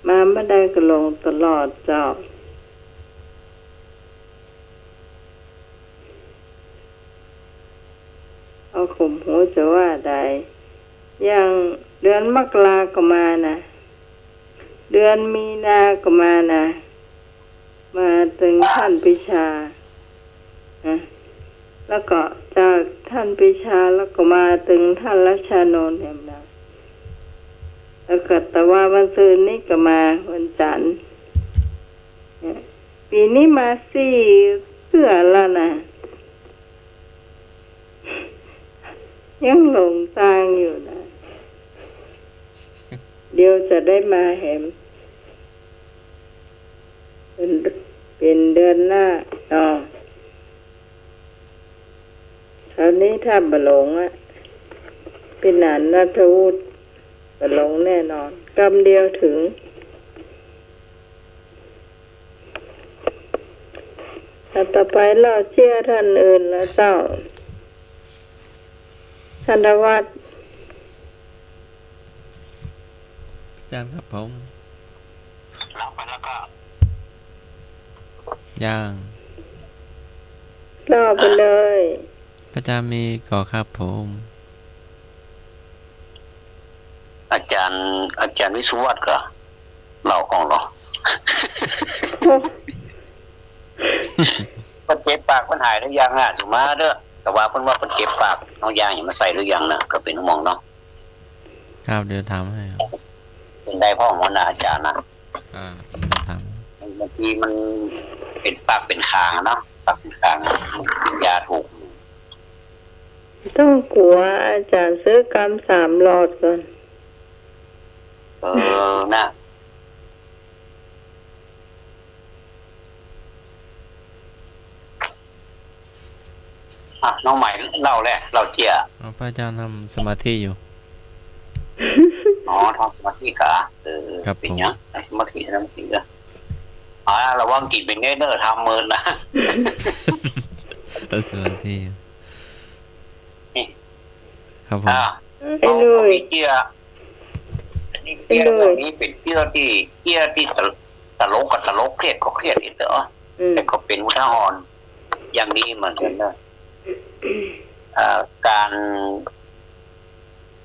มาไม่ได้ก็ลงตลอดเจ้าเอาข่มหัวจะว่าได้อย่างเดือนมกราก็มานะเดือนมีนาก็มานะมาถึงท่านปิชาแล้วก็จากท่านปิชาแล้วก็มาถึงท่านรัชานนท์เห็นไหมแล้วก็แต่ว่าวันศุกร์นี้ก็มาวันจันทร์ปีนี้มา4 เสื้อแล้วนะยังหลงทางอยู่นะเดี๋ยวจะได้มาเห็นเป็นเดือนหน้าคราวนี้ถ้าบหลงเป็นหนานนัทวุฒิบหลงแน่นอนกำเดียวถึงต่อไปเราเชื่อท่านอื่นแล้วเจ้าท่านวัดอาจารย์ครับผมรับไปแล้วก็ย่างรอไปเลยพระอาจารย์มีก่อครับผมอาจารย์วิสุวัตก็เล่าของหรอคนเจ็บปากมันหายหรือยังสุมาเด้อแต่ว่าเพิ่นว่าคนเจ็บปากเอายาอย่างมาใส่หรือยังนะก็เป็นห่วงเนาะ ครับเดี๋ยวทำให้ครับ เป็นได้พ่อหัวหน้าอาจารย์นะ ท บางทีมันเป็นปากเป็นคางเนาะปากเป็นคางกินยาถูก ต้องกลัวอาจารย์ซื้อกำ3 หลอดก่อน นะน้องใหม่เล่าแหละเราเจีย ำพระอาจารย์ทำสมาธิอยู่ อ๋อทำสมาธิขาครับ เป็นยังสมาธิทำจริงเหรอระวังกินเป็นเนอร์ทำมือนะ สมาธิอยู่ครับผม ไอ้ลุย เจียอันนี้เจียแบบนี้เป็นเจียที่ตลกกับตลกเครียดก็เครียดอีกเหรอแต่ก็เป็นอุทาหรณ์อย่างนี้เหมือนกันนะการ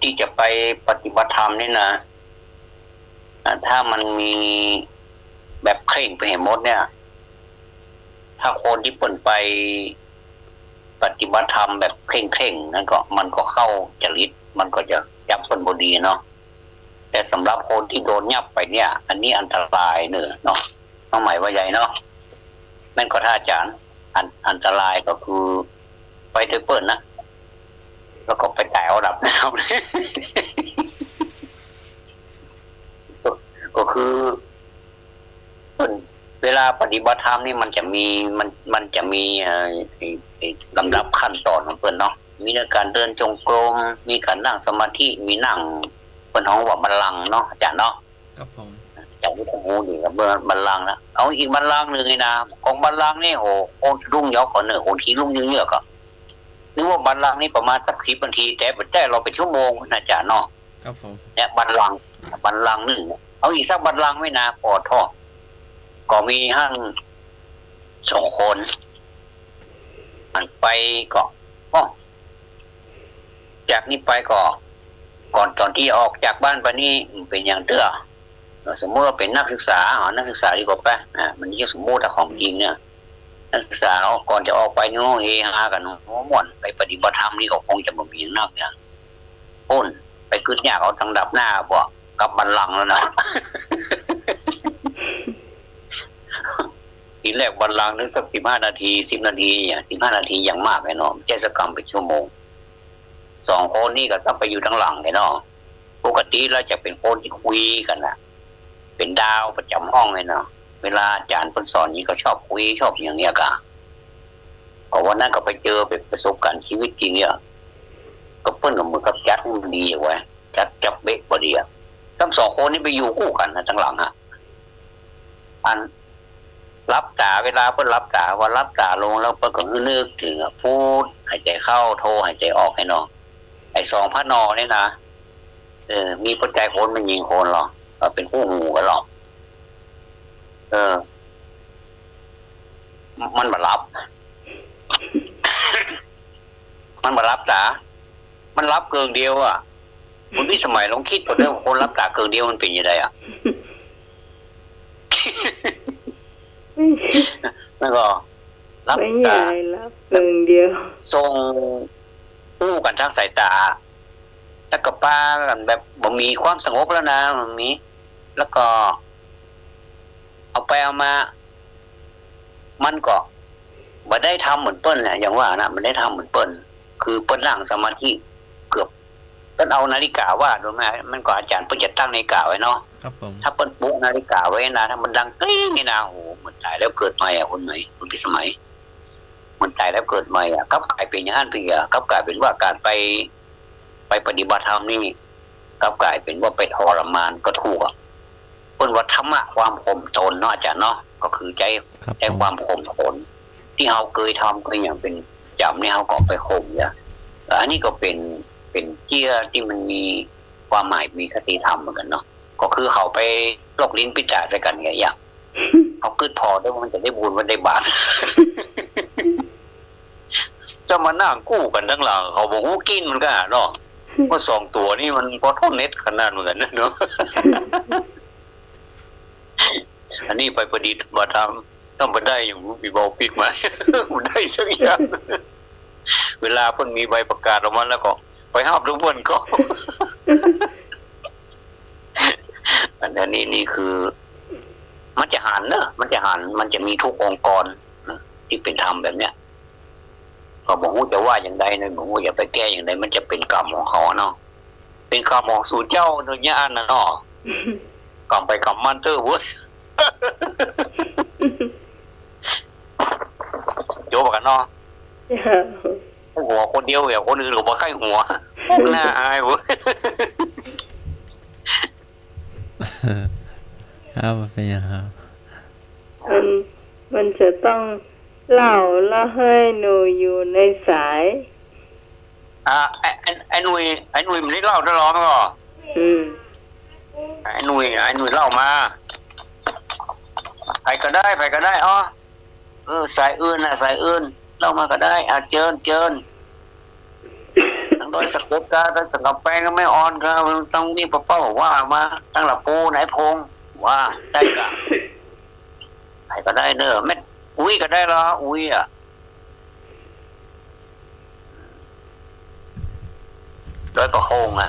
ที่จะไปปฏิบัติธรรมนี่นะถ้ามันมีแบบเคร่งไปเห็นหมดเนี่ยถ้าคนที่เปิดไปปฏิบัติธรรมแบบเคร่งนั่นก็มันก็เข้าจริตมันก็จะจับคนบดีเนาะแต่สำหรับคนที่โดนยับไปเนี่ย อันนี้อันตรายเนอะเนาะต้องหมายว่าใหญ่เนาะนั่นก็ท่าอาจารย์อันตรายก็คือไปเถอะเปิดนะแล้วก็ไปจ่ายเอาดับน้ำ ก็คือเวลาปฏิบัติธรรมนี่มันจะมีลำดับขั้นตอนของเพิ่นเนาะมีการเดินจงกรมมีการนั่งสมาธิมีนั่งเพิ่นฮ้องว่าบัลลังก์เนาะอาจารย์เนาะ ครับผม จากวิทยุนี่กับบัลลังก์นะเอาอีกบัลลังก์นึงนี่นะของบัลลังก์นี่โหโคนสะดุ้งยอกก่อนเนอะโคนขี้ลุ่งเยอะๆก็นึกว่าบัลลังก์นี่ประมาณสัก10 นาทีแต่เราไปชั่วโมงนะอาจารย์เนาะ ครับผม เนี่ยบัลลังก์นึงเอาอีกสักบัลลังก์ไม่นาปอดท่อก็มีห้าง2 คนมันไปก็จากนี้ไปก็ก่อนตอนที่ออกจากบ้านไปนี่เป็นอย่างเตื้อสมมติว่าเป็นนักศึกษาดีกว่าป่ะมันจะสมมติของจริงเนี่ยนักศึกษาก่อนจะออกไปนี่เฮฮากันหัวม่วนไปปฏิบัติธรรมนี่ก็คงจะบ่มีนักอย่างพ้นไปกึดยากเอาทางดับหน้าบ่กับบัลลังก์แล้วนะทีแรกบัลลังก์นึกสัก15 นาที10 นาที15 นาทีอย่างมากไอ้น้องเจสกรรมเป็นชั่วโมง2 คนนี่ก็ซับไปอยู่ทั้งหลังไอ้น้องปกติเราจะเป็นคนที่คุยกันนะเป็นดาวประจำห้องไอ้น้องเวลาอาจารย์เพิ่นสอนนี้ก็ชอบคุยชอบอย่างเนี้ยก็วันนั้นก็ไปเจอเป็นประสบการณ์ชีวิตจริงเนี่ยก็เพิ่นกับมือกับจัดมันดีไว้จับเบ๊ะบ่ดีอ่ะทั้ง2 คนนี่ไปอยู่คู่กันนะทั้งหลังฮะอันรับตาเวลาเพิ่นรับตาว่ารับตาลงแล้วเพิ่นก็นึกถึงพูดหายใจเข้าโทหายใจออกให้น้องไอ้2 พระนอนี่นะมีปัจจัยคนมันยิงคนหรอเป็นคู่หูกันหรอมันมารับ มันมารับตามันรับเกินเดียวอ่ะคุณพี่สมัยลองคิดตัวเรื่องคนรับตาเกินเดียวมันเป็นยังไงอ่ะ แล้วก็รับตารับเกินเดียวทรงคู่กันทางสายตาถ้ากับป้ากันแบบบ่มีความสงบแล้วนะมันมีแล้วก็เอาไปเอามามันก็บ่ได้ทำเหมือนเปิ้นแหละอย่างว่านะมันได้ทำเหมือนเปิ้นคือเปิ้นนั่งสมาธิเกือบเปิ้นเอานาฬิกาว่าดูไหมมันก็อาจารย์เปิ้นจะตั้งนาฬิกาไว้เนาะครับผมถ้าเปิ้นปลุกนาฬิกาไว้นะถ้ามันดังกริ๊งนี่นะโอ้โหมันตายแล้วเกิดใหม่อ่ะคนไหนคนพิสมัยมันตายแล้วเกิดใหม่อ่ะกับกลายเป็นอย่างนั้นไปอ่ะกับกลายเป็นว่าการไปปฏิบัติธรรมนี่กับกลายเป็นว่าไปทรมานก็ถูกอ่ะเปิ้นว่าธรรมะความคมทนเนาะอาจารย์เนาะก็คือใจความคมทนที่เราเคยทำก็อย่างเป็นจำนี่เราก็ไปข่มเนี่ยอันนี้ก็เป็นเจี้ยที่มันมีความหมายมีคติธรรมเหมือนกันเนาะก็คือเขาไปลอกลิ้นปิจ่าใส่กันอย่างเขากึดพอได้ว่ามันจะได้บุญมันได้บาป จะมานั่งกู้กันทั้งหลังเขาบอกว่ากินมันก็เนาะว่า2 ตัวนี่มันพอเท่าเน็ตขนาดเหมือนกันเนาะ อันนี้ไปประดิษฐ์มาทำต้องไปได้อย่างมีบอปิกมา มันได้สักอย่างเวลาเพิ่นมีใบประกาศออกมาแล้วก็ไปห้ามทุกคนก็ อันนี้คือ มันจะหันเนอะมันจะมีทุกองค์กรที่เป็นธรรมแบบเนี้ยก็บอกว่าจะว่าอย่างใดนะบอกว่าอย่าไปแก้อย่างใดมันจะเป็นกรรมของเขาเนาะเป็นกรรมของสู่เจ้าโดยญาณนะเนาะกรรมไปกรรมมันเถอะเว้ยโยบกันเนาะหัวคนเดียวแบบคนอื่นหรือว่าใครหัวหน้าอายเว้ย ครับเป็นยังครับ มันจะต้องเล่าแล้วให้หนูอยู่ในสายไอ้หนุ่ยมันได้เล่าตลอดมั้งก็ไอ้หนุ่ยเล่ามาใครก็ได้อ๋อสายอื่นเล่ามาก็ได้เจิญทั้งโดยสกุลกาทั้งสังกะแปงก็ไม่อ่อนก็ต้องนี่เป้าว่ามาทั้งหลับปูไหนพงว่าได้กะใครก็ได้เนอะแม่อุ้ยก็ได้ละอุ้ยโดยประโคงมา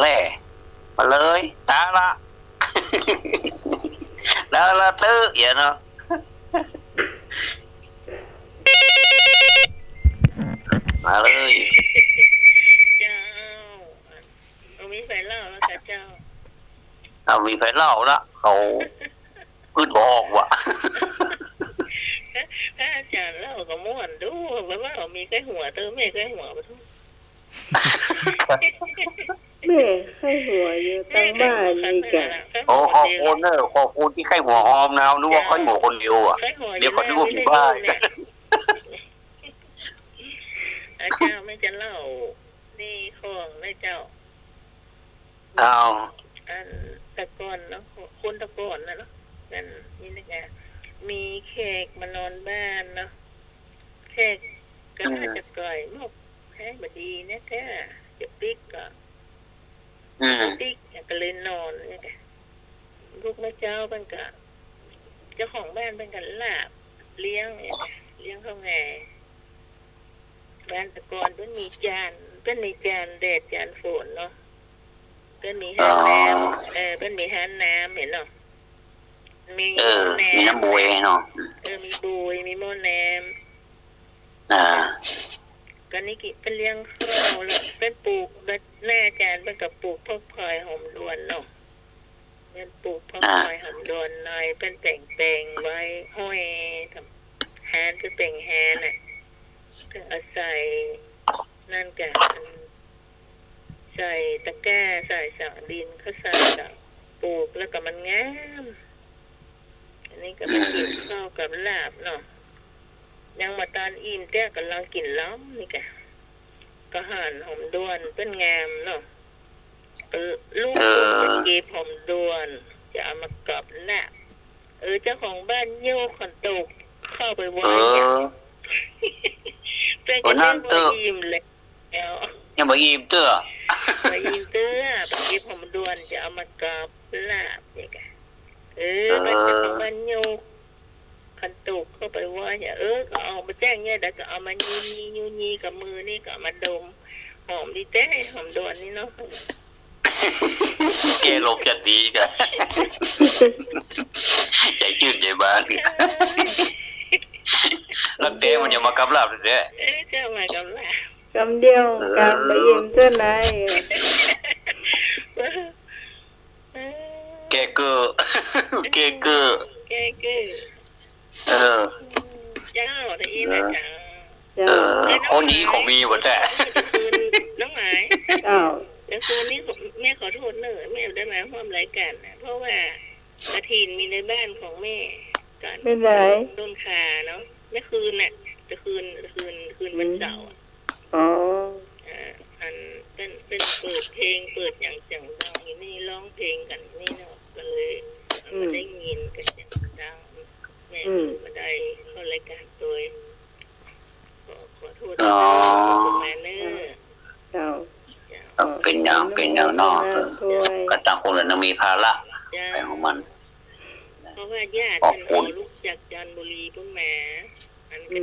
เลยตาละ แล้วละตื้ออย่างเนาะมาเลยเจ้าเอามีไฟเล่าแล้วค่ะเจ้าเอามีไฟเล่าละเขาขึ้นบอกว่ะถ้าอาจารย์เล่าก็ม่วนดูว่ามีใกล้หัวเติมไม่ใกล้หัวมาทุกแม่ให้หัวอยู่ตั้งบ้านนี่แกขอบคุณเนอะขอบคุณที่ใครหัวหอมนะนึกว่าเขาอยู่คนเดียวอ่ะเดี๋ยวเขาดูผิดบ้านอาจารย์ไม่จะเล่านี่ของได้เจ้าอันตะกอนเนาะคนตะกอนนะเนาะนั่นนี่นะแกมีแขกมานอนบ้านเนาะแขกก็น่าจะก่อยมกแค่บดีนะแกจะปิ๊กก็ปิ๊กก็เลยนอนเนี่ยแกลูกแม่เจ้าเป็นกะเจ้าของบ้านเป็นกันลาบเลี้ยงเนี่ยเลี้ยงเขาไงบ้านตะกอนเป็นมีจานแดดจานฝนเนาะเป็นมีห้านน้ำเป็นมีห้านน้ำเห็นเนาะมีน้ำบุยเนาะมีบุยมีหม้อน้ำกันนี่กิเป็นเลี้ยงข้าวแล้วเป็นปลูกแน่จานเป็นกับปลูกพกพลอยหอมดวนเนาะเป็นปลูกพกพลอยหอมดวนหน่อยเป็นแต่งไว้ห้อยทำแฮนคือแต่งแฮนน่ะก็อาศัยนั่นกันใส่ตะแกร้ใส่สังดินเขาใส่กับปลูกแล้วก็มันงามอันนี้ก็เป็นกินข้าวกับลาบเนาะยังมาตอนอิ่มแต่กำลังกินล้อมนี่แกก็หั่นหอมด้วนเป็นงามเนาะลูกเป็นกีบหอมด้วนจะเอามากับลาบเจ้าของบ้านโยกขันตกเข้าไปไว้เนี่ยเป็นกันยังบ่อิ่มเลยยังบ่อิ่มเตื้อเป็นกีบหอมด้วนจะเอามากับลาบนี่แกแล้วเจ้าของบ้านโยกขันตุกเข้าไปว่าอย่าก็เอามาแจ้งเนี่ยแต่ก็เอามายีกับมือนี่ก็มาดมหอมดีแต่หอมดวนนี่เนาะเกลบจะดีกันใจจืดใจบานแล้วเต้มันจะมากำลับเลยเจ้ามากำลับกำเดียวกำไปยิ้มเจ้านายแกเกอเจ้าได้ยินไหมจ๊ะคนนี้ของมีหมดแต่น้องหมายแล้วคืนนี้แม่ขอโทษเนอะแม่ได้มาร่วมรายการนะเพราะว่ากระถินมีในบ้านของแม่ก่อนต้นขาเนาะไม่คืนน่ะจะคืนวันเสาร์อันเป็นเปิดเพลงเปิดอย่างจังดังนี่ร้องเพลงกันนี่เนาะก็เลยมาได้ยินกันอย่างดังแม่มาได้เข้ารายการโดยขอโทษคุณแม่เนอเป็นอย่างนอกก็ต่างคนละมีภาระไปของมันเพราะว่าญาติเป็นลูกจากจันทบุรีพุ่นแม่อันก็ดี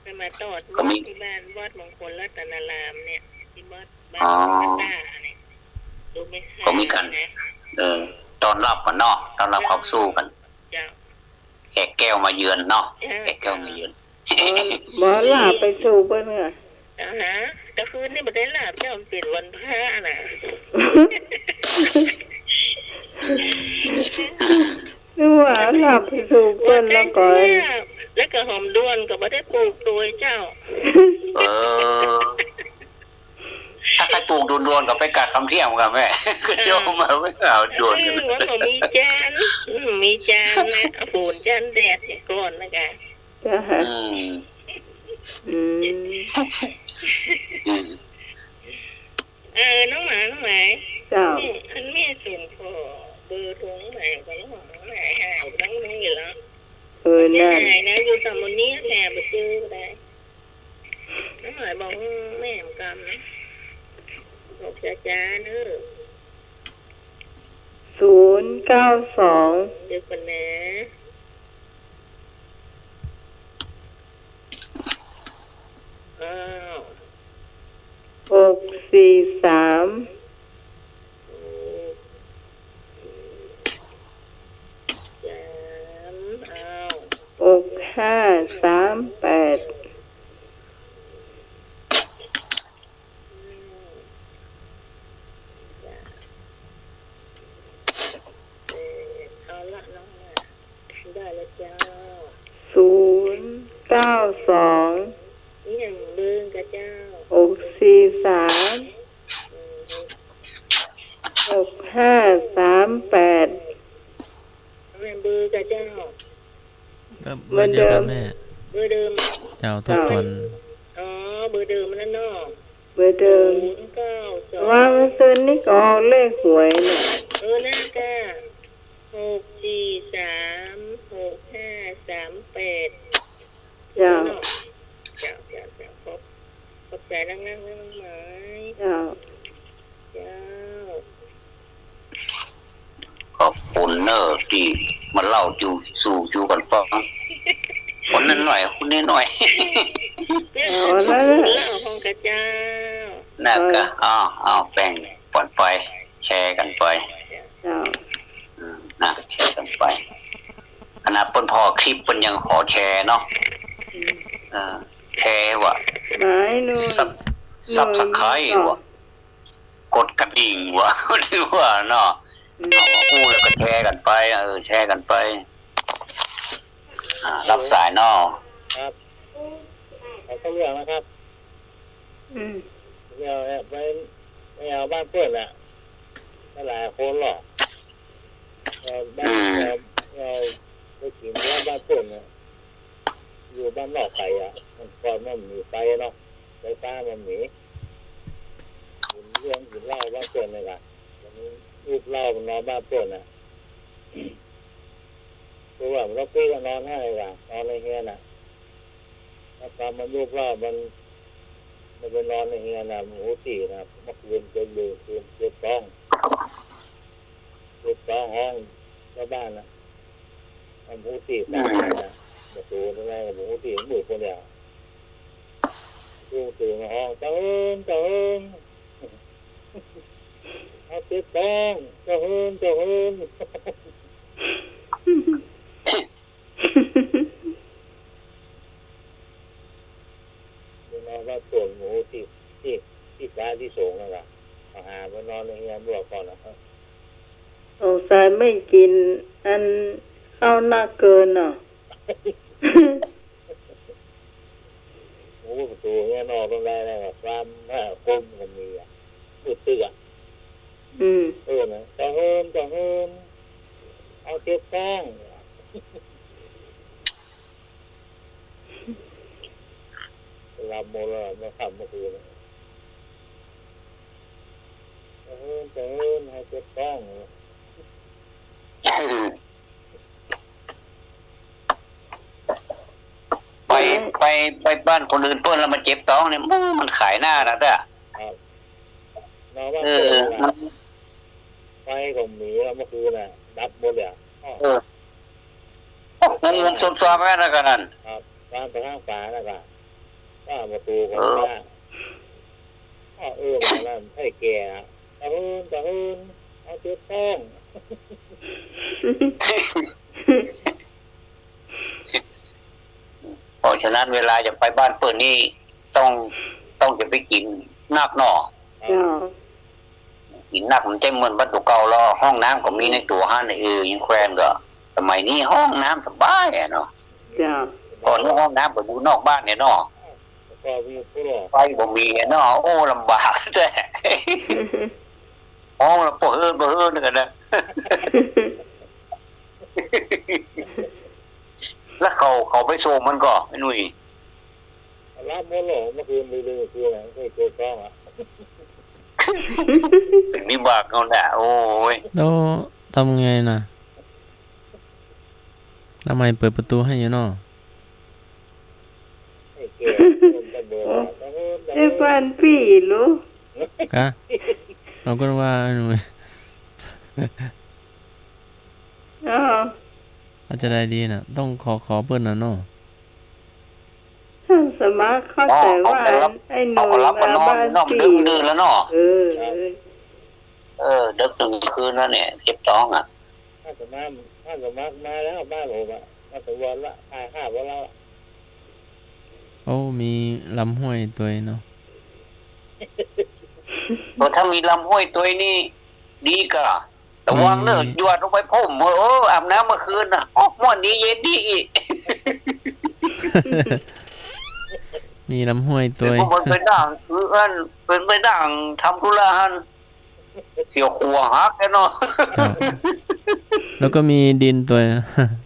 แม่มาตอดวัดที่บ้านวัดมงคลรัตนารามเนี่ยที่บ้ อ๋อ ดูไม่ค่ ก็มีกัน ตอนรับกันเนาะตอนรับความสู้กัน เจ้า แขกแก้วมาเยือนเนาะแขกแก้วมาเยือน บ่ลาไปสู่เพิ่นน่ะ ฮะแต่คืนนี่บ่ได้ลาบเจ้ามันเป็นวันพระน่ะ นึกว่าลาไปสู่เพิ่นแล้วก็ แล้วก็หอมด้วนก็บ่ได้ปลูกโดยเจ้า เออถ้าใครปลูกดวนๆกับไปกัดคำเที่ยงกันแม่คือโยมมาไม่เอาดวนกัน ว่าเขามีจานมีจานนะเอาปูนจานแดดให้ก่อนนะกะ จ้ะ อืม อืม อืม น้องหมาเจ้า อันแม่ส่งขอเบอร์โทรน้องหมาก็น้องหมาหายต้องนี่อยู่แล้ว นั่น หายนะอยู่ตามบนนี้แค่ไปซื้อก็ได้น้องหมาบอกแม่กำนะบอกจ้าเนอะ 092 เดี๋ยวก่อนนะอ้าว 643 6538เอาละน้องมาได้แล้วจ้า 092 นี่อย่างเบิ้งกับเจ้า 643 6538 แม่เบอร์กับเจ้า ก็เบอร์เดียวกันแม่ เบอร์เดิม เจ้าทุกคน อ๋อเบอร์เดิมนั่นเนาะ เบอร์เดิม 092 ว่ามันซื้อนี่ก็ออกเลขหวยน่ะ หน้ากะ6436538 เจ้า เจ้าขอบใจนั่งน้องไม้ เจ้า เจ้า ขอบคุณเนอร์ที่มาเล่าสู่กันฟังคนนั้นหน่อยคนนี้หน่อย เอาแล้ว เล่าของกระเจ้า น่าก็อ้าวแป้งปล่อยไป แชร์กันไป เจ้า นะแชร์กันไปขณะเปิ้นพอคลิปเปิ้นยังขอแชร์เนาะแชร์ว่ะ หมายนู่น ซับสไครต์ว่ะกดกระดิ่งว่ะหรือว่าเนาะเอาแล้วก็แชร์กันไปแชร์กันไปรับสายเนาะ ครับเขาเรื่องนะครับ อืม เดี๋ยวไปเอาบ้านเพื่อนแหละหลายคนหรอกบ้านเราไปกินบ้านเพื่อนเนี่ยอยู่บ้านนอกไก่มันก่อนมันมีไฟเนาะไฟฟ้ามันมีเรื่องกินเหล้าบ้านเพื่อนเลยล่ะลูกเหล้ามันนอนบ้านเพื่อนเพราะว่าเราคุยกันนอนให้ล่ะนอนในเฮียน่ะถ้าตามมันลูกเหล้ามันไปนอนในเฮียน่ะหมูตีนะเมื่อคืนเป็นเลยคืนเจ็บท้องห้องชาวบ้านนะหมูตีตายนะประตูนั่นแหละหมูตีมันบุกคนเดียวลูกตื่นมาห้องเจ้าเอาเจ็บท้องเจ้าเฮินนอนว่าส่วนหมูที่ฟ้าที่สูงนะครับอาหารมันนอนในเฮียบวกก่อนนะครับ สงสัยไม่กินอันข้าวหน้าเกินเนาะ โอ้ประตูเนี่ยนอนตรงไหนนะครับความคมมันมีมืดตื้อนะจะเฮินเอาเจ็บท้องลำโมลมาทำเมื่อคืนจะเฮินให้เจ็บท้อง ไปบ้านคนอื่นเปิ้นแล้วมันเจ็บท้องเนี่ยมันขายหน้านะแต่นอนว่าไฟของหมีเมื่อคืนน่ะดับหมดเลยงงซ้อมๆแม่นะกันนั่นครับบ้านไปข้างฝานะครับว่าประตูของบ้าน มาแล้วให้แก่ตะเฮินเอาเจ็บท้อง เพราะฉะนั้นเวลาจะไปบ้านเปิดนี่ต้องจะไปกินนักหน่อ เจ้า กินนักมันจะเหมือนวัตถุเก่าแล้วห้องน้ำก็มีในตัวห้านยังแควนก็สมัยนี้ห้องน้ำสบายเนาะ เจ้า ก่อนห้องน้ำก็อยู่นอกบ้านเนี่ยเนาะ ก็มีผู้หลอก ไฟบ่มีเนาะโอ้ลำบากแต่ห้องละเปิดกันนะแล้วเขาไปโซมมันก็ไอ้นุ่ย รับผู้หลอกเมื่อคืนลืมคืออะไรไม่เคยฟ้องอ่ะ ถึงนี่บากเอาแหละโอ้ย แล้วทำไงน่ะทำไมเปิดประตูให้อยู่เนาะ ให้แก่ตะเบิดตะเฮิน ไอ้บ้านพี่รู้ กะเราก็ว่าหนู อ๋อ อาจจะได้ดีน่ะ ต้องขอเปิ้นน่ะเนาะ ท่านสมัครเข้าใจว่าไอ้ห เอา นุ่ย รับ มา มา บ้าน นอก พี่ ดื้อแล้วเนาะ ดึกถึงคืนแล้วเนี่ยเก็บต้องอ่ะ ถ้าสมัครมาแล้วบ้านผมอ่ะมาถึงวันละ5 วันแล้ว โอ้มีลำห้วยตัวเนาะ ถ้ามีลำห้วยตัวนี้ดีกะแต่วางเนื้อหยวดลงไปพ่มอาบน้ำเมื่อคืนน่ะโอ้ม่วนนี้เย็นดีอีก มีลำห้วยตัว เป็นไปด่างเป็นไปด่างทำธุระหันเสียวขัวฮักแค่เนาะ ครับแล้วก็มีดินตัว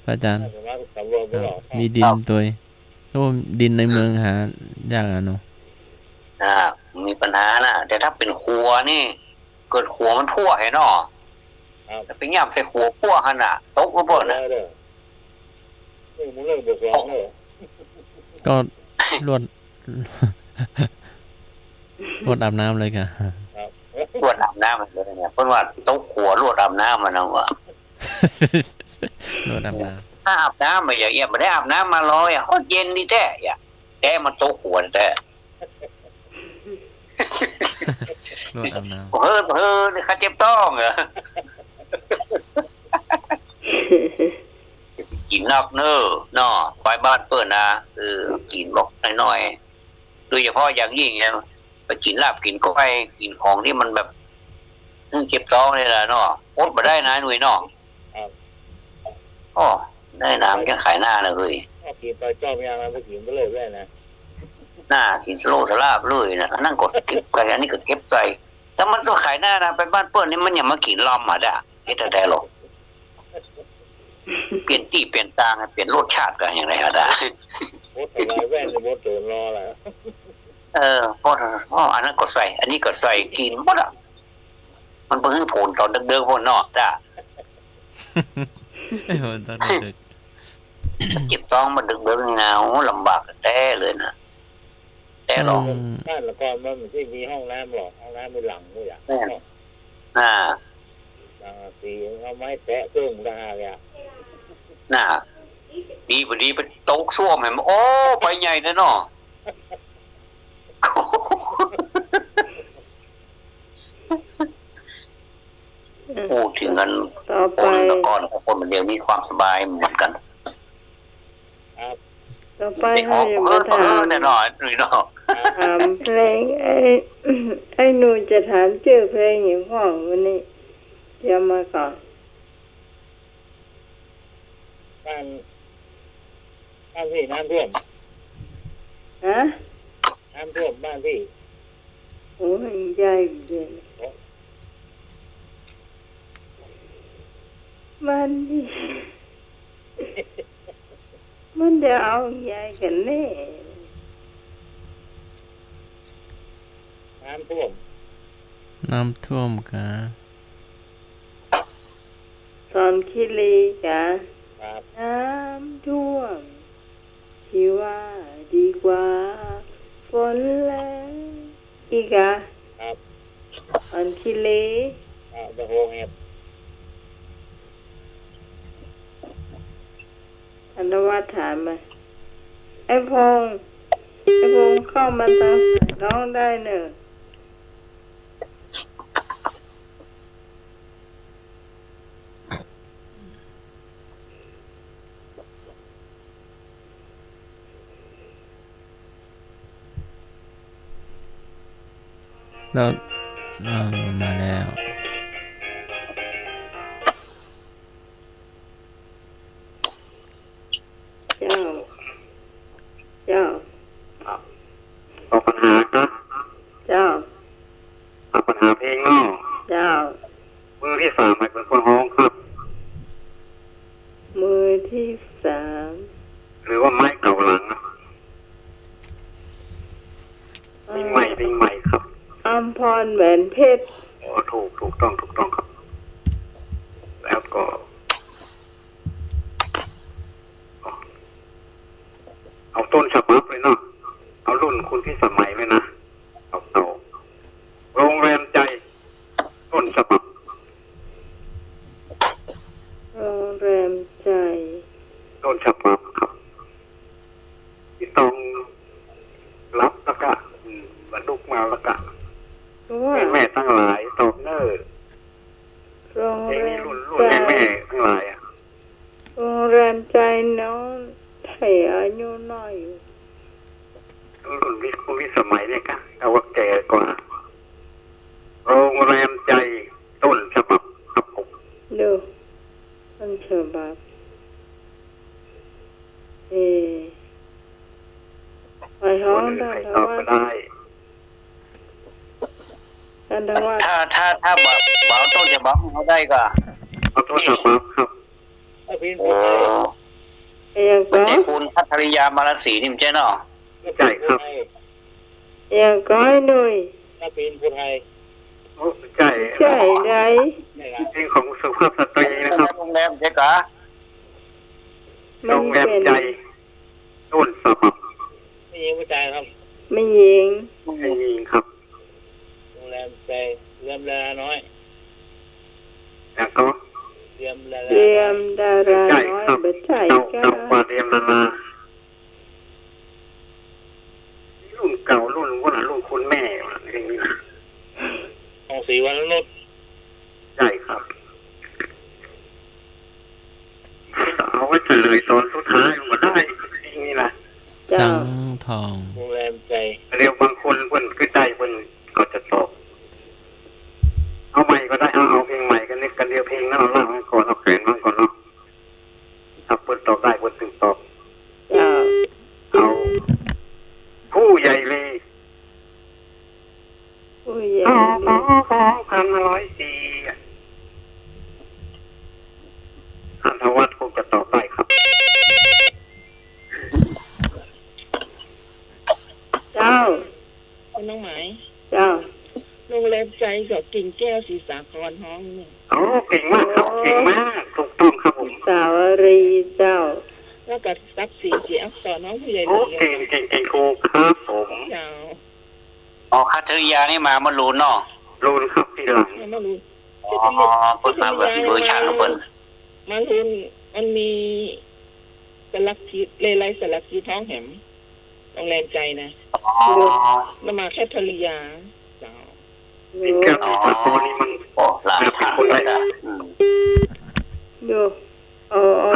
พระอาจารย์ ถ้าสมัครสำรวจ ค ผู้ รับ หลอก มีดินตัวโอ้ดินในเมืองหายากอ่ะเนาะ มีปัญหานะแต่ถ้าเป็นขัวนี่ เกิดขัวมันทั่วให้เนาะแต่ไปย่ำใส่ขัวพั่วหันน่ะตกระเบิดนะ เด้อนี่มึงเลิกบวกร้องเด้อ ก็รวด รวดอาบน้ำเลยค่ะ รวดอาบน้ำมันเลยเนี่ยเพราะว่าตกขัวรวดอาบน้ำมันเอาอะ รวดอาบน้ ถ้าอาบน้ำมาอย่าไม่ได้อาบน้ำมาลอยโคตรเย็นดีแท้อย่าแท้มันโตขวดแท้ ำรวดอาบน้ เฮ้อนี่ข้าเจ็บต้องเหรอกินนอกเนอเนาะไปบ้านเปิดนะกินบอกน้อยๆโดยเฉพาะอย่างยิ่งเนี่ยไปกินลาบกินก้อยกินของที่มันแบบเจ็บท้องเลยล่ะเนาะอดมาได้นะหนุ่ยเนาะอ๋อได้น้ำแค่ขายหน้าเลย ถ้ากินไปเจ้าพยามาไปกินไปเลยแว่นะ หน้ากินสโลสลาบเลยนะนั่งกดเก็บกันอันนี้ก็เก็บใจถ้ามันต้องขายหน้านะไปบ้านเปิ้ลนี่มันอย่ามากินลำอ่ะจ้ะเฮ็ดแต่หรอกเปลี่ยนที่เปลี่ยนตางเปลี่ยนรสชาติกันอย่างไรอ่ะจ้ะ โอ้ทำลายแว่นโมเตอร์รอแล้ว เพราะอันนั้นก็ใส่ อันนี้ก็ใส่กินหมดอ่ะมันเพิ่งผลตอนเดิมๆพวกนอกจ้ะ ำไอ้โหตอนดึก เจ็บท้องมันดึกๆเงาลำบากแต่เลยนะแต่หรอก บ้านละก่อนมันไม่ใช่มีห้องน้ำหรอกห้องน้ำเป็นหลังด้วยอ่ะ น่า สีเอาไม้แตะเครื่องได้อ่ะ น่าดีพอดีไปโต๊ะซ่วมเห็นโอ้ไปใหญ่นะเนาะ พูดถึงกัน ต่อไป คนแต่ก่อนกับคนเดียวมีความสบายเหมือนกัน ต่อไป ไอ้ข เขา อง จะ เอ มา อ ถาม แน่นอนหรือเนาะ ถามเพลงไอ้หนูจะถามชื่อเพลงอย่างพ่อวันนี้เดี๋ยวมาก่อน บ้านพี่น้ำท่วม ฮะ น้ำท่วมบ้านพี่ โอ้ยใหญ่เลยมันนี่มันจะเอาใหญ่กันแน่ น้ำท่วม น้ำท่วมกะ ตอนคิรีกะ ครับ น้ำท่วมที่ว่าดีกว่าฝนแรงอีกะ ครับ ตอนคิรี ตะโฮงเห็บ อันว่าถามมาไอ้พงษ์เข้ามาตามร้องได้เนอะ แล้วมาแล้ว เจ้าเจ้า ตอบปัญหาครับ เจ้า ตอบปัญหาเพลงเนาะ เจ้า มือที่3หมายเป็นคนฮ้องครับ มือที่3 หรือว่าไม้เก่าหลังนะเพลงใหม่ครับ อัมพรแหวนเพชร โอ้ถูกต้องครับ แล้วก็เอาต้นฉบับเลยเนาะเอารุ่นคุณพี่สมัยเลยนะเอาโรงแรมใจต้นฉบับ โรงแรมใจ ต้นฉบับครับที่ต้องรับแล้วก็บรรลุมาแล้วก็ ว่า แม่ทั้งหลายตอบเนอร์ โรง เพลง แร นี้ ม รุ่น ใจ แม่ทั้งหลายอ่ะ โรงแรมใจน้องไทยอายุน้อยอยู่ รุ่นคุณพี่สมัยเนี่ยก็เอาว่าแก่กว่าโรงแรมใจต้นฉบับครับผม ดูต้นฉบับไปห้องดันท ตอบ วั ก็ ฒน์ ได้ ดันทวัฒน์ ถ้าแบบเบาต้นจะบังเขาได้ก็ เอาต้นฉบับครับ โอ้ ยังก็ เจ้คุณพัทริยามาลสีนี่มันใช่เนาะ ใช่ครับ ยังก็หน่อย โอ้ใช่ ใช่ไร เพลงของสุภาพสตรีนะครับ โรงแรมใช่กะ โร มัน งแรม เป็น ใจต้นฉบับ ไม่ยิง ไม่ยิงครับ โรงแรมใจเรือมลาน้อย แล้วก็ เรือมลา เตรียมดารา ใช่ น้อย ครับ บัดใช่ เก่า ก็ เก่ากว่าเรียมนานารุ่นเก่ารุ่นว่ารุ่นคุณแม่อะไรอย่างนี้นะ ของสีวันนุช ใช่ครับเอาไว้เฉลยตอนสุดท้ายมาได้อย่างนี้นะ สังทอง โรงแรมใจ เรียกบางคนเพิ่นขึ้นได้เพิ่นก็จะตอบเอาใหม่ก็ได้เอาเพลงใหม่กันนี่กันเดียวเพลงนั้นเราเล่าให้ก่อนเอาแขวนมันก่อนเนาะถ้าเพิ่นตอบได้เพิ่นถึงตอบ เจ้า เอาผู้ใหญ่เลย ผู้ใหญ่ 2,504อันทวัฒน์คงจะตอบได้ครับ เจ้า คุณน้องหมาย เจ้า โรงแรมใจกับกิ่งแก้วศรีสาครห้องเนี่ย โอ้เก่งมากครับเก่งมากถูกต้องครับผม สาวรีเจ้า แล้วก็ทรัพย์สินเสียอักษรน้องผู้ใหญ่ โอ้ เลย เก่งครูครับผม เจ้า อ๋อพัทริยานี่มาลูนเนาะ รู้ครับทีหลัง ไม่รู้ อ๋อเพิ่นมาแบบเวอร์ชันของเพิ่น มาลุ้นมันมีสลักจิตเลไลสลักจิตท้องแหมโรงแรมใจนะ อ๋อ แล้วมาแคทริยาเจ้า นี่แก้วตอนนี้มัน โอ้หลายทางเลยนะ ดูเอา เ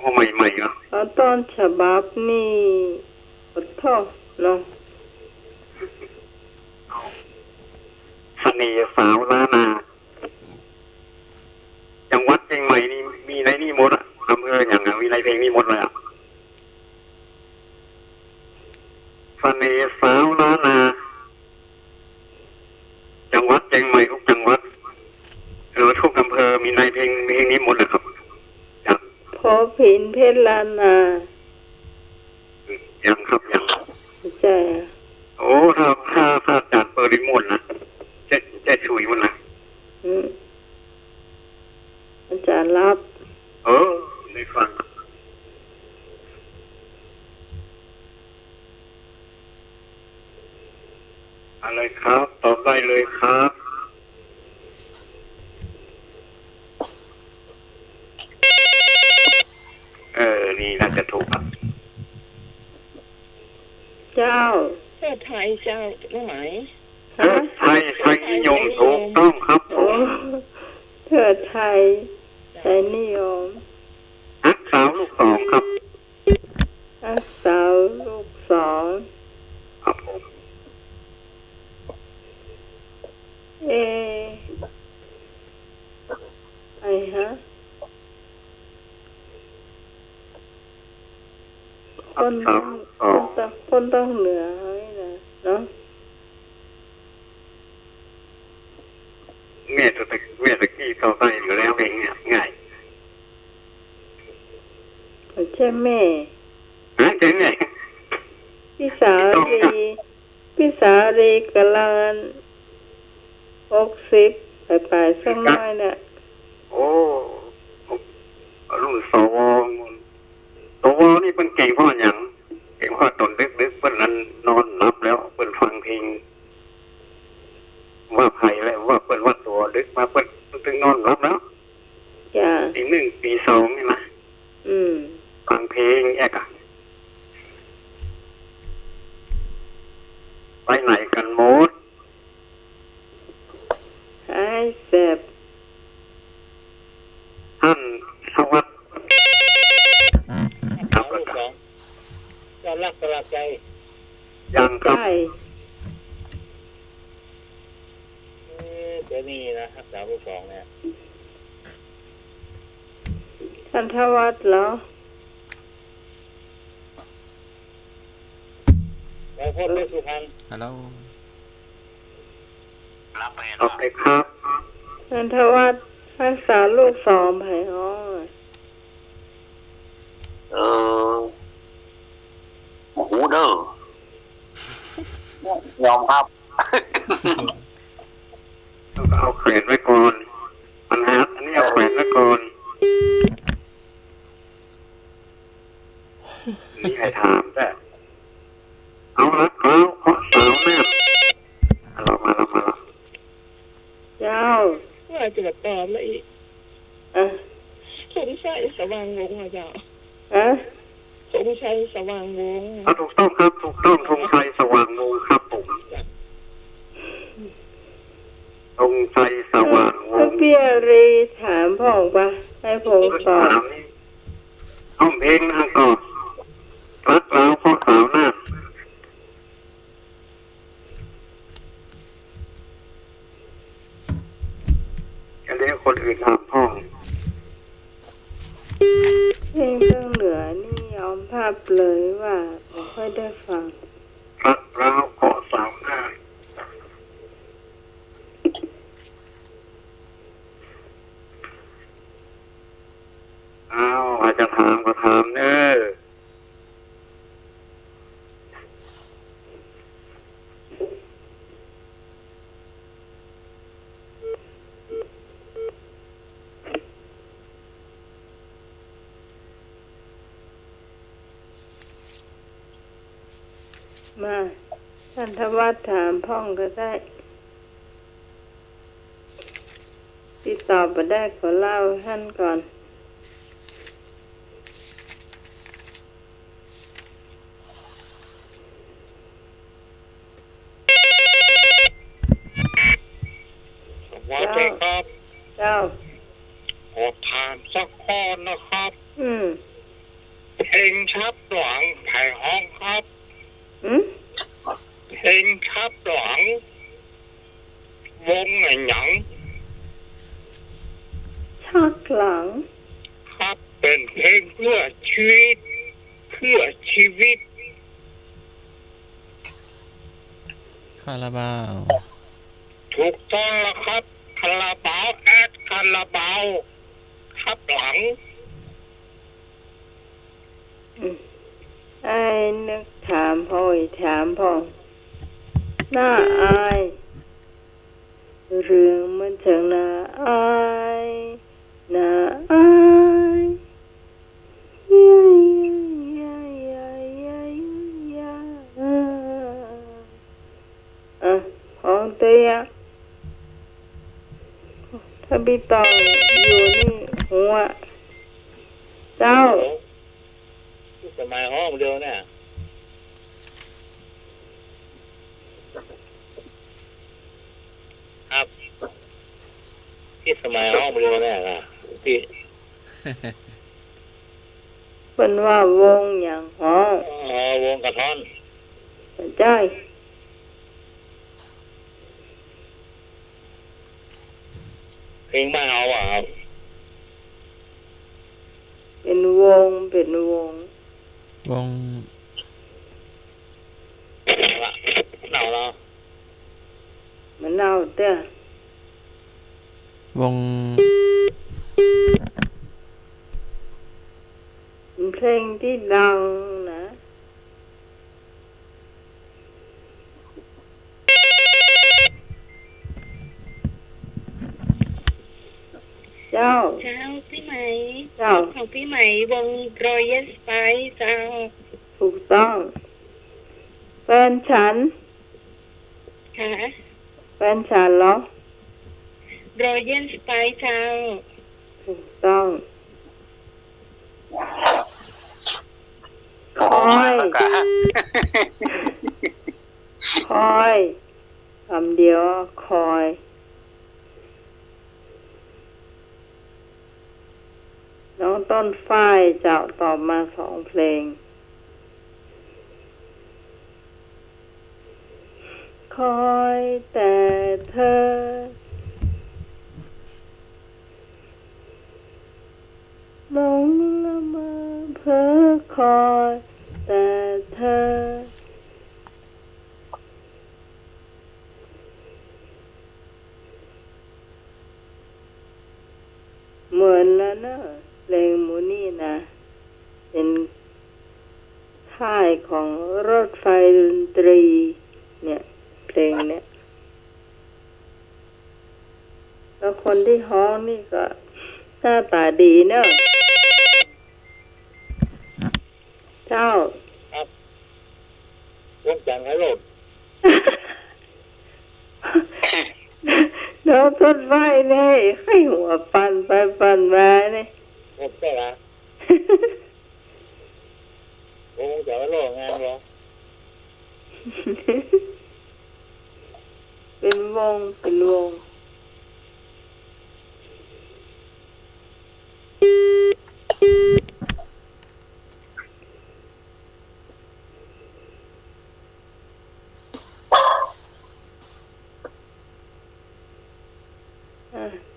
อาใหม่ๆเนาะ เอาต้นฉบับนี่ขอโทษเนาะ เสน่ห์สาวล้านนาจังหวัดเชียงใหม่นี่มีในนี่หมดอ่ะอำเภออย่างมีในเพลงนี้หมดเลยอ่ะเสน่ห์สาวล้านนาจังหวัดเชียงใหม่ทุกจังหวัดหรือทุกอำเภอมีในเพลงนี้หมดเลยครับ พอผินเพชรลานา ยังครับยัง ใช่ โอ้ถ้าจัดเปิดรีโมทนะจะช่วยมันนะ อาจารย์รับ ได้ฟังอะไรครับ ตอบได้เลยครับ นี่น่าจะถูกครับ เจ้า เพื่อไทยเจ้าน้องหมาย ไทยนิยมถูกต้องครับผ โอ้ ม เพื่อไทยไทยนิยม นักสาวลูกสองครับ อักสาวลูกสอง ครับผม เอไอฮะคนต้องเหนือเฮ้ยนะเนาะเมียตะกี้เขาใส่อยู่แล้วเองเนี่ยง่าย ใช่แม่ ฮะเจ๋งไง พี่สาวรีกำลัง60ไปสักน้อยเนี่ย โอ้รุ่นสวนี่เป็นเก่งพ่ออย่างเก่งพ่อตนดึกเพิ่นนั้นนอนหลับแล้วเพิ่นฟังเพลงว่าไผ่แล้วว่าเพิ่นว่าตัวดึกมาเพิ่นถึงนอนหลับแล้วจ้าปี 1 ปี 2นี่นะฟังเพลงแอกอะไปไหนกันหมดไอ้แสบท่านสวัสดิ์สองก็รักสลักใจยังครับเดี๋ยวนี้นะครับสาวลูกสองเนี่ยท่านทวัฒน์เหรอไปพูดเรื่องสุพรรณฮัลโหลรับไป โอเคครับ ท่านทวัฒน์รักษาลูก2ไผอ้อหูเด้อยอมครับเอาแขวนไว้ก่อนปัญหาอันนี้เอาแขวนไว้ก่อนนี่ให้ถามได้เอาละเอาเพราะสาวแม่เรามาเจ้าว่าจะตอบแล้วอีกสงสัยสว่างวงอ่ะเจ้าสงสัยสว่างวงถูกต้องครับถูกต้องธงชัยสว่างวงครับผมธงชัยสว่างวงพี่รีถามพ่องปะให้ผมตอบห้องเพลงนะก่อนรักเราเพราะสาวหน้าอันนี้คนอื่นถามพ่องเพลงเรื่องเหนือนี่ยอมภาพเลยว่าผมค่อยได้ฟังรักเราเพราะสาวหน้าอาจจะถามก็ถามเนอะมาท่านทวัฒน์ถามพ่องก็ได้ติดต่อไปได้ขอเล่าท่านก่อนว่าเจ้ครับเจ้าขอถามสักข้อนะครับเพลงชับหลังไผ่ห้องครับเพลงชับหลังวงไหนหยังชักหลังครับเป็นเพลงเพื่อชีวิตคาราบาวถูกต้องแล้วครับคาราบาวคาราบาวครับหลังไอ้นึกถามพ่อยถามพ่อน่าอายเรื่องมันช่างน่าอายน่าอายของเตียถ้าพี่ตองอยู่นี่หัวเจ้าสมัยห้องเดียวเนี่ยครับที่สมัยห้องเดียวเนี่ยค่ะที่เป็นว่าวงอย่างห้องวงกระท่อนใช่ ลงบ้านเอาอ่ะครับ เป็นวง วง เน่าแล้ว มันเน่าเด้อ วง เป็นเพลงที่ดังนะเจ้า เจ้าพี่ไหม เจ้า ของพี่ไหมวง Royal Spice เจ้า ถูกต้องแฟนฉัน ค่ะ แฟนฉันเหรอ Royal Spice เจ้า ถูกต้อง โอ้โหมาแล้วกะ คอยคำเดียวคอย น้องต้นฝ้ายจะตอบมา2 เพลง คอยแต่เธอ หลงละเมอเพ้อคอยแต่เธอ เหมือนแล้วนะเพลงหมูนี่นะ เป็นค่ายของรถไฟดนตรี เนี่ย เพลงเนี่ย แล้วคนที่ฮ้องนี่ก็หน้าตาดีเนอะเจ้า วงจันทร์ให้โลด แล้วต้นไม้เนี่ยให้หัวปั่นไปปั่นมาเนี่ย หมดได้ละวงจันทร์ให้โลดงานเหรอ เป็นวง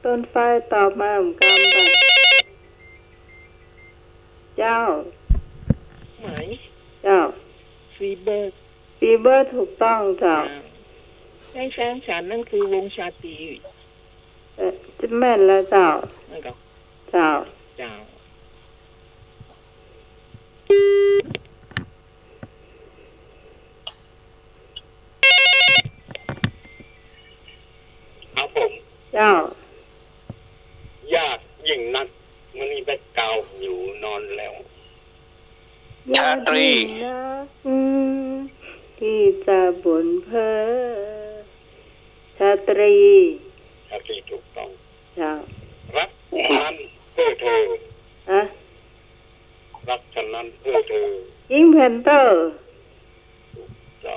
ต้นไฟตอบมาเหมือนกันป่ะเจ้า ไหม เจ้า ฟีเบอร์ ฟีเบอร์ถูกต้องเจ้า แฟนฉันนั่นคือวงชาตรี จะแม่นแล้วเจ้า นั่นก็ เจ้า เจ้า ครับผม เจ้า ยากยิ่งนักมันมีแบ็คกราวด์อยู่นอนแล้ว ชาตรี นะที่จะบ่นเพ้อชาตรี ชาตรีถูกต้อง เจ้า รักฉะนั้นเพื่อเธอ อะ รักฉะนั้นเพื่อเธอ ยิงแพนเตอร์ เจ้า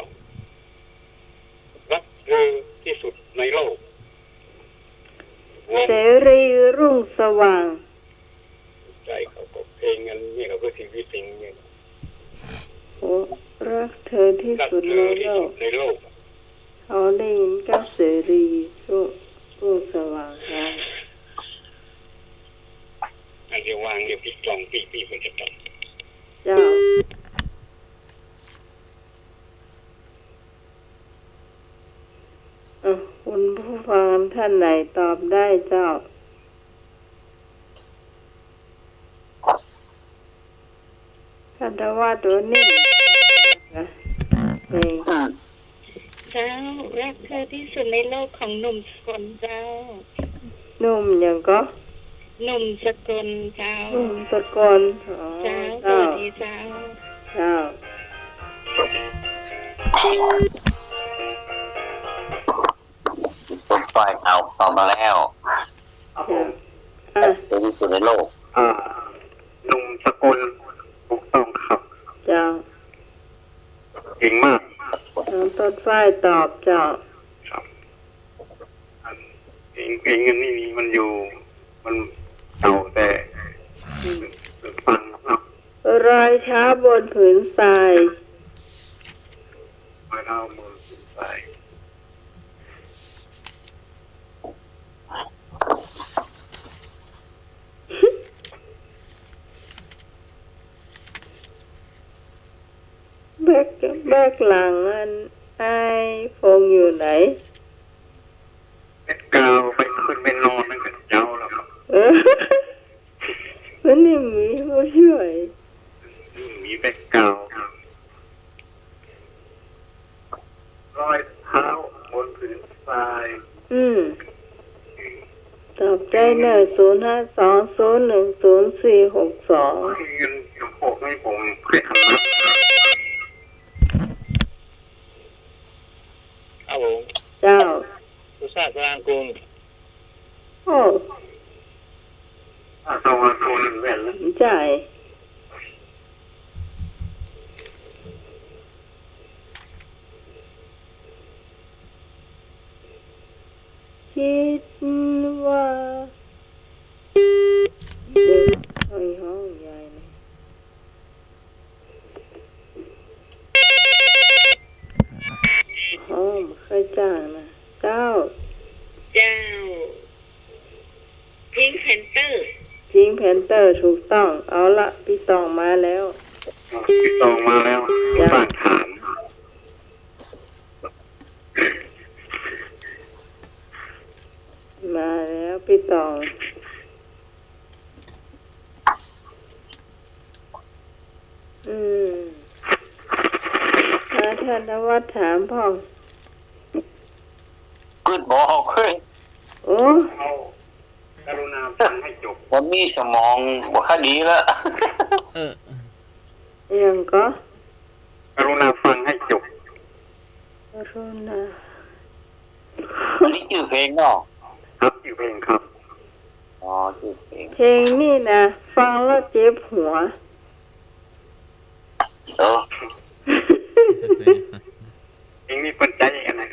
รักเธอที่สุดในโลกวง เสรีรุ่งสว่าง ใจเขาก็เพลงอันนี้เขาก็ชีวิตจริงเนี่ย โอ้รักเธอที่ รัก สุด เธ ใน อ โล ที่สุ ก ดในโลก เขาได้ยินก็เสรีรุ่งสว่างนะ อันเดียววางเดี๋ยวพี่กล่องพี่มันจะตัด เจ้าคุณผู้ฟังท่านไหนตอบได้เจ้าท่านว่าตัวนิ่มนะเพลง เจ้ารักเธอที่สุดในโลกของหนุ่มสกลเจ้า นุ่มอย่างก็ หนุ่มสกลเจ้า นุ่มตะกอนอ๋อ เจ้าส เจ้า วัสดีเจ้า เจ้า ต้นฝ่ายเอาต่อมาแล้ว อ่ะ เป็นที่สุดในโลก หนุ่มสกลถูกต้องครับ เจ้า เก่งมาก น้องต้นฝ้ายตอบเจ้า ครับเองอันนี้มันอยู่ มันเก่าแต่ฟังครับ รอยช้าบนผืนทราย ไว้เท้ามือไป กหลังอันไอโฟงอยู่ไหนเป็นกาวไปขึ้นไปนอนนั่นกันเจ้าแล้วครับ มันนี่มีผู้ช่วย มีแบกกาวรอยเท้าบนผืนทรายตอบใจเนอ052010462เงินจะโปกให้ผมเพื่อทำนับครับผม เจ้าสุชาติพลางกุล โอ้สวัสดีแว่นแล้วใจคิดว่าเด็กห้อยห้องใหญ่นะห้องเคยจ้างนะเจ้าพิงแพนเตอร์ถูกต้องเอาละพี่ตองมาแล้วบ้านถามมาแล้วพี่ตองท่านวัดถามพ่อขึ้นบอกเฮ้ยโอ้กรุณาฟังให้จบวันนี้สมองบ่ค่อยดีแล้วยังก็กรุณาฟังให้จบกรุณาอันนี้ชื่อเพลงเนาะครับชื่อเพลงครับอ๋อชื่อเพลงนี่นะฟังแล้วเจ็บหัวเพลงนี้เปิดใจกันนะ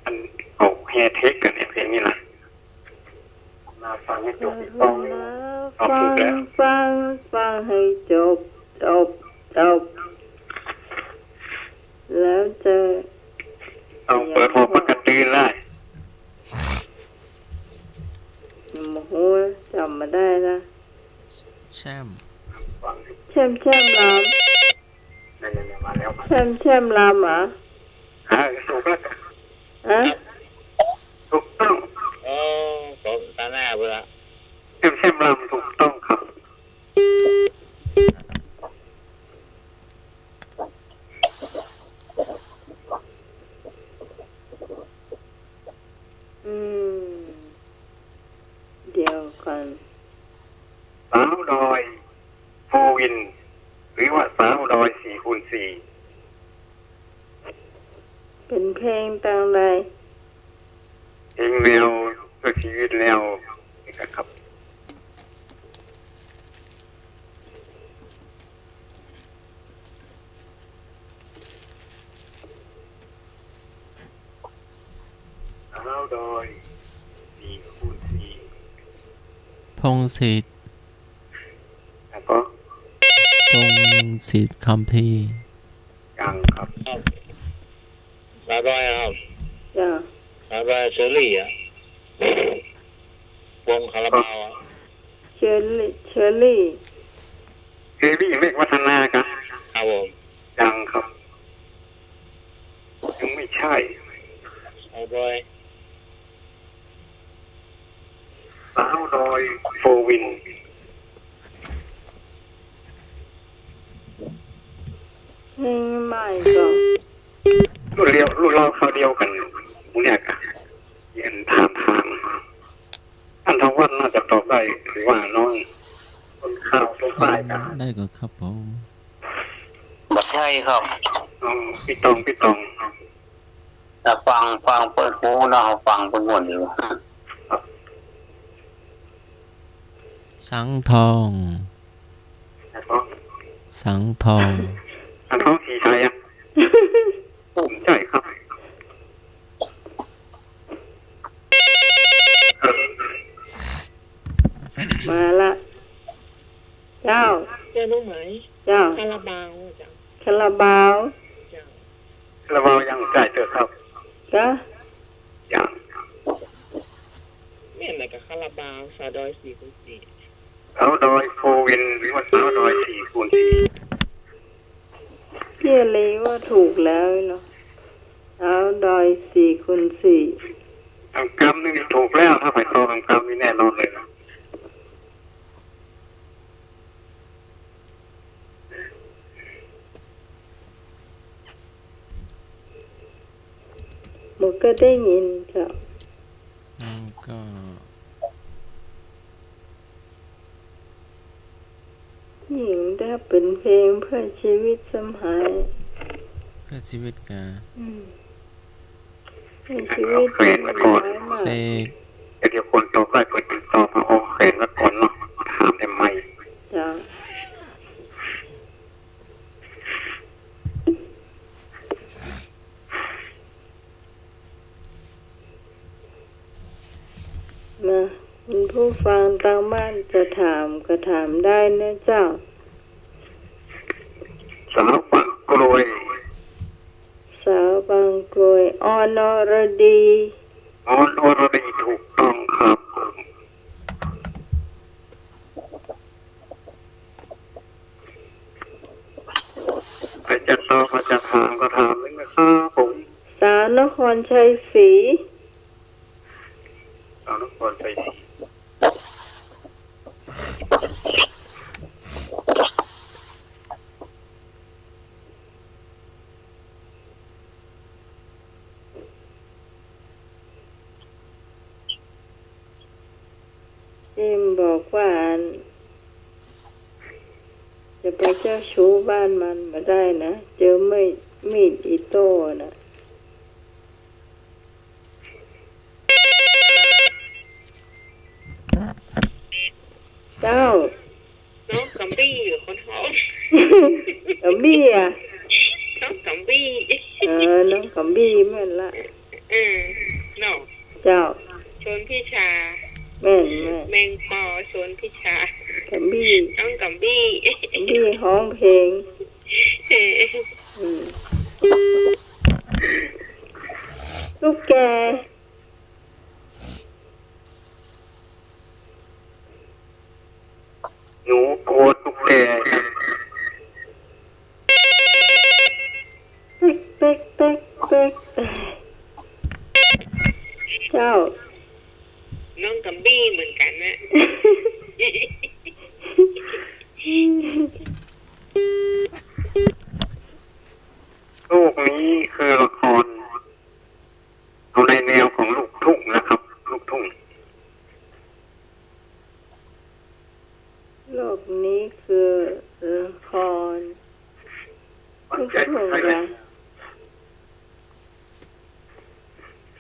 อันออกแฮร์เทคกันเนี่ยเพลงนี้นะมาฟังให้จบต้องฟังให้จบแล้วจะต้องเปิดหัวปกติเลยโมโหจำมาได้นะแชมลามแชมลามอ่ะถูกแล้วถูกต้องผมตาหน้าเวลาแชมลามถูกต้องครับเดี๋ยวกันสาวดอยโฟวินหรือว่าสาวดอย4x4เป็นเพลงต่างใดเพลงแนวเพื่อชีวิตแนวนี่ครับสาวดอย4x4พงศิษฐ์แล้วก็พงศิษฐ์คัมภีร์ยังครับสาวดอยครับจ้าสาวดอยเชอรี่อ่ะวงคาราบาวเชอรี่เมฆวัฒนาครับครับผมยังครับยังไม่ใช่สาวดอยโฟวินไม่ก็รุ่นเราเขาเดียวกันเนี่ยกันยืนถามท่านทวัฒน์น่าจะตอบได้หรือว่าน้องคนข่าวตัวฝ่ายกันได้ก็ครับผมบัดใช่ครับพี่ตองแต่ฟังเปิดหูนะฟังเป็นหมดอยู่สังทองสังทองสีชัยอ่ะใช่ครับมาละเจ้ารู้ไหมเจ้าคาราบาวจ้ะคาราบาวยังจ่ายเถอะครับจ้ะยังเนี่ยไหนกับคาราบาวสาวดอย4x4สาวดอยโฟวินหรือว่าสาวดอย4x4พี่ ชื่อเลยว่าถูกแล้วเนาะเอาดอย4 คูณ 4กำนี่ถูกแล้วถ้าไปต่อกำนี่แน่นอนเลยนะ หมดก็ได้ยินจ้ะก็ หญิงได้เป็นเพลงเพื่อชีวิตสมัยเพื่อชีวิตกะเพื่อชีวิตเป็นร้อยมากเสกเดี๋ยวคนตอบได้คนติดต่อมาโอเคแล้วก่อนเนาะถามได้ไหมจ้ะมาคุณผู้ฟังทางบ้านจะถามก็ถามได้นะเจ้าสาวบางกรวยสาวบางกรวยออนอรดีถูกต้องครับใครจะตอบมาจะถามก็ถามเลยนะครับผมสาวนครชัยศรีสาวนครชัยศรีบอกว่าจะไปเจ้าชู้บ้านมันมาได้นะเจอมีดอิโต้นะเจ้าน้องกัมบี้อยู่คนท้องกัมบี้อ่ะน้องกัมบี้น้องกัมบี้แม่นละน้องเจ้าชนพี่ชาแม่แมงปอชนพี่ชากัมบี้น้องกัมบี้ฮ้องเพลงลูกแกหนูโกดลูกแกเป๊กเจ้าน้องกัมบี้เหมือนกันนะลูกนี้คือละครเอาในแนวของลูกทุ่งนะครับลูกทุ่งโลกนี้คือละครลูกทุ่งนะ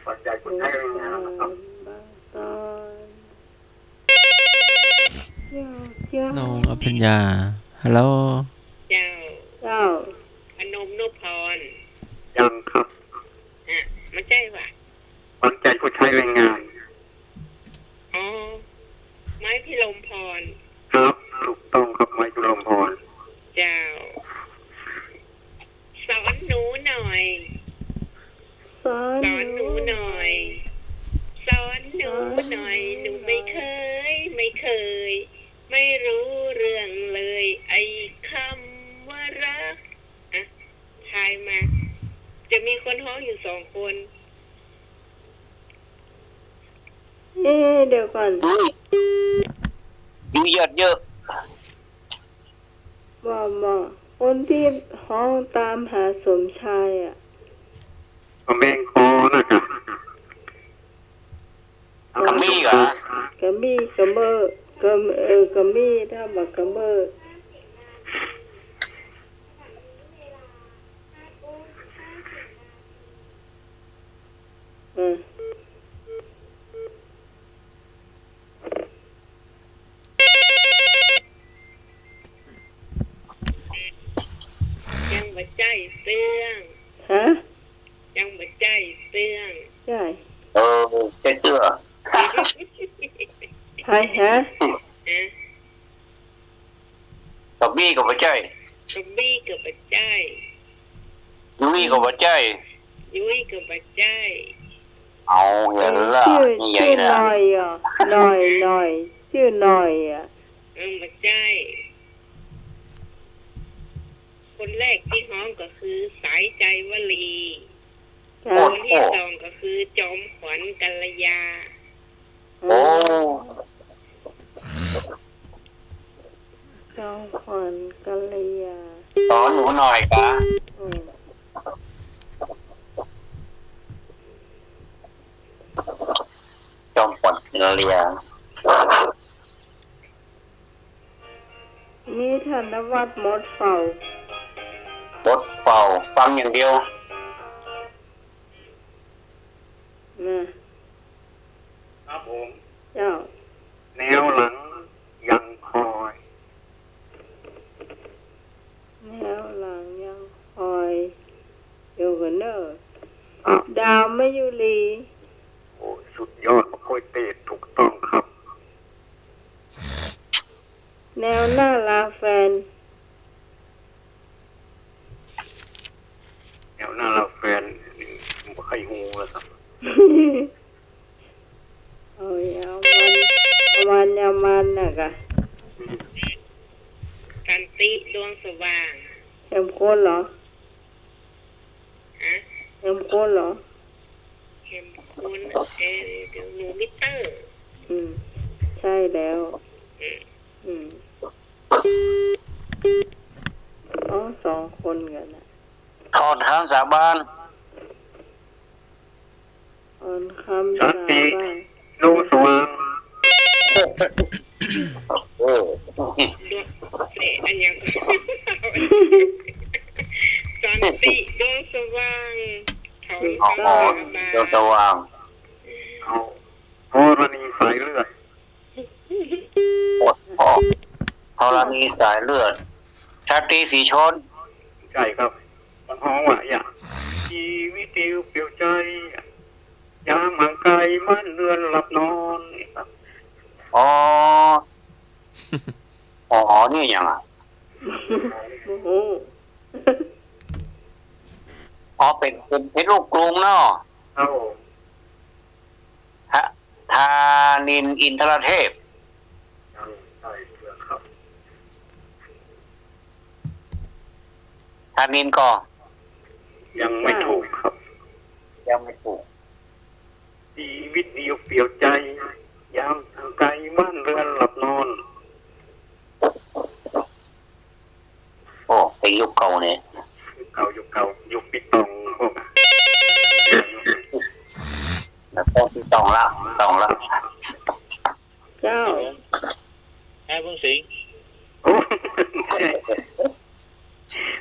ปัจจัยคนไทยนะครับน้องอภิญญาฮัลโหลเจ้าพนมนพพรยังครับไม่ใช่ว่ะปัจจัยผู้ใช้แรงงานอ๋อไม้พิรมพรครับถูกต้องครับไม้พิรมพรเจ้าสอนหนูหน่อยสอนหนูหน่อยสอนหนูหน่อยหนูไม่เคยไม่รู้เรื่องเลยไอ้คำว่ารักทายมาจะมีคนฮ้องอยู่2 คนเดี๋ยวก่อนดูเยอะว่าคนที่ฮ้องตามหาสมชายอ่ะแมงคอนะครับกัมบี้เหรอกัมบี้กัมเบอร์กัมบี้ถ้าบอกกัมเบอร์ยังบ่ใจเตื้องยังบ่ใจเตื้องใช่ใจเตื้อใช่ฮะกับบี้กับปัจจัยกับบี้กับปัจจัยยุ้ยกับปัจจัยเอาเห็นละนี่ใหญ่นะหน่อยชื่อหน่อยปัจจัย คนแรกที่ฮ้องก็คือสายใจวลี จ้า คนที่สองก็คือจอมขวัญกัลยา โอ้ จอมขวัญกัลยา สอนหนูหน่อยกะ อืม จอมขวัญเรียน นี่ธนวัฒน์มดเฝ้า บทเป่าฟังอย่างเดียว นะครับ ผม เจ้า แนวหลังยังคอย แนวหลังยังคอยอยู่กันเนอะ อ่ะ ดาวไม่ยุรี โอ้สุดยอดโคยเตะถูกต้องครับ แนวหน้าลาแฟน แนวหน้าเราแฟนไม่เคยหูแล้วครับ เอายาวมันยาวมันน่ะกะ กันติดวงสว่าง เข้มข้นเหรอ ฮะ เข้มข้นเหรอ เข้มข้นเดี๋ยวหนูมิเตอร์ ใช่แล้ว สองคนกันนะ ขอทางสาบาน อ่อนคำ สั สาน ติ บ้าง ลูสว่าง โอ้ อันยังสันติดวงสว่างเขา อ๋อดวงสว่าง เอาโทรณีสายเลือด ธรณีสายเลือด ชาตรีสีชน ใช่ครับมันห้องว่าอย่างชีวิตเดียวเปลี่ยวใจยามห่างไกลมันเรือนหลับนอนครับ อ๋อ อ๋อ นี่ยังอ่ะ โอ้โห อ๋อ เป็นลูกกรุงเนาะ เอา ธานินอินทรเทพ ใช่ครับ ธานินก็ ยังไม่ถูกครับ ยังไม่ถูก ชีวิตเดียวเปลี่ยวใจยามห่างไกลบ้านเรือนหลับนอน โอ้เป็นยุคเก่าเนี่ย ยุคเก่ายุคปิดตองพวก แล้วก็ที่ต้องละ เจ้า แค่เพิ่งสิง โอ้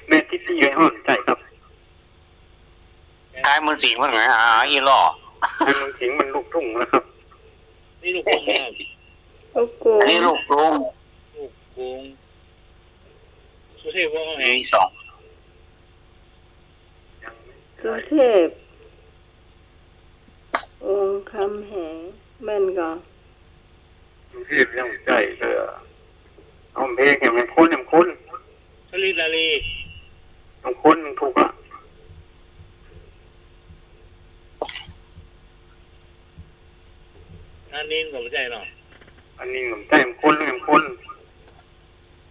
แม่ที่ไว้ห้องใจครับ ชายมันสิงมันไงอีหล่อ ทางเมืองสิงห์มันลูกทุ่งแล้วครับ นี่ลูกกรุงครับ โอ้โห อันนี้ลูกกรุง ลูกกรุงสุเทพว่าไง มีสอง สุเทพองค์คำแหงแม่นก่อน ที่เรื่องใจเลยเอาเพลงอย่างมันคุ้น ชลิดาลี ต้องคุ้นถูกอ่ะ อันนี้ก็ไม่ใช่หรอก อันนี้ผมใจมันคุ้น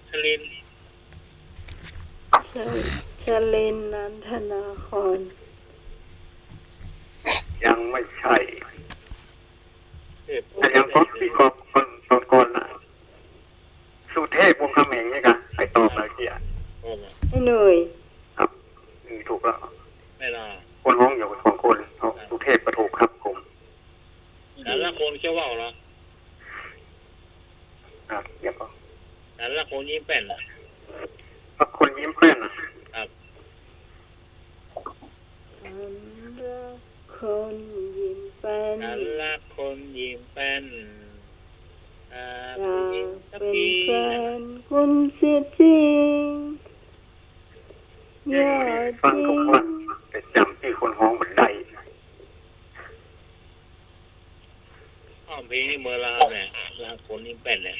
ชลิน ชลินนันทนาคร ยังไม่ใช่ เทพ แต่ยังต้นปีกก่อนนะสุเทพวงศ์คำแหงนี่กันไอตอบอะไรเกี่ย โอ้โห ไอ้หนุ่ย ครับถูกแล้ว ไม่น่า คนห้องอยู่สองคนสุเทพประถูกครับผม แต่ละคนเชื่อว่าเหรอ เดี๋ยวก็ แต่ละคนยิ้มเป็นนะ คนยิ้มเพื่อนนะ อันรักคนยิ้มเป็น แต่ละคนยิ้มเป็นอยา ยิ้ม ก ตะ เป็น พี แฟนคุณเสียจริงยอด ฟัง จริ ทุก ง วันแต่จำที่คนห้องเหมือนใด อ้อมเพลงนี่เมื่อลาเนี่ยละคนยิ้มเป็นเนี่ย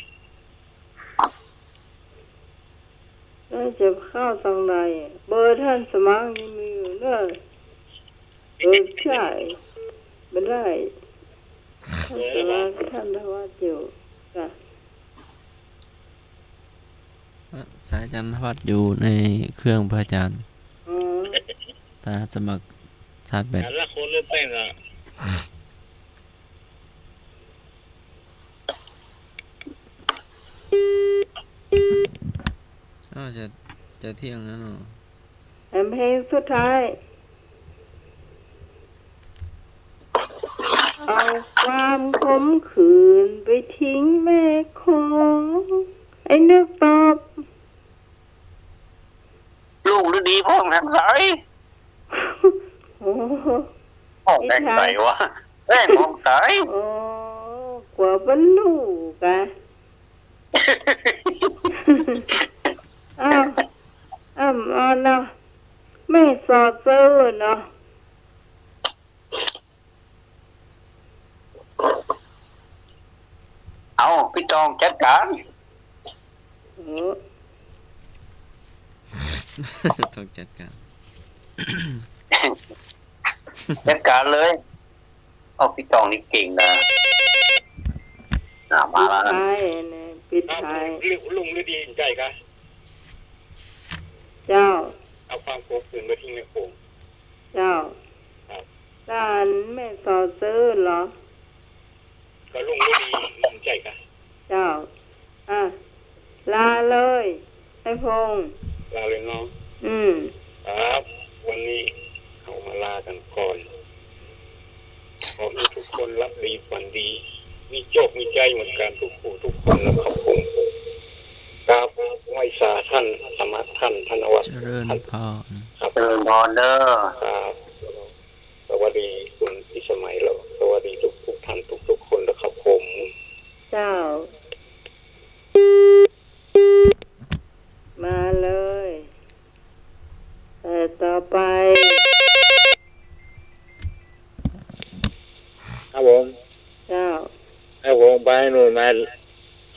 น่าจะเข้าทางใดเบอร์ท่านสมัครยังมีอยู่เลยใช่ไม่ได้ท่านสมัครท่านทวัดอยู่ค่ะ สายจันทวัฒน์อยู่ในเครื่องพระอาจารย์ อ๋อ ตาสมัครชาร์จแบต แต่ละคนเล่นเป็นอ่ะ อ้าวจะเที่ยงแล้วเนาะ เพลงสุดท้ายเอาความขมขื่นไปทิ้งแม่ของไอ้นึกตอบ ลูกฤดีพ่องแหงใส โอ้โห พ่องแหงใสวะแม่มองใส โอ้กว่าบรรลุกะ อ้าวเอาเนาะไม่สอดเสื้อเนาะ เอาพี่จองจัดการ โอ้ ต้องจัดการ จัดการเลยเอาพี่จองนี่เก่งนะมาแล้วนะ ท้ายเนี่ยปิดท้าย ลุงฤดีใจกะ เจ้า เอาความโกรธคืนไปทิ้งในโขง เจ้าด้านไม่สอดเสื้อเหรอ ก็ลุงฤดีลุงใจกะ เจ้าลาเลยไอ้พงษ์ ลาเลยน้อง ครับ วันนี้เอามาลากันก่อนขอให้ทุกคนรับดีฝันดี มีโชคมีใจเหมือนกันทุกผู้ทุกคนนะครับผมครับไหว้สาท่านสมัครท่านธนวัฒน์ เจริญพร ครับ เจริญพรเด้อ ครับสวัสดีคุณพิสมัยเราสวัสดีทุกท่านทุกคนนะครับผม เจ้า มาเลยแต่ต่อไป ครับผม เจ้า ให้ผมไปหน่วยมา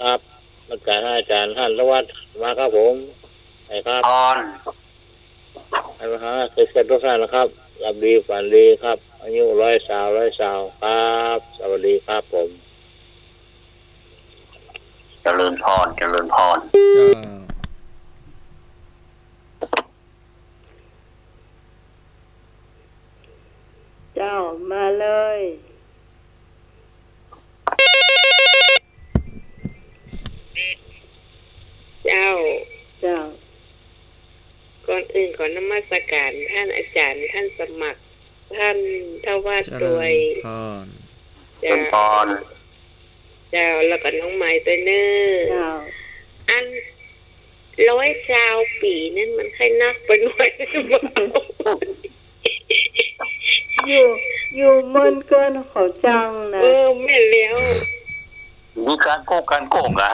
ครับประกาศให้อาจารย์ท่านละวัดมาครับผมไปครับ พร ให้มาหาเสร็จทุกท่านนะครับรับดีฝันดีครับอายุ100 สาวครับ สวัสดีครับผม เจริญพรเจริญพร เจ้ามาเลย เจ้า เจ้า ก่อนอื่นขอนมัสการท่านอาจารย์ท่านสมัคร ท่านทวัฒน์ เจ ร ริ ว ญ ย พร เจริญพร เจ้าแล้วก็น้องไม้ตัวเนอ เจ้า อัน100 ปีนั่นมันค่อยนักไปหน่อยหรือเปล่า อยู่มันเกินเขาจังนะ แม่แล้ว มีการโกงอ่ะ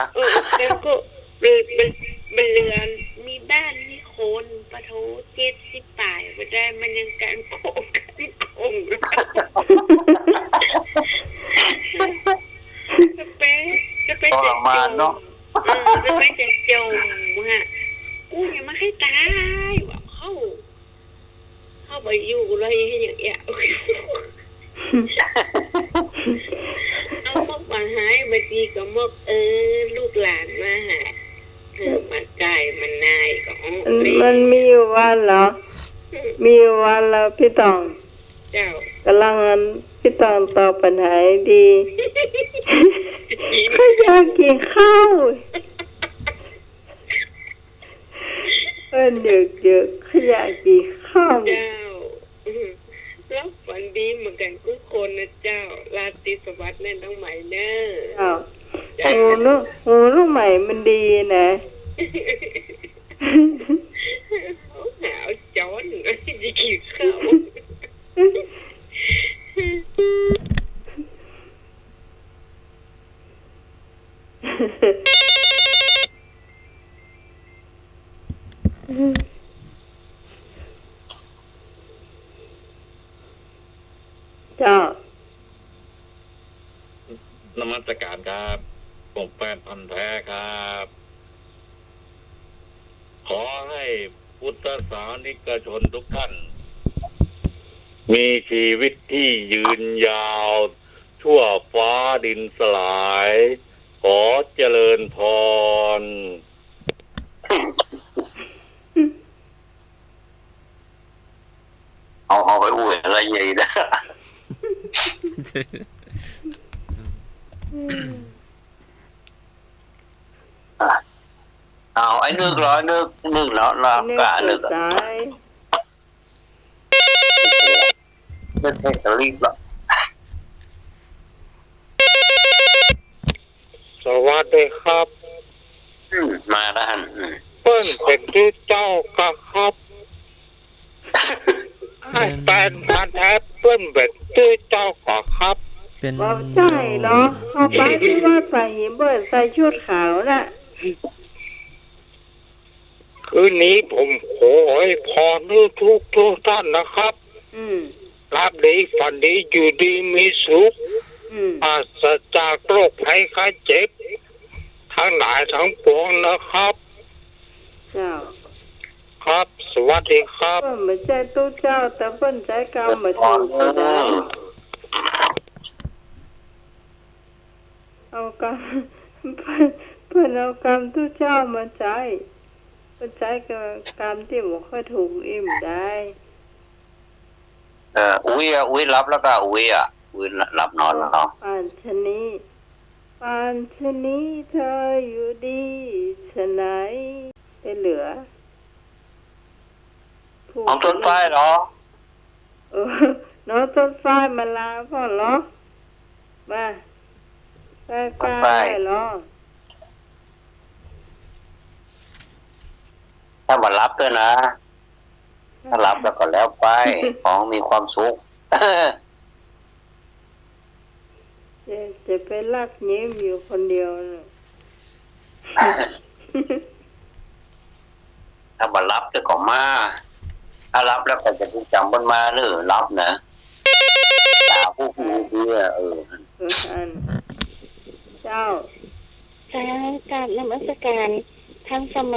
แล้วก็เป็นเรือนมีบ้านมีคนปะโถ70 ป่ายไปได้มันยังการโกงจะไป ทรมานเนาะ จะไปจะจมฮะกูอย่ามาให้ตายว่าเข้าไปอยู่เลยอย่างเงี้ยเอามกมาหายบางทีก็มกลูกหลานมาหามาไก่มันนายก็ มันมีอยู่วันเหรอ มีอยู่วันแล้วพี่ตอง เจ้าก ำลังพี่ตองตอบปัญหาให้ดีก็อยากกินข้าวดึกขยะกี่ข้าว เจ้าแล้วฝันดีเหมือนกันทุกคนนะเจ้าราตรีสวัสดิ์แน่น้องใหม่เนอ เจ้าหูลูกใหม่มันดีนะ หาวจ้อนจะกินข้าว เจ้าน มัสการครับผมแฟนพันธุ์แท้ครับ ขอให้พุทธศาสนิกชนทุกท่าน มีชีวิตที่ยืนยาวชั่วฟ้าดินสลาย ขอเจริญพร เอาไอ้นึกเหรอนึกแล้วเรากะนึก สาย นึกให้จะรีบหรอ สวัสดีครับ มาแล้วฮะ เปิ้นเป็นที่เจ้ากะครับให้แฟนพันธุ์แท้เปิ้นเป็นที่เจ้ากะครับ เป็น ว่าใช่เหรอเอาไปที่ว่าใส่หิมเบิร์ใส่ชุดขาวน่ะ คืนนี้ผมขอให้พรทุกท่านนะครับ รับดีฝันดีอยู่ดีมีสุขปราศจากโรคภัยไข้เจ็บทั้งหลายทั้งปวงนะครับ เจ้า ครับ สวัสดีครับ เปิ้นไม่ใช่ตู้เจ้าแต่เปิ้นใจกรรมมาถูกนะเอากรรมเปิ้นเอากรรมตู้เจ้ามาใจเปิ้นใจกับกรรมที่บ่ค่อยถูกอิ่มได้ อุ้ยรับแล้วก็อุ้ยรับนอนแล้วเนาะ ปานชนีเธออยู่ดีฉะไหนไปเหลือ ของต้นฝ้ายเหรอ น้องต้นฝ้ายมาลาพ่อเหรอมาไปเหรอ ถ้ามารับด้วยนะถ้ารับแล้วก็แล้วไป ของมีความสุข จะไปลักยิ้มอยู่คนเดียวนะ ถ้ามารับก็ของมาถ้ารับแล้วก็จะถูกจำบนมาหรือรับนะด่าผู้ผู้ดีเจ้า การนมัสการทั้งสมัย